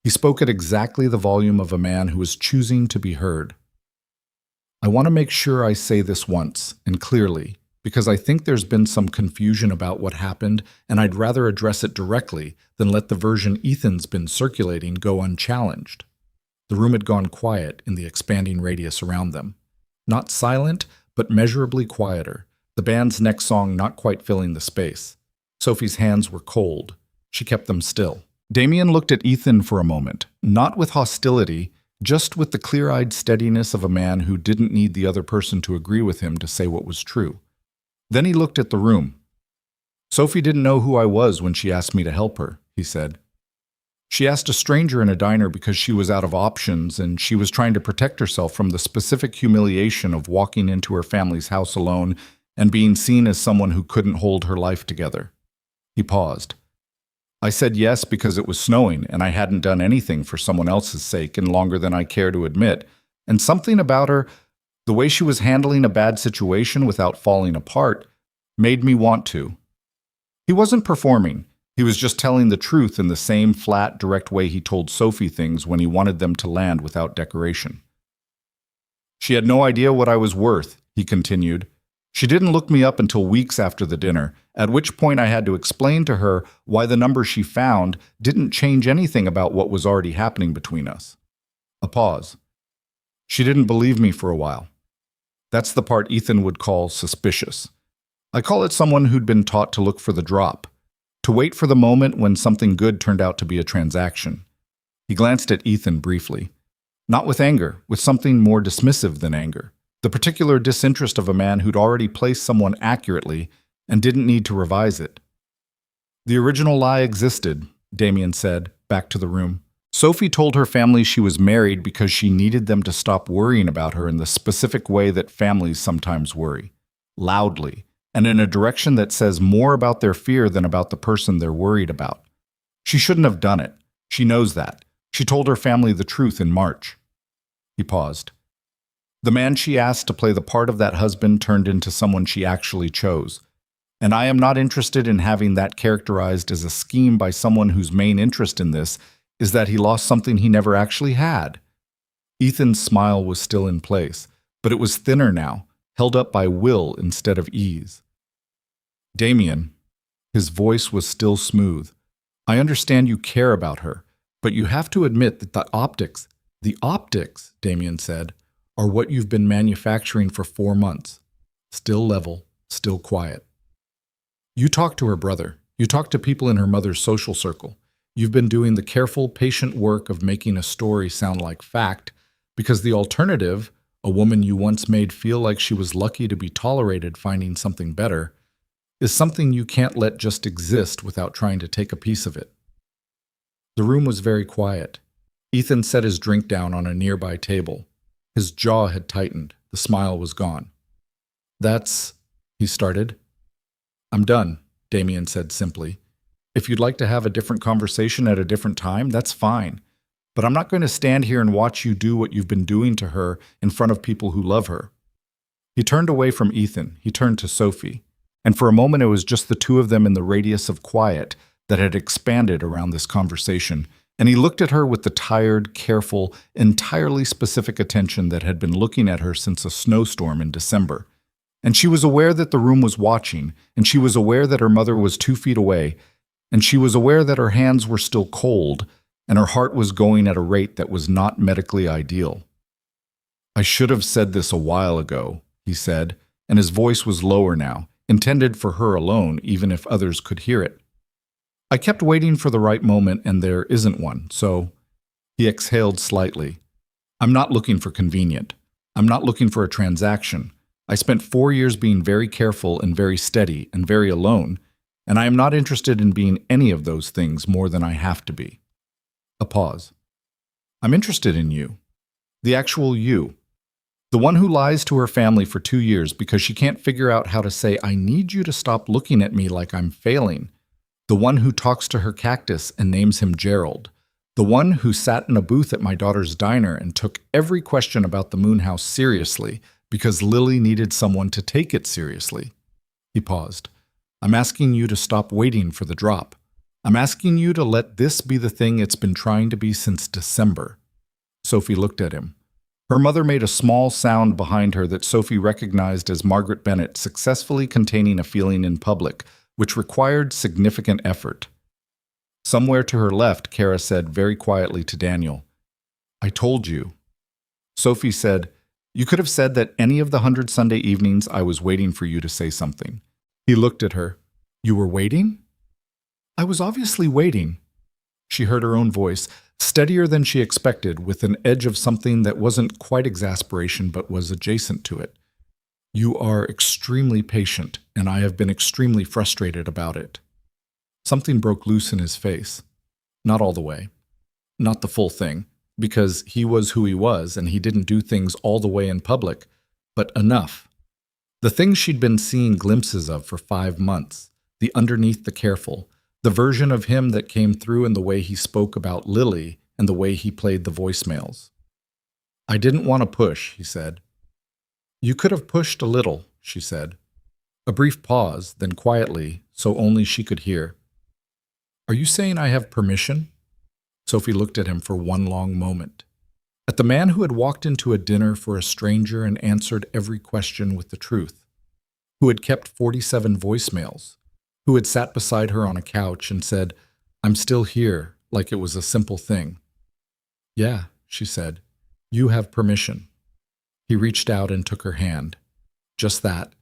He spoke at exactly the volume of a man who was choosing to be heard. I want to make sure I say this once, and clearly, because I think there's been some confusion about what happened, and I'd rather address it directly than let the version Ethan's been circulating go unchallenged. The room had gone quiet in the expanding radius around them. Not silent, but measurably quieter, the band's next song not quite filling the space. Sophie's hands were cold. She kept them still. Damien looked at Ethan for a moment, not with hostility, just with the clear-eyed steadiness of a man who didn't need the other person to agree with him to say what was true. Then he looked at the room. Sophie didn't know who I was when she asked me to help her, he said. She asked a stranger in a diner because she was out of options and she was trying to protect herself from the specific humiliation of walking into her family's house alone and being seen as someone who couldn't hold her life together. He paused. I said yes because it was snowing and I hadn't done anything for someone else's sake in longer than I care to admit, and something about her, the way she was handling a bad situation without falling apart, made me want to. He wasn't performing. He was just telling the truth in the same flat, direct way he told Sophie things when he wanted them to land without decoration. She had no idea what I was worth, he continued. She didn't look me up until weeks after the dinner, at which point I had to explain to her why the number she found didn't change anything about what was already happening between us. A pause. She didn't believe me for a while. That's the part Ethan would call suspicious. I call it someone who'd been taught to look for the drop, to wait for the moment when something good turned out to be a transaction. He glanced at Ethan briefly. Not with anger, with something more dismissive than anger. The particular disinterest of a man who'd already placed someone accurately and didn't need to revise it. The original lie existed, Damien said, back to the room. Sophie told her family she was married because she needed them to stop worrying about her in the specific way that families sometimes worry. Loudly, and in a direction that says more about their fear than about the person they're worried about. She shouldn't have done it. She knows that. She told her family the truth in March. He paused. The man she asked to play the part of that husband turned into someone she actually chose. And I am not interested in having that characterized as a scheme by someone whose main interest in this is that he lost something he never actually had. Ethan's smile was still in place, but it was thinner now, held up by will instead of ease. Damien, his voice was still smooth. I understand you care about her, but you have to admit that the optics, Damien said, are what you've been manufacturing for 4 months. Still level, still quiet. You talked to her brother. You talked to people in her mother's social circle. You've been doing the careful, patient work of making a story sound like fact, because the alternative, a woman you once made feel like she was lucky to be tolerated finding something better, is something you can't let just exist without trying to take a piece of it. The room was very quiet. Ethan set his drink down on a nearby table. His jaw had tightened. The smile was gone. That's, he started. I'm done, Damien said simply. If you'd like to have a different conversation at a different time, that's fine. But I'm not going to stand here and watch you do what you've been doing to her in front of people who love her. He turned away from Ethan. He turned to Sophie. And for a moment it was just the two of them in the radius of quiet that had expanded around this conversation, and he looked at her with the tired, careful, entirely specific attention that had been looking at her since a snowstorm in December. And she was aware that the room was watching, and she was aware that her mother was 2 feet away, and she was aware that her hands were still cold, and her heart was going at a rate that was not medically ideal. I should have said this a while ago, he said, and his voice was lower now, intended for her alone, even if others could hear it. I kept waiting for the right moment, and there isn't one, so he exhaled slightly. I'm not looking for convenient. I'm not looking for a transaction. I spent 4 years being very careful and very steady and very alone, and I am not interested in being any of those things more than I have to be. A pause. I'm interested in you. The actual you. The one who lies to her family for 2 years because she can't figure out how to say, I need you to stop looking at me like I'm failing. The one who talks to her cactus and names him Gerald. The one who sat in a booth at my daughter's diner and took every question about the moon house seriously because Lily needed someone to take it seriously. He paused. I'm asking you to stop waiting for the drop. I'm asking you to let this be the thing it's been trying to be since December. Sophie looked at him. Her mother made a small sound behind her that Sophie recognized as Margaret Bennett successfully containing a feeling in public, which required significant effort. Somewhere to her left, Kara said very quietly to Daniel, I told you. Sophie said, You could have said that any of the 100 Sunday evenings I was waiting for you to say something. He looked at her. You were waiting? I was obviously waiting. She heard her own voice, steadier than she expected, with an edge of something that wasn't quite exasperation but was adjacent to it. You are extremely patient, and I have been extremely frustrated about it. Something broke loose in his face. Not all the way. Not the full thing, because he was who he was and he didn't do things all the way in public, but enough. The things she'd been seeing glimpses of for 5 months, the underneath the careful, the version of him that came through in the way he spoke about Lily and the way he played the voicemails. I didn't want to push, he said. You could have pushed a little, she said. A brief pause, then quietly, so only she could hear. Are you saying I have permission? Sophie looked at him for one long moment. At the man who had walked into a dinner for a stranger and answered every question with the truth, who had kept 47 voicemails, who had sat beside her on a couch and said, I'm still here, like it was a simple thing. Yeah, she said, you have permission. He reached out and took her hand. Just that.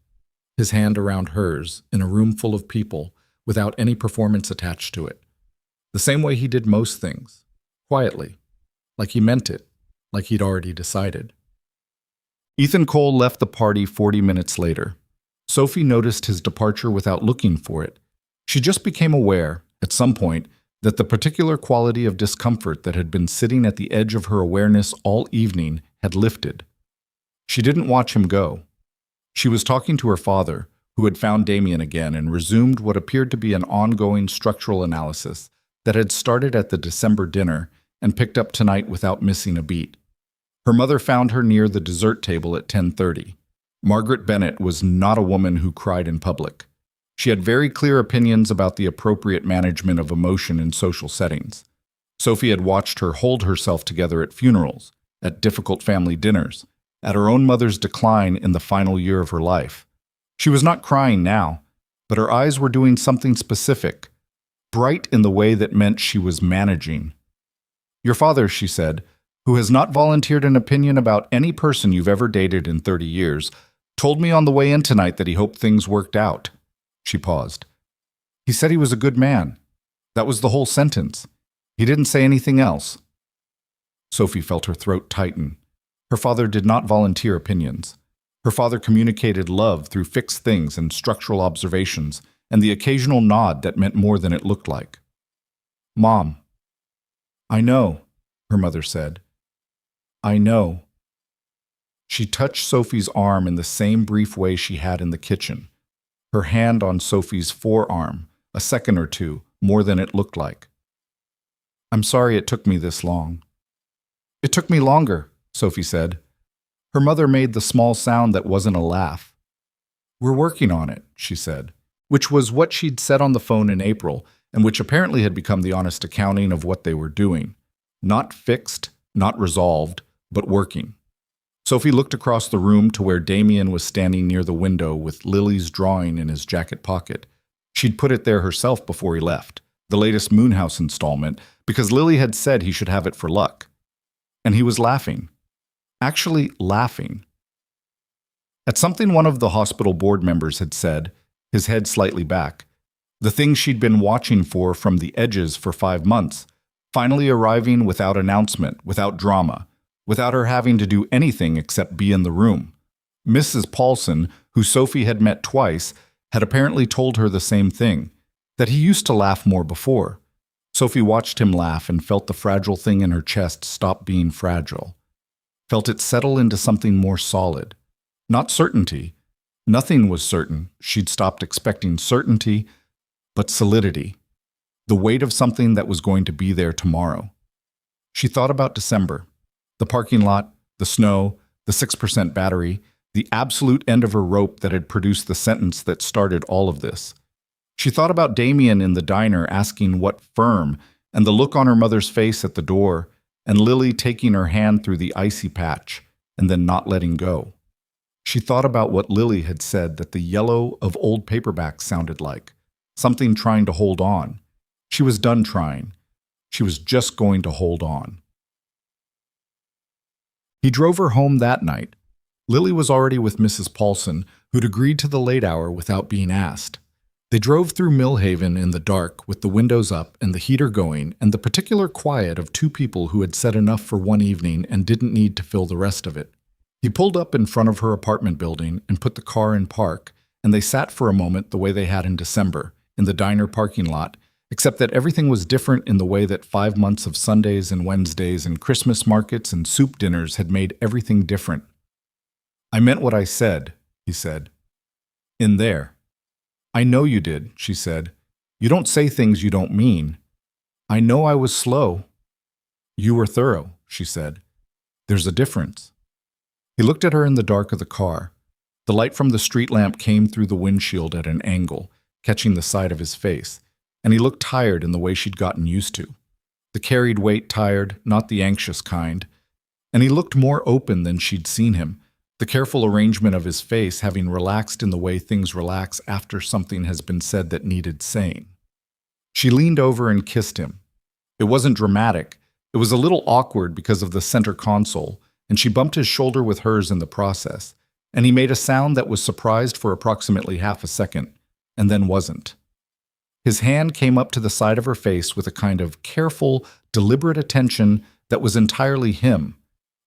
his hand around hers, in a room full of people, without any performance attached to it. The same way he did most things, quietly, like he meant it, like he'd already decided. Ethan Cole left the party 40 minutes later. Sophie noticed his departure without looking for it. She just became aware, at some point, that the particular quality of discomfort that had been sitting at the edge of her awareness all evening had lifted. She didn't watch him go. She was talking to her father, who had found Damien again and resumed what appeared to be an ongoing structural analysis that had started at the December dinner and picked up tonight without missing a beat. Her mother found her near the dessert table at 10:30. Margaret Bennett was not a woman who cried in public. She had very clear opinions about the appropriate management of emotion in social settings. Sophie had watched her hold herself together at funerals, at difficult family dinners, at her own mother's decline in the final year of her life. She was not crying now, but her eyes were doing something specific, bright in the way that meant she was managing. "Your father," she said, "who has not volunteered an opinion about any person you've ever dated in 30 years, told me on the way in tonight that he hoped things worked out." She paused. "He said he was a good man. That was the whole sentence. He didn't say anything else." Sophie felt her throat tighten. Her father did not volunteer opinions. Her father communicated love through fixed things and structural observations, and the occasional nod that meant more than it looked like. "Mom." "I know," her mother said. "I know." She touched Sophie's arm in the same brief way she had in the kitchen, her hand on Sophie's forearm, a second or two, more than it looked like. "I'm sorry it took me this long." "It took me longer," Sophie said. Her mother made the small sound that wasn't a laugh. "We're working on it," she said, which was what she'd said on the phone in April, and which apparently had become the honest accounting of what they were doing. Not fixed, not resolved, but working. Sophie looked across the room to where Damien was standing near the window with Lily's drawing in his jacket pocket. She'd put it there herself before he left, the latest Moonhouse installment, because Lily had said he should have it for luck. And he was laughing. Actually laughing. At something one of the hospital board members had said, his head slightly back, the thing she'd been watching for from the edges for 5 months, finally arriving without announcement, without drama, without her having to do anything except be in the room. Mrs. Paulson, who Sophie had met twice, had apparently told her the same thing, that he used to laugh more before. Sophie watched him laugh and felt the fragile thing in her chest stop being fragile. Felt it settle into something more solid. Not certainty. Nothing was certain. She'd stopped expecting certainty, but solidity. The weight of something that was going to be there tomorrow. She thought about December. The parking lot, the snow, the 6% battery, the absolute end of her rope that had produced the sentence that started all of this. She thought about Damien in the diner asking what firm, and the look on her mother's face at the door, and Lily taking her hand through the icy patch, and then not letting go. She thought about what Lily had said that the yellow of old paperbacks sounded like, something trying to hold on. She was done trying. She was just going to hold on. He drove her home that night. Lily was already with Mrs. Paulson, who'd agreed to the late hour without being asked. They drove through Millhaven in the dark with the windows up and the heater going and the particular quiet of two people who had said enough for one evening and didn't need to fill the rest of it. He pulled up in front of her apartment building and put the car in park, and they sat for a moment the way they had in December, in the diner parking lot, except that everything was different in the way that 5 months of Sundays and Wednesdays and Christmas markets and soup dinners had made everything different. "I meant what I said," he said. "In there." "I know you did," she said. "You don't say things you don't mean." "I know I was slow." "You were thorough," she said. "There's a difference." He looked at her in the dark of the car. The light from the street lamp came through the windshield at an angle, catching the side of his face, and he looked tired in the way she'd gotten used to. The carried weight tired, not the anxious kind. And he looked more open than she'd seen him, the careful arrangement of his face having relaxed in the way things relax after something has been said that needed saying. She leaned over and kissed him. It wasn't dramatic. It was a little awkward because of the center console, and she bumped his shoulder with hers in the process, and he made a sound that was surprised for approximately half a second, and then wasn't. His hand came up to the side of her face with a kind of careful, deliberate attention that was entirely him,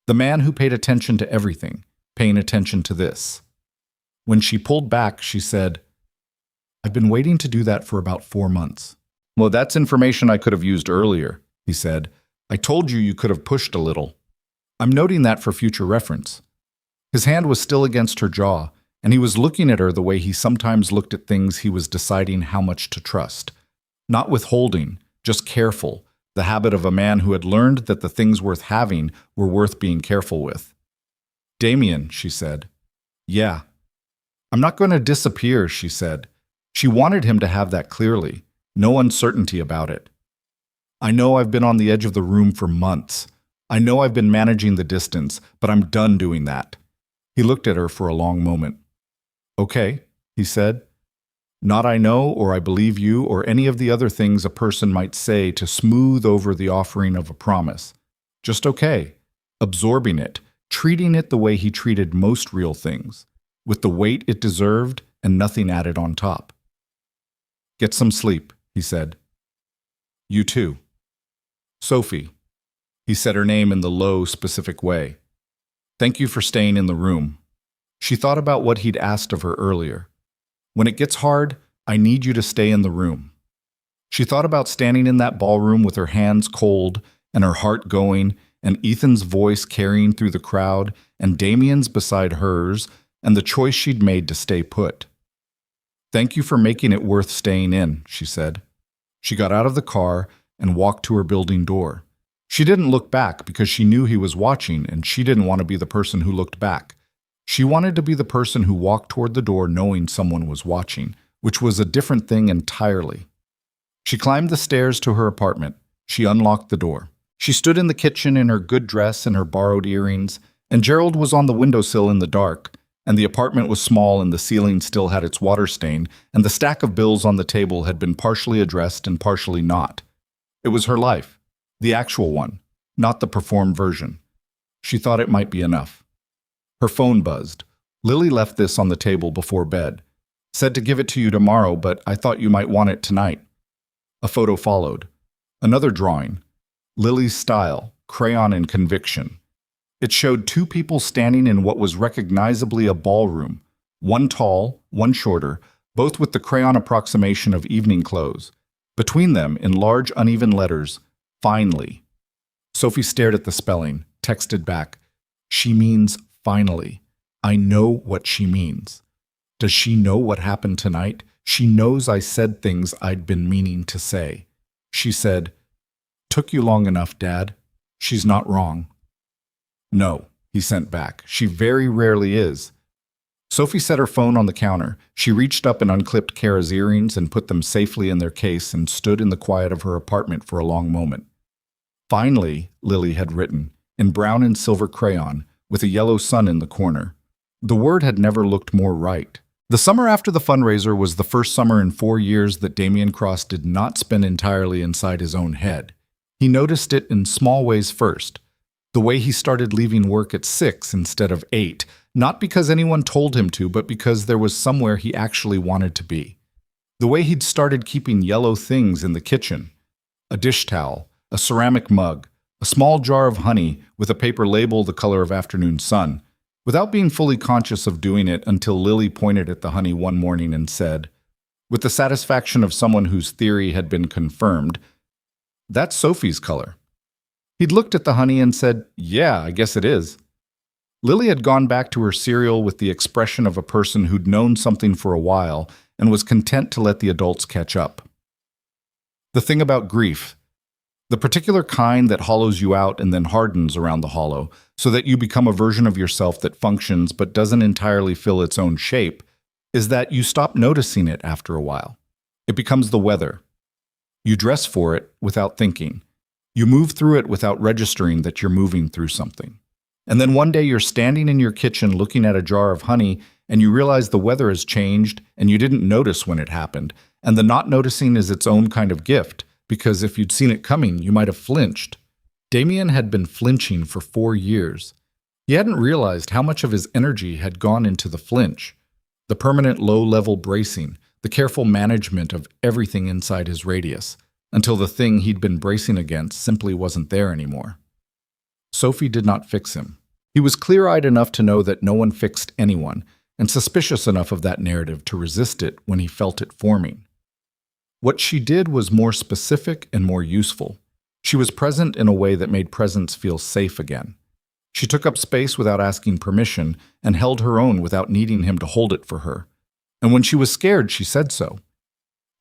the man who paid attention to everything, paying attention to this. When she pulled back, she said, "I've been waiting to do that for about 4 months." "Well, that's information I could have used earlier," he said. "I told you could have pushed a little. I'm noting that for future reference." His hand was still against her jaw, and he was looking at her the way he sometimes looked at things he was deciding how much to trust. Not withholding, just careful, the habit of a man who had learned that the things worth having were worth being careful with. "Damien," she said. "Yeah." "I'm not going to disappear," she said. She wanted him to have that clearly, no uncertainty about it. "I know I've been on the edge of the room for months. I know I've been managing the distance, but I'm done doing that." He looked at her for a long moment. "Okay," he said. "Not I know or I believe you or any of the other things a person might say to smooth over the offering of a promise. Just okay, absorbing it, treating it the way he treated most real things, with the weight it deserved and nothing added on top." "Get some sleep," he said. "You too." "Sophie." He said her name in the low, specific way. "Thank you for staying in the room." She thought about what he'd asked of her earlier. "When it gets hard, I need you to stay in the room." She thought about standing in that ballroom with her hands cold and her heart going, and Ethan's voice carrying through the crowd, and Damien's beside hers, and the choice she'd made to stay put. "Thank you for making it worth staying in," she said. She got out of the car and walked to her building door. She didn't look back because she knew he was watching, and she didn't want to be the person who looked back. She wanted to be the person who walked toward the door knowing someone was watching, which was a different thing entirely. She climbed the stairs to her apartment. She unlocked the door. She stood in the kitchen in her good dress and her borrowed earrings, and Gerald was on the windowsill in the dark, and the apartment was small and the ceiling still had its water stain, and the stack of bills on the table had been partially addressed and partially not. It was her life. The actual one, not the performed version. She thought it might be enough. Her phone buzzed. Lily left this on the table before bed. "Said to give it to you tomorrow, but I thought you might want it tonight." A photo followed. Another drawing. Lily's style, crayon and conviction. It showed 2 people standing in what was recognizably a ballroom, one tall, one shorter, both with the crayon approximation of evening clothes. Between them, in large uneven letters, "Finally." Sophie stared at the spelling, texted back, "She means finally. I know what she means. Does she know what happened tonight? She knows I said things I'd been meaning to say." She said, "Took you long enough, Dad. She's not wrong." "No," he sent back. "She very rarely is." Sophie set her phone on the counter. She reached up and unclipped Kara's earrings and put them safely in their case and stood in the quiet of her apartment for a long moment. "Finally," Lily had written, in brown and silver crayon, with a yellow sun in the corner. The word had never looked more right. The summer after the fundraiser was the first summer in 4 years that Damien Cross did not spend entirely inside his own head. He noticed it in small ways first. The way he started leaving work at 6 instead of 8, not because anyone told him to, but because there was somewhere he actually wanted to be. The way he'd started keeping yellow things in the kitchen. A dish towel, a ceramic mug, a small jar of honey with a paper label the color of afternoon sun, without being fully conscious of doing it until Lily pointed at the honey one morning and said, with the satisfaction of someone whose theory had been confirmed, "That's Sophie's color." He'd looked at the honey and said, "Yeah, I guess it is." Lily had gone back to her cereal with the expression of a person who'd known something for a while and was content to let the adults catch up. The thing about grief, the particular kind that hollows you out and then hardens around the hollow, so that you become a version of yourself that functions but doesn't entirely fill its own shape, is that you stop noticing it after a while. It becomes the weather. You dress for it without thinking. You move through it without registering that you're moving through something. And then one day you're standing in your kitchen looking at a jar of honey and you realize the weather has changed and you didn't notice when it happened. And the not noticing is its own kind of gift, because if you'd seen it coming, you might have flinched. Damien had been flinching for 4 years. He hadn't realized how much of his energy had gone into the flinch, the permanent low-level bracing, the careful management of everything inside his radius, until the thing he'd been bracing against simply wasn't there anymore. Sophie did not fix him. He was clear-eyed enough to know that no one fixed anyone, and suspicious enough of that narrative to resist it when he felt it forming. What she did was more specific and more useful. She was present in a way that made presence feel safe again. She took up space without asking permission and held her own without needing him to hold it for her. And when she was scared, she said so.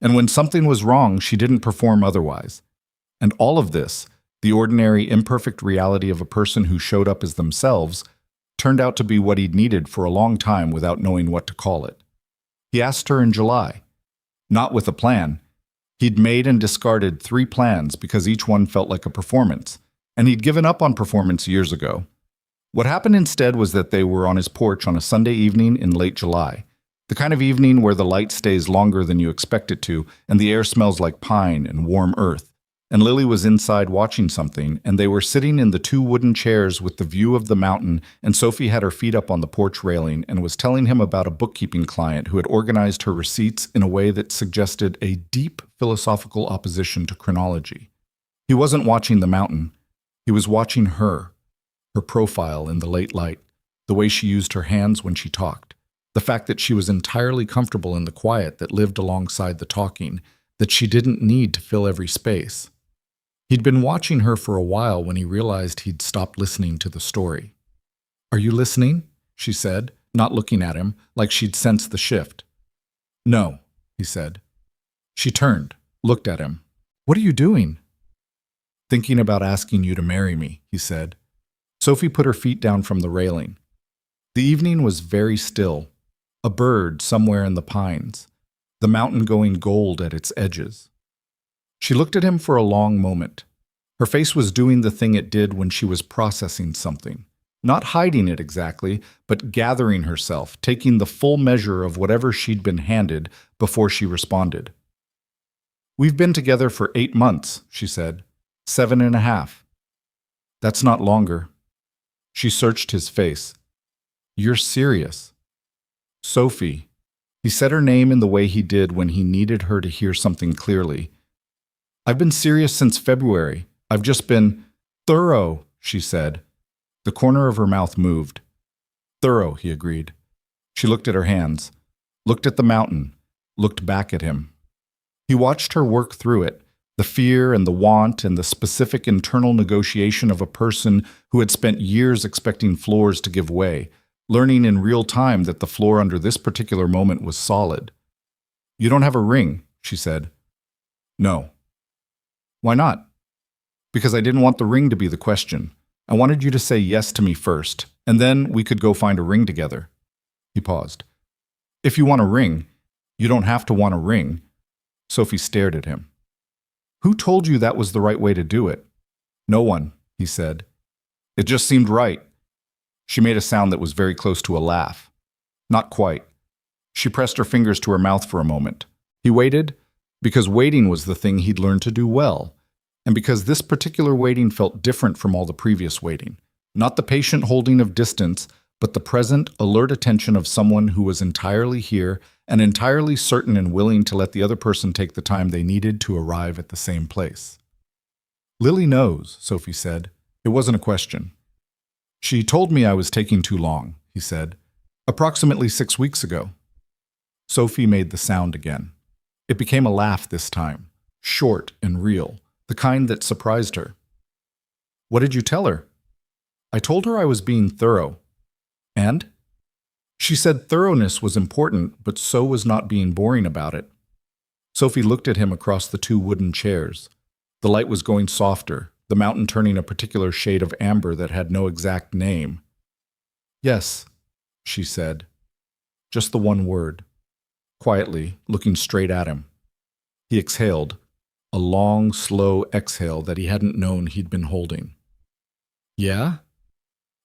And when something was wrong, she didn't perform otherwise. And all of this, the ordinary, imperfect reality of a person who showed up as themselves, turned out to be what he'd needed for a long time without knowing what to call it. He asked her in July. Not with a plan. He'd made and discarded 3 plans because each one felt like a performance, and he'd given up on performance years ago. What happened instead was that they were on his porch on a Sunday evening in late July, the kind of evening where the light stays longer than you expect it to, and the air smells like pine and warm earth. And Lily was inside watching something, and they were sitting in the 2 wooden chairs with the view of the mountain, and Sophie had her feet up on the porch railing and was telling him about a bookkeeping client who had organized her receipts in a way that suggested a deep philosophical opposition to chronology. He wasn't watching the mountain. He was watching her profile in the late light, the way she used her hands when she talked, the fact that she was entirely comfortable in the quiet that lived alongside the talking, that she didn't need to fill every space. He'd been watching her for a while when he realized he'd stopped listening to the story. "Are you listening?" she said, not looking at him, like she'd sensed the shift. "No," he said. She turned, looked at him. "What are you doing?" "Thinking about asking you to marry me," he said. Sophie put her feet down from the railing. The evening was very still. A bird somewhere in the pines, the mountain going gold at its edges. She looked at him for a long moment. Her face was doing the thing it did when she was processing something. Not hiding it exactly, but gathering herself, taking the full measure of whatever she'd been handed before she responded. "We've been together for 8 months, she said. 7.5. That's not longer." She searched his face. "You're serious." "Sophie." He said her name in the way he did when he needed her to hear something clearly. "I've been serious since February. I've just been thorough," she said. The corner of her mouth moved. "Thorough," he agreed. She looked at her hands, looked at the mountain, looked back at him. He watched her work through it, the fear and the want and the specific internal negotiation of a person who had spent years expecting floors to give way, learning in real time that the floor under this particular moment was solid. "You don't have a ring," she said. "No." "Why not?" "Because I didn't want the ring to be the question. I wanted you to say yes to me first, and then we could go find a ring together." He paused. "If you want a ring, you don't have to want a ring." Sophie stared at him. "Who told you that was the right way to do it?" "No one," he said. "It just seemed right." She made a sound that was very close to a laugh. Not quite. She pressed her fingers to her mouth for a moment. He waited, because waiting was the thing he'd learned to do well, and because this particular waiting felt different from all the previous waiting. Not the patient holding of distance, but the present, alert attention of someone who was entirely here and entirely certain and willing to let the other person take the time they needed to arrive at the same place. "Lily knows," Sophie said. It wasn't a question. "She told me I was taking too long," he said. "Approximately 6 weeks ago." Sophie made the sound again. It became a laugh this time, short and real, the kind that surprised her. "What did you tell her?" "I told her I was being thorough." "And?" She said thoroughness was important, but so was not being boring about it. Sophie looked at him across the 2 wooden chairs. The light was going softer, the mountain turning a particular shade of amber that had no exact name. "Yes," she said. Just the one word. Quietly, looking straight at him. He exhaled, a long, slow exhale that he hadn't known he'd been holding. "Yeah?"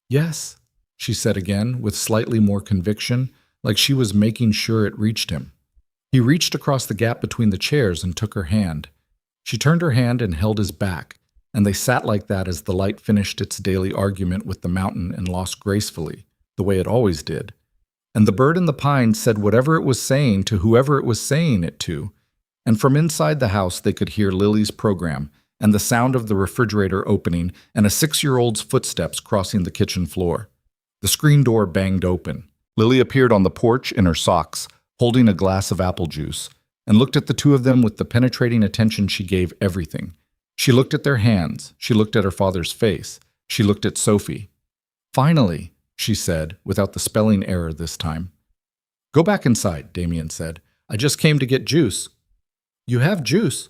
"Yes," she said again, with slightly more conviction, like she was making sure it reached him. He reached across the gap between the chairs and took her hand. She turned her hand and held his back, and they sat like that as the light finished its daily argument with the mountain and lost gracefully, the way it always did. And the bird in the pine said whatever it was saying to whoever it was saying it to, and from inside the house they could hear Lily's program and the sound of the refrigerator opening and a 6-year-old's footsteps crossing the kitchen floor. The screen door banged open. Lily appeared on the porch in her socks, holding a glass of apple juice, and looked at the two of them with the penetrating attention she gave everything. She looked at their hands. She looked at her father's face. She looked at Sophie. "Finally," she said, without the spelling error this time. "Go back inside," Damien said. "I just came to get juice." "You have juice?"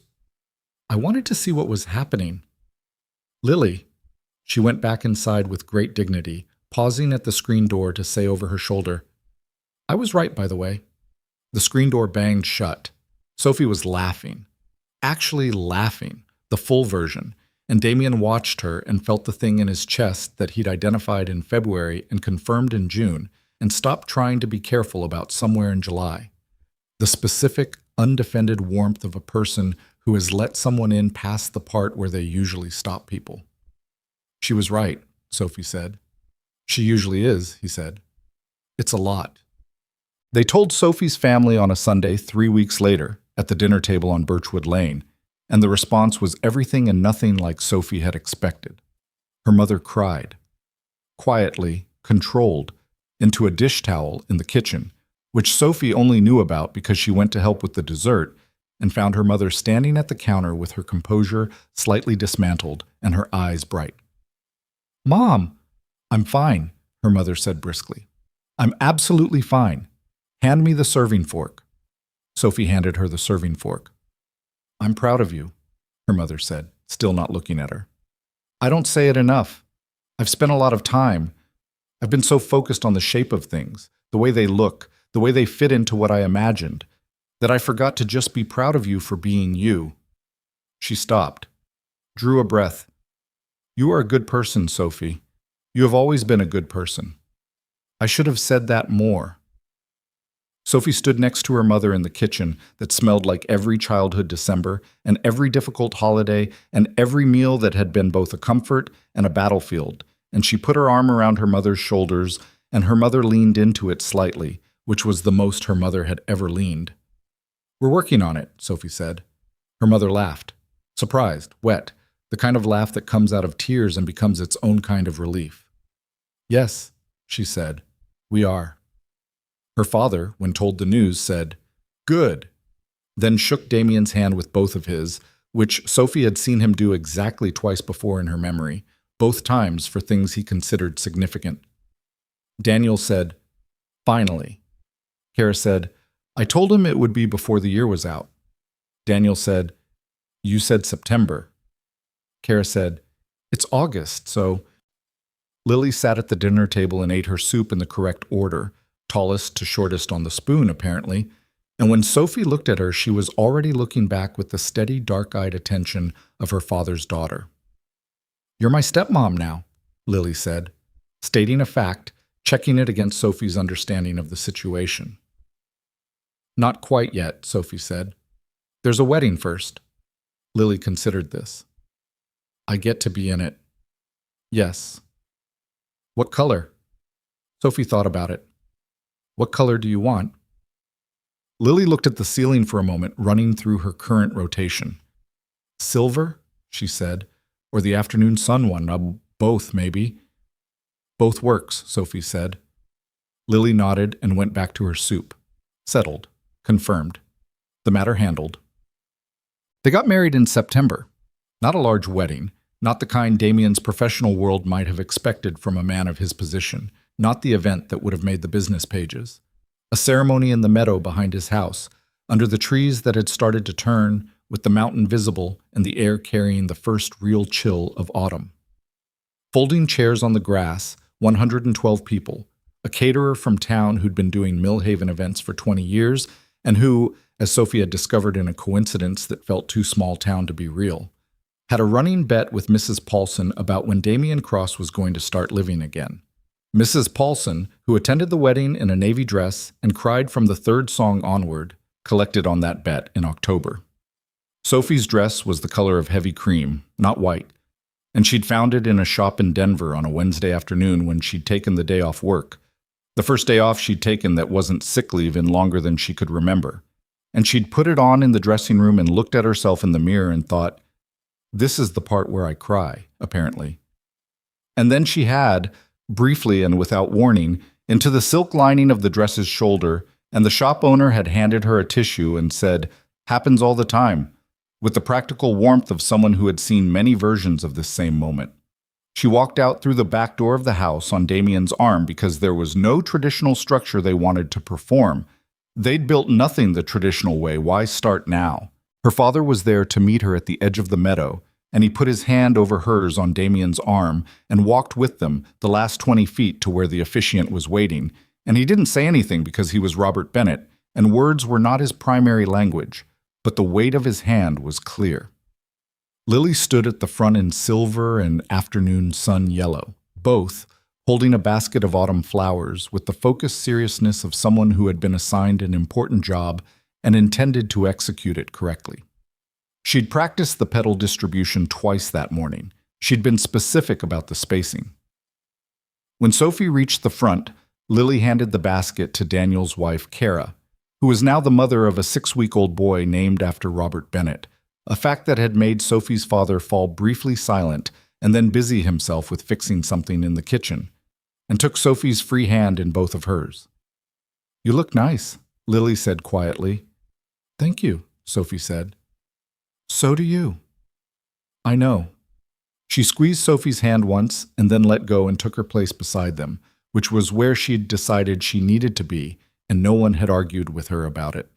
"I wanted to see what was happening." "Lily." She went back inside with great dignity, pausing at the screen door to say over her shoulder, "I was right, by the way." The screen door banged shut. Sophie was laughing. Actually laughing, the full version, and Damien watched her and felt the thing in his chest that he'd identified in February and confirmed in June, and stopped trying to be careful about somewhere in July. The specific, undefended warmth of a person who has let someone in past the part where they usually stop people. "She was right," Sophie said. "She usually is," he said. "It's a lot." They told Sophie's family on a Sunday 3 weeks later at the dinner table on Birchwood Lane, and the response was everything and nothing like Sophie had expected. Her mother cried. Quietly, controlled, into a dish towel in the kitchen, which Sophie only knew about because she went to help with the dessert and found her mother standing at the counter with her composure slightly dismantled and her eyes bright. "Mom!" "I'm fine," her mother said briskly. "I'm absolutely fine. Hand me the serving fork." Sophie handed her the serving fork. "I'm proud of you," her mother said, still not looking at her. "I don't say it enough. I've spent a lot of time. I've been so focused on the shape of things, the way they look, the way they fit into what I imagined, that I forgot to just be proud of you for being you." She stopped, drew a breath. "You are a good person, Sophie. You have always been a good person. I should have said that more." Sophie stood next to her mother in the kitchen that smelled like every childhood December and every difficult holiday and every meal that had been both a comfort and a battlefield, and she put her arm around her mother's shoulders, and her mother leaned into it slightly, which was the most her mother had ever leaned. "We're working on it," Sophie said. Her mother laughed, surprised, wet, the kind of laugh that comes out of tears and becomes its own kind of relief. "Yes," she said, "we are." Her father, when told the news, said, "Good," then shook Damien's hand with both of his, which Sophie had seen him do exactly twice before in her memory, both times for things he considered significant. Daniel said, "Finally." Kara said, "I told him it would be before the year was out." Daniel said, "You said September." Kara said, "It's August, so—" Lily sat at the dinner table and ate her soup in the correct order, tallest to shortest on the spoon, apparently, and when Sophie looked at her, she was already looking back with the steady, dark-eyed attention of her father's daughter. "You're my stepmom now," Lily said, stating a fact, checking it against Sophie's understanding of the situation. "Not quite yet," Sophie said. "There's a wedding first." Lily considered this. "I get to be in it." "Yes." "What color?" Sophie thought about it. "What color do you want?" Lily looked at the ceiling for a moment, running through her current rotation. "Silver," she said, "or the afternoon sun one, both, maybe." "Both works," Sophie said. Lily nodded and went back to her soup. Settled. Confirmed. The matter handled. They got married in September. Not a large wedding, not the kind Damien's professional world might have expected from a man of his position, not the event that would have made the business pages. A ceremony in the meadow behind his house, under the trees that had started to turn, with the mountain visible and the air carrying the first real chill of autumn. Folding chairs on the grass, 112 people, a caterer from town who'd been doing Millhaven events for 20 years, and who, as Sophie had discovered in a coincidence that felt too small town to be real, had a running bet with Mrs. Paulson about when Damien Cross was going to start living again. Mrs. Paulson, who attended the wedding in a navy dress and cried from the third song onward, collected on that bet in October. Sophie's dress was the color of heavy cream, not white, and she'd found it in a shop in Denver on a Wednesday afternoon when she'd taken the day off work. The first day off she'd taken that wasn't sick leave in longer than she could remember. And she'd put it on in the dressing room and looked at herself in the mirror and thought, "This is the part where I cry," apparently. And then she had, briefly and without warning, into the silk lining of the dress's shoulder, and the shop owner had handed her a tissue and said, "Happens all the time," with the practical warmth of someone who had seen many versions of this same moment. She walked out through the back door of the house on Damien's arm because there was no traditional structure they wanted to perform. They'd built nothing the traditional way. Why start now? Her father was there to meet her at the edge of the meadow, and he put his hand over hers on Damien's arm and walked with them the last 20 feet to where the officiant was waiting. And he didn't say anything because he was Robert Bennett, and words were not his primary language, but the weight of his hand was clear. Lily stood at the front in silver and afternoon sun yellow, both holding a basket of autumn flowers with the focused seriousness of someone who had been assigned an important job and intended to execute it correctly. She'd practiced the petal distribution twice that morning. She'd been specific about the spacing. When Sophie reached the front, Lily handed the basket to Daniel's wife, Kara, who was now the mother of a 6-week-old boy named after Robert Bennett, a fact that had made Sophie's father fall briefly silent and then busy himself with fixing something in the kitchen, and took Sophie's free hand in both of hers. "You look nice," Lily said quietly. "Thank you," Sophie said. "So do you." "I know." She squeezed Sophie's hand once and then let go and took her place beside them, which was where she'd decided she needed to be, and no one had argued with her about it.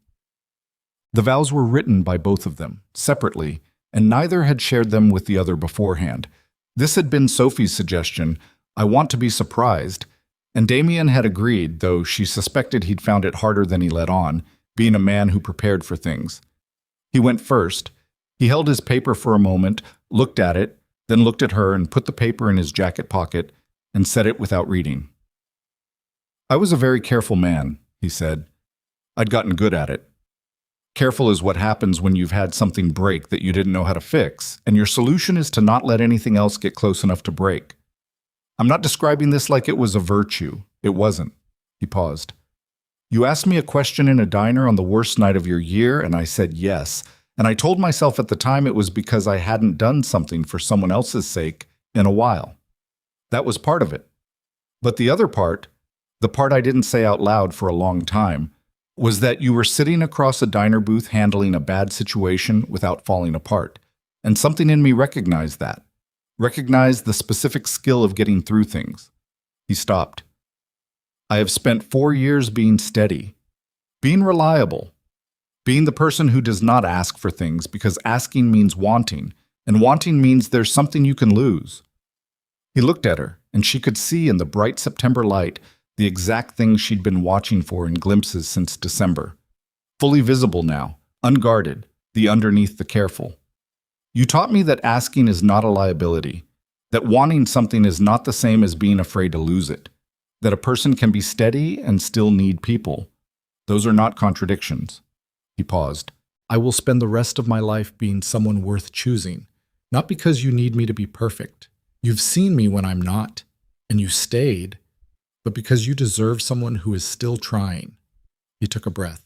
The vows were written by both of them, separately, and neither had shared them with the other beforehand. This had been Sophie's suggestion, "I want to be surprised," and Damien had agreed, though she suspected he'd found it harder than he let on, being a man who prepared for things. He went first. He held his paper for a moment, looked at it, then looked at her and put the paper in his jacket pocket and said it without reading. "I was a very careful man," he said. "I'd gotten good at it. Careful is what happens when you've had something break that you didn't know how to fix, and your solution is to not let anything else get close enough to break. I'm not describing this like it was a virtue. It wasn't." He paused. "You asked me a question in a diner on the worst night of your year, and I said yes. And I told myself at the time it was because I hadn't done something for someone else's sake in a while. That was part of it. But the other part, the part I didn't say out loud for a long time, was that you were sitting across a diner booth handling a bad situation without falling apart. And something in me recognized that. Recognized the specific skill of getting through things." He stopped. "I have spent 4 years being steady, being reliable, being the person who does not ask for things because asking means wanting, and wanting means there's something you can lose." He looked at her, and she could see in the bright September light the exact thing she'd been watching for in glimpses since December. Fully visible now, unguarded, the underneath the careful. "You taught me that asking is not a liability, that wanting something is not the same as being afraid to lose it, that a person can be steady and still need people. Those are not contradictions." He paused. "I will spend the rest of my life being someone worth choosing, not because you need me to be perfect. You've seen me when I'm not, and you stayed, but because you deserve someone who is still trying." He took a breath.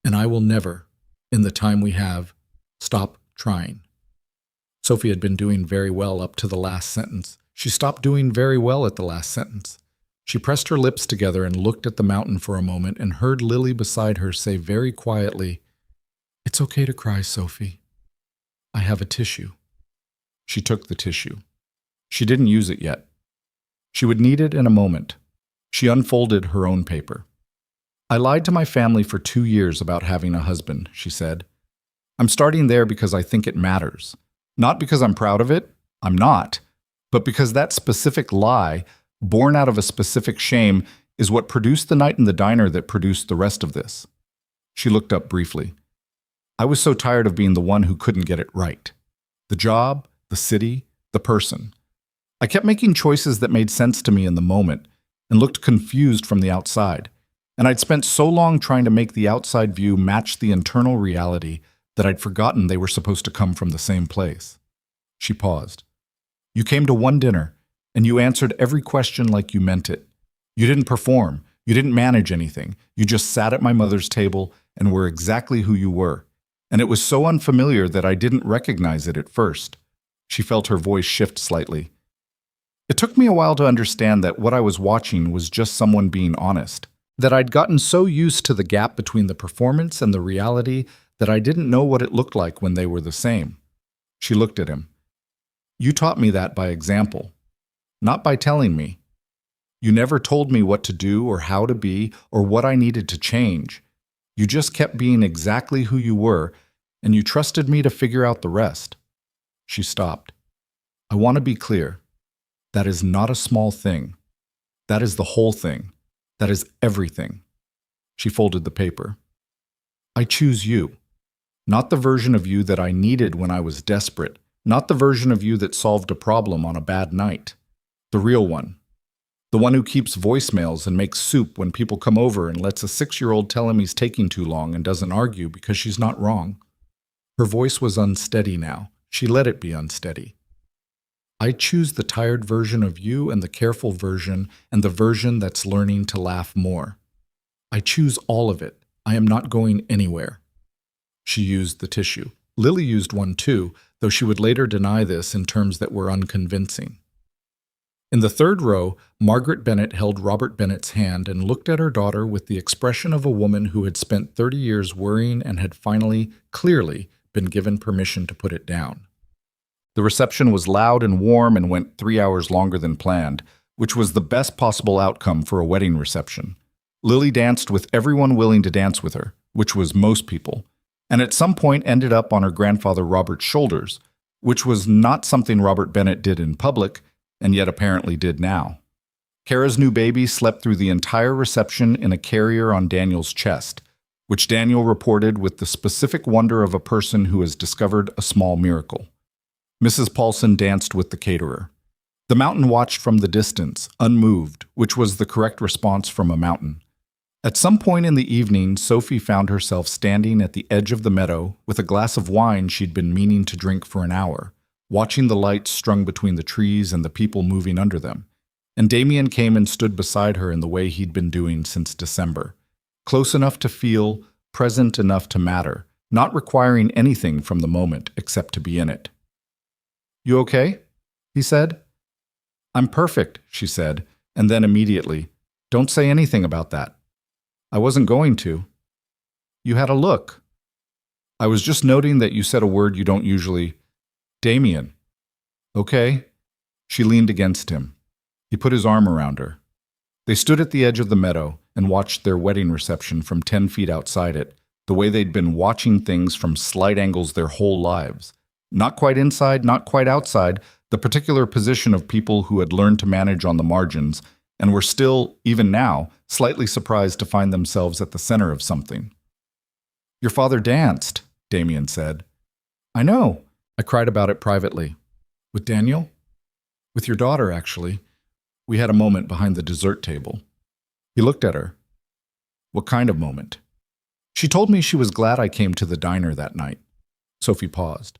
"And I will never, in the time we have, stop trying." Sophie had been doing very well up to the last sentence. She stopped doing very well at the last sentence. She pressed her lips together and looked at the mountain for a moment and heard Lily beside her say very quietly, "It's okay to cry, Sophie. I have a tissue." She took the tissue. She didn't use it yet. She would need it in a moment. She unfolded her own paper. "I lied to my family for 2 years about having a husband," she said. "I'm starting there because I think it matters. Not because I'm proud of it. I'm not. But because that specific lie, born out of a specific shame, is what produced the night in the diner that produced the rest of this." She looked up briefly. "I was so tired of being the one who couldn't get it right. The job, the city, the person. I kept making choices that made sense to me in the moment and looked confused from the outside. And I'd spent so long trying to make the outside view match the internal reality that I'd forgotten they were supposed to come from the same place." She paused. You came to one dinner, and you answered every question like you meant it. You didn't perform. You didn't manage anything. You just sat at my mother's table and were exactly who you were. And it was so unfamiliar that I didn't recognize it at first. She felt her voice shift slightly. It took me a while to understand that what I was watching was just someone being honest, that I'd gotten so used to the gap between the performance and the reality that I didn't know what it looked like when they were the same. She looked at him. You taught me that by example, not by telling me. You never told me what to do or how to be or what I needed to change. You just kept being exactly who you were, and you trusted me to figure out the rest. She stopped. I want to be clear. That is not a small thing. That is the whole thing. That is everything. She folded the paper. I choose you. Not the version of you that I needed when I was desperate. Not the version of you that solved a problem on a bad night. The real one. The one who keeps voicemails and makes soup when people come over and lets a 6-year-old tell him he's taking too long and doesn't argue because she's not wrong. Her voice was unsteady now. She let it be unsteady. I choose the tired version of you and the careful version and the version that's learning to laugh more. I choose all of it. I am not going anywhere. She used the tissue. Lily used one too, though she would later deny this in terms that were unconvincing. In the third row, Margaret Bennett held Robert Bennett's hand and looked at her daughter with the expression of a woman who had spent 30 years worrying and had finally, clearly, been given permission to put it down. The reception was loud and warm and went 3 hours longer than planned, which was the best possible outcome for a wedding reception. Lily danced with everyone willing to dance with her, which was most people, and at some point ended up on her grandfather Robert's shoulders, which was not something Robert Bennett did in public, and yet apparently did now. Kara's new baby slept through the entire reception in a carrier on Daniel's chest, which Daniel reported with the specific wonder of a person who has discovered a small miracle. Mrs. Paulson danced with the caterer. The mountain watched from the distance, unmoved, which was the correct response from a mountain. At some point in the evening, Sophie found herself standing at the edge of the meadow with a glass of wine she'd been meaning to drink for an hour, watching the lights strung between the trees and the people moving under them. And Damien came and stood beside her in the way he'd been doing since December, close enough to feel, present enough to matter, not requiring anything from the moment except to be in it. You okay? He said. I'm perfect, she said, and then immediately, don't say anything about that. I wasn't going to. You had a look. I was just noting that you said a word you don't usually. Damien. Okay. She leaned against him. He put his arm around her. They stood at the edge of the meadow and watched their wedding reception from 10 feet outside it, the way they'd been watching things from slight angles their whole lives. Not quite inside, not quite outside, the particular position of people who had learned to manage on the margins and were still, even now, slightly surprised to find themselves at the center of something. Your father danced, Damien said. I know. I cried about it privately. With Daniel? With your daughter, actually. We had a moment behind the dessert table. He looked at her. What kind of moment? She told me she was glad I came to the diner that night. Sophie paused.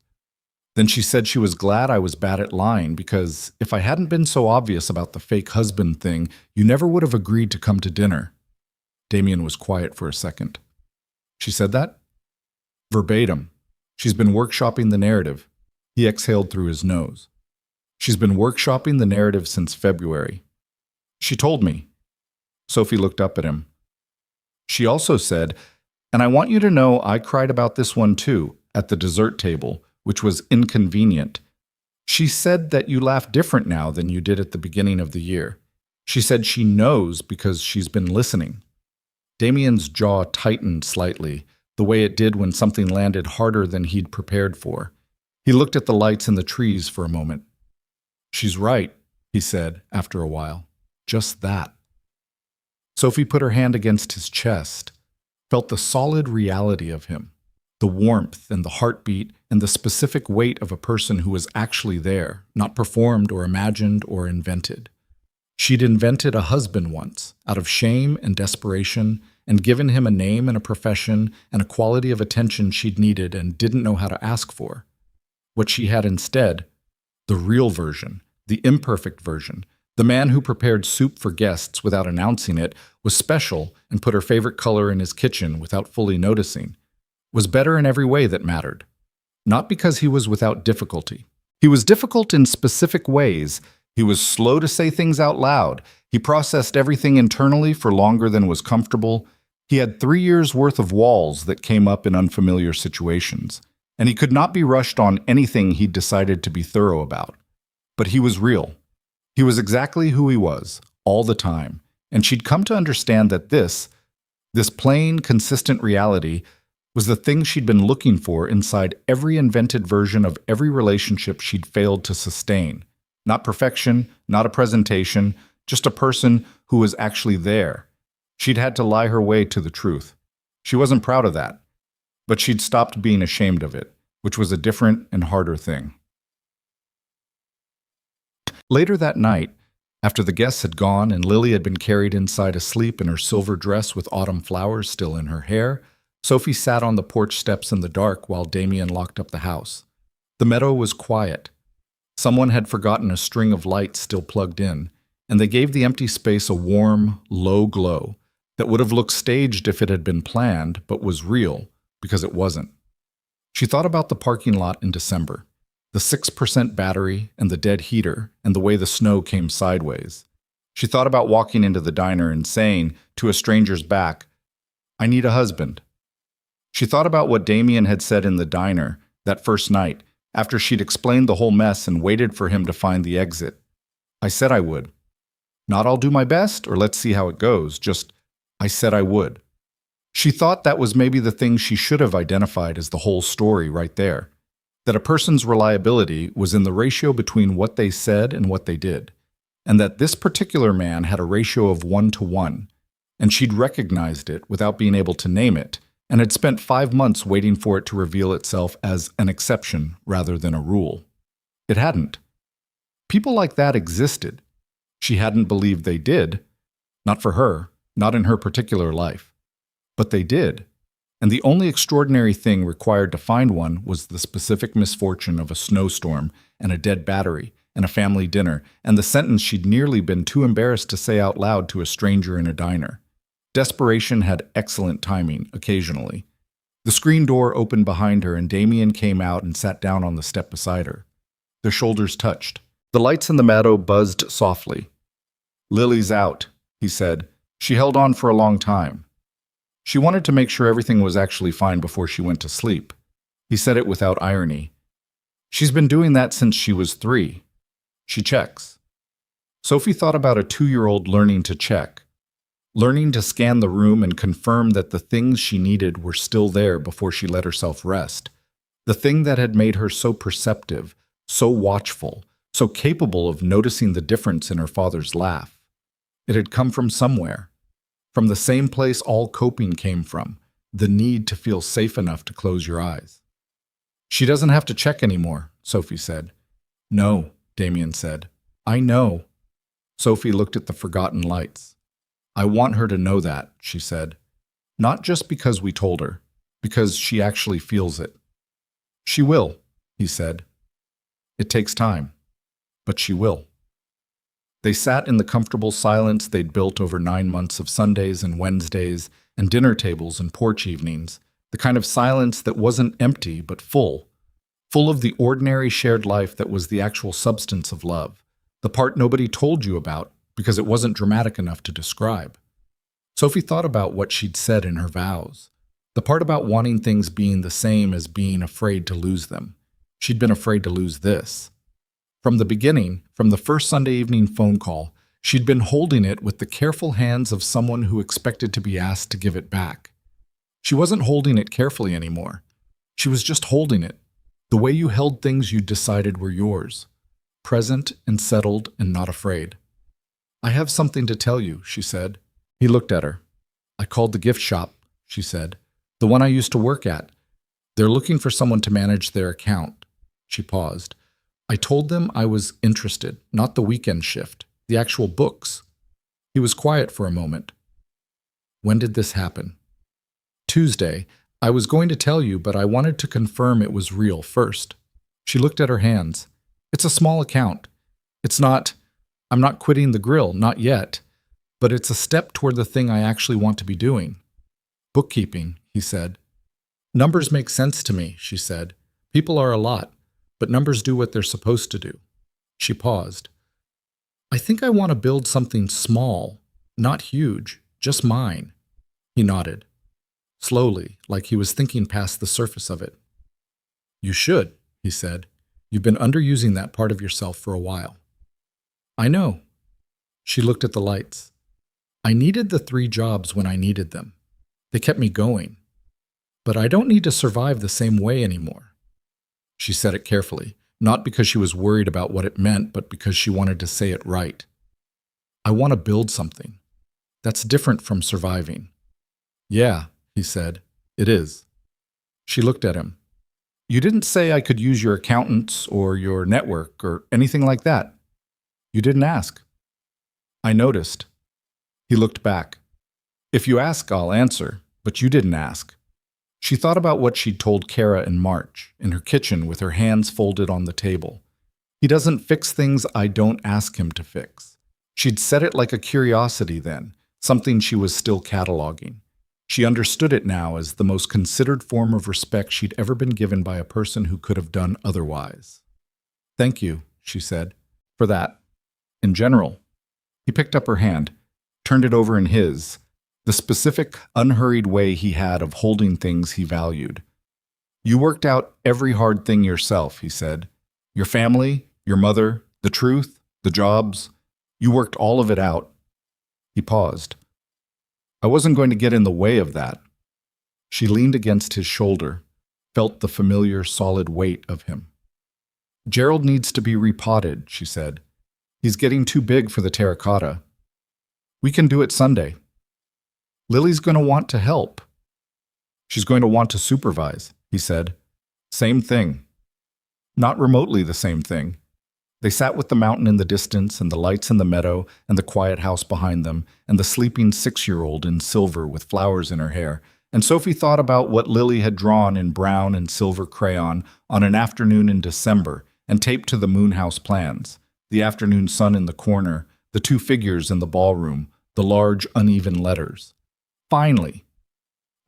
Then she said she was glad I was bad at lying because if I hadn't been so obvious about the fake husband thing, you never would have agreed to come to dinner. Damien was quiet for a second. She said that? Verbatim. She's been workshopping the narrative. He exhaled through his nose. She's been workshopping the narrative since February. She told me. Sophie looked up at him. She also said, and I want you to know I cried about this one too, at the dessert table, which was inconvenient. She said that you laugh different now than you did at the beginning of the year. She said she knows because she's been listening. Damien's jaw tightened slightly, the way it did when something landed harder than he'd prepared for. He looked at the lights in the trees for a moment. She's right, he said after a while. Just that. Sophie put her hand against his chest, felt the solid reality of him, the warmth and the heartbeat and the specific weight of a person who was actually there, not performed or imagined or invented. She'd invented a husband once, out of shame and desperation, and given him a name and a profession and a quality of attention she'd needed and didn't know how to ask for. What she had instead, the real version, the imperfect version. The man who prepared soup for guests without announcing it, was special and put her favorite color in his kitchen without fully noticing, was better in every way that mattered. Not because he was without difficulty. He was difficult in specific ways. He was slow to say things out loud. He processed everything internally for longer than was comfortable. He had 3 years' worth of walls that came up in unfamiliar situations, and he could not be rushed on anything he'd decided to be thorough about. But he was real. He was exactly who he was, all the time, and she'd come to understand that this plain, consistent reality was the thing she'd been looking for inside every invented version of every relationship she'd failed to sustain. Not perfection, not a presentation, just a person who was actually there. She'd had to lie her way to the truth. She wasn't proud of that, but she'd stopped being ashamed of it, which was a different and harder thing. Later that night, after the guests had gone and Lily had been carried inside asleep in her silver dress with autumn flowers still in her hair, Sophie sat on the porch steps in the dark while Damien locked up the house. The meadow was quiet. Someone had forgotten a string of lights still plugged in, and they gave the empty space a warm, low glow that would have looked staged if it had been planned, but was real because it wasn't. She thought about the parking lot in December, the 6% battery and the dead heater and the way the snow came sideways. She thought about walking into the diner and saying to a stranger's back, "I need a husband." She thought about what Damien had said in the diner that first night after she'd explained the whole mess and waited for him to find the exit. "I said I would. Not I'll do my best or let's see how it goes, just I said I would." She thought that was maybe the thing she should have identified as the whole story right there, that a person's reliability was in the ratio between what they said and what they did, and that this particular man had a ratio of 1 to 1, and she'd recognized it without being able to name it, and had spent 5 months waiting for it to reveal itself as an exception rather than a rule. It hadn't. People like that existed. She hadn't believed they did. Not for her, not in her particular life. But they did. And the only extraordinary thing required to find one was the specific misfortune of a snowstorm and a dead battery and a family dinner and the sentence she'd nearly been too embarrassed to say out loud to a stranger in a diner. Desperation had excellent timing, occasionally. The screen door opened behind her and Damien came out and sat down on the step beside her. Their shoulders touched. The lights in the meadow buzzed softly. "Lily's out," he said. She held on for a long time. She wanted to make sure everything was actually fine before she went to sleep. He said it without irony. "She's been doing that since she was 3. She checks." Sophie thought about a 2-year-old learning to check, learning to scan the room and confirm that the things she needed were still there before she let herself rest. The thing that had made her so perceptive, so watchful, so capable of noticing the difference in her father's laugh. It had come from somewhere. From the same place all coping came from, the need to feel safe enough to close your eyes. "She doesn't have to check anymore," Sophie said. "No," Damien said. "I know." Sophie looked at the forgotten lights. "I want her to know that," she said. "Not just because we told her, because she actually feels it." "She will," he said. "It takes time, but she will." They sat in the comfortable silence they'd built over 9 months of Sundays and Wednesdays and dinner tables and porch evenings, the kind of silence that wasn't empty but full of the ordinary shared life that was the actual substance of love, the part nobody told you about because it wasn't dramatic enough to describe. Sophie thought about what she'd said in her vows, the part about wanting things being the same as being afraid to lose them. She'd been afraid to lose this. From the beginning, from the first Sunday evening phone call, she'd been holding it with the careful hands of someone who expected to be asked to give it back. She wasn't holding it carefully anymore. She was just holding it, the way you held things you decided were yours, present and settled and not afraid. "I have something to tell you," she said. He looked at her. "I called the gift shop," she said. "The one I used to work at. They're looking for someone to manage their account." She paused. "I told them I was interested, not the weekend shift, the actual books." He was quiet for a moment. "When did this happen?" "Tuesday. I was going to tell you, but I wanted to confirm it was real first." She looked at her hands. "It's a small account. I'm not quitting the grill, not yet, but it's a step toward the thing I actually want to be doing. Bookkeeping, he said. Numbers make sense to me, she said. People are a lot, but numbers do what they're supposed to do. She paused. I think I want to build something small, not huge, just mine. He nodded, slowly, like he was thinking past the surface of it. You should, he said. You've been underusing that part of yourself for a while. I know. She looked at the lights. I needed the 3 jobs when I needed them. They kept me going. But I don't need to survive the same way anymore. She said it carefully, not because she was worried about what it meant, but because she wanted to say it right. I want to build something. That's different from surviving. Yeah, he said, it is. She looked at him. You didn't say I could use your accountants or your network or anything like that. You didn't ask. I noticed. He looked back. If you ask, I'll answer, but you didn't ask. She thought about what she'd told Kara in March, in her kitchen with her hands folded on the table. He doesn't fix things I don't ask him to fix. She'd said it like a curiosity then, something she was still cataloging. She understood it now as the most considered form of respect she'd ever been given by a person who could have done otherwise. Thank you, she said, for that. In general. He picked up her hand, turned it over in his, the specific, unhurried way he had of holding things he valued. You worked out every hard thing yourself, he said. Your family, your mother, the truth, the jobs. You worked all of it out. He paused. I wasn't going to get in the way of that. She leaned against his shoulder, felt the familiar, solid weight of him. Gerald needs to be repotted, she said. He's getting too big for the terracotta. We can do it Sunday. Lily's going to want to help. She's going to want to supervise, he said. Same thing. Not remotely the same thing. They sat with the mountain in the distance and the lights in the meadow and the quiet house behind them and the sleeping 6-year-old in silver with flowers in her hair, and Sophie thought about what Lily had drawn in brown and silver crayon on an afternoon in December and taped to the moonhouse plans, the afternoon sun in the corner, the 2 figures in the ballroom, the large, uneven letters. Finally.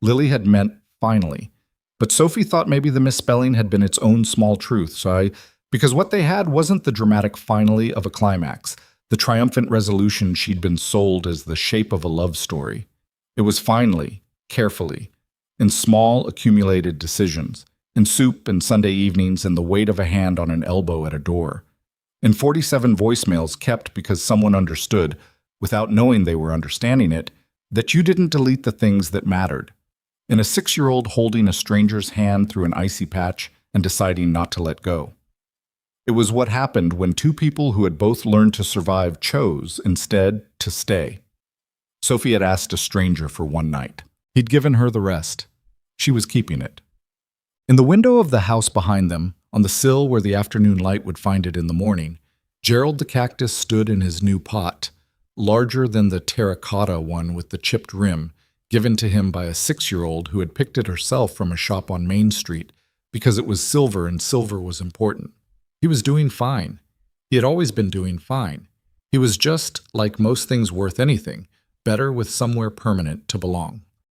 Lily had meant finally, but Sophie thought maybe the misspelling had been its own small truth, because what they had wasn't the dramatic finally of a climax, the triumphant resolution she'd been sold as the shape of a love story. It was finally, carefully, in small accumulated decisions, in soup and Sunday evenings and the weight of a hand on an elbow at a door, in 47 voicemails kept because someone understood, without knowing they were understanding it, that you didn't delete the things that mattered, in a 6-year-old holding a stranger's hand through an icy patch and deciding not to let go. It was what happened when 2 people who had both learned to survive chose, instead, to stay. Sophie had asked a stranger for one night. He'd given her the rest. She was keeping it. In the window of the house behind them, on the sill where the afternoon light would find it in the morning, Gerald the cactus stood in his new pot, larger than the terracotta one with the chipped rim, given to him by a 6-year-old who had picked it herself from a shop on Main Street because it was silver and silver was important. He was doing fine. He had always been doing fine. He was just, like most things worth anything, better with somewhere permanent to belong.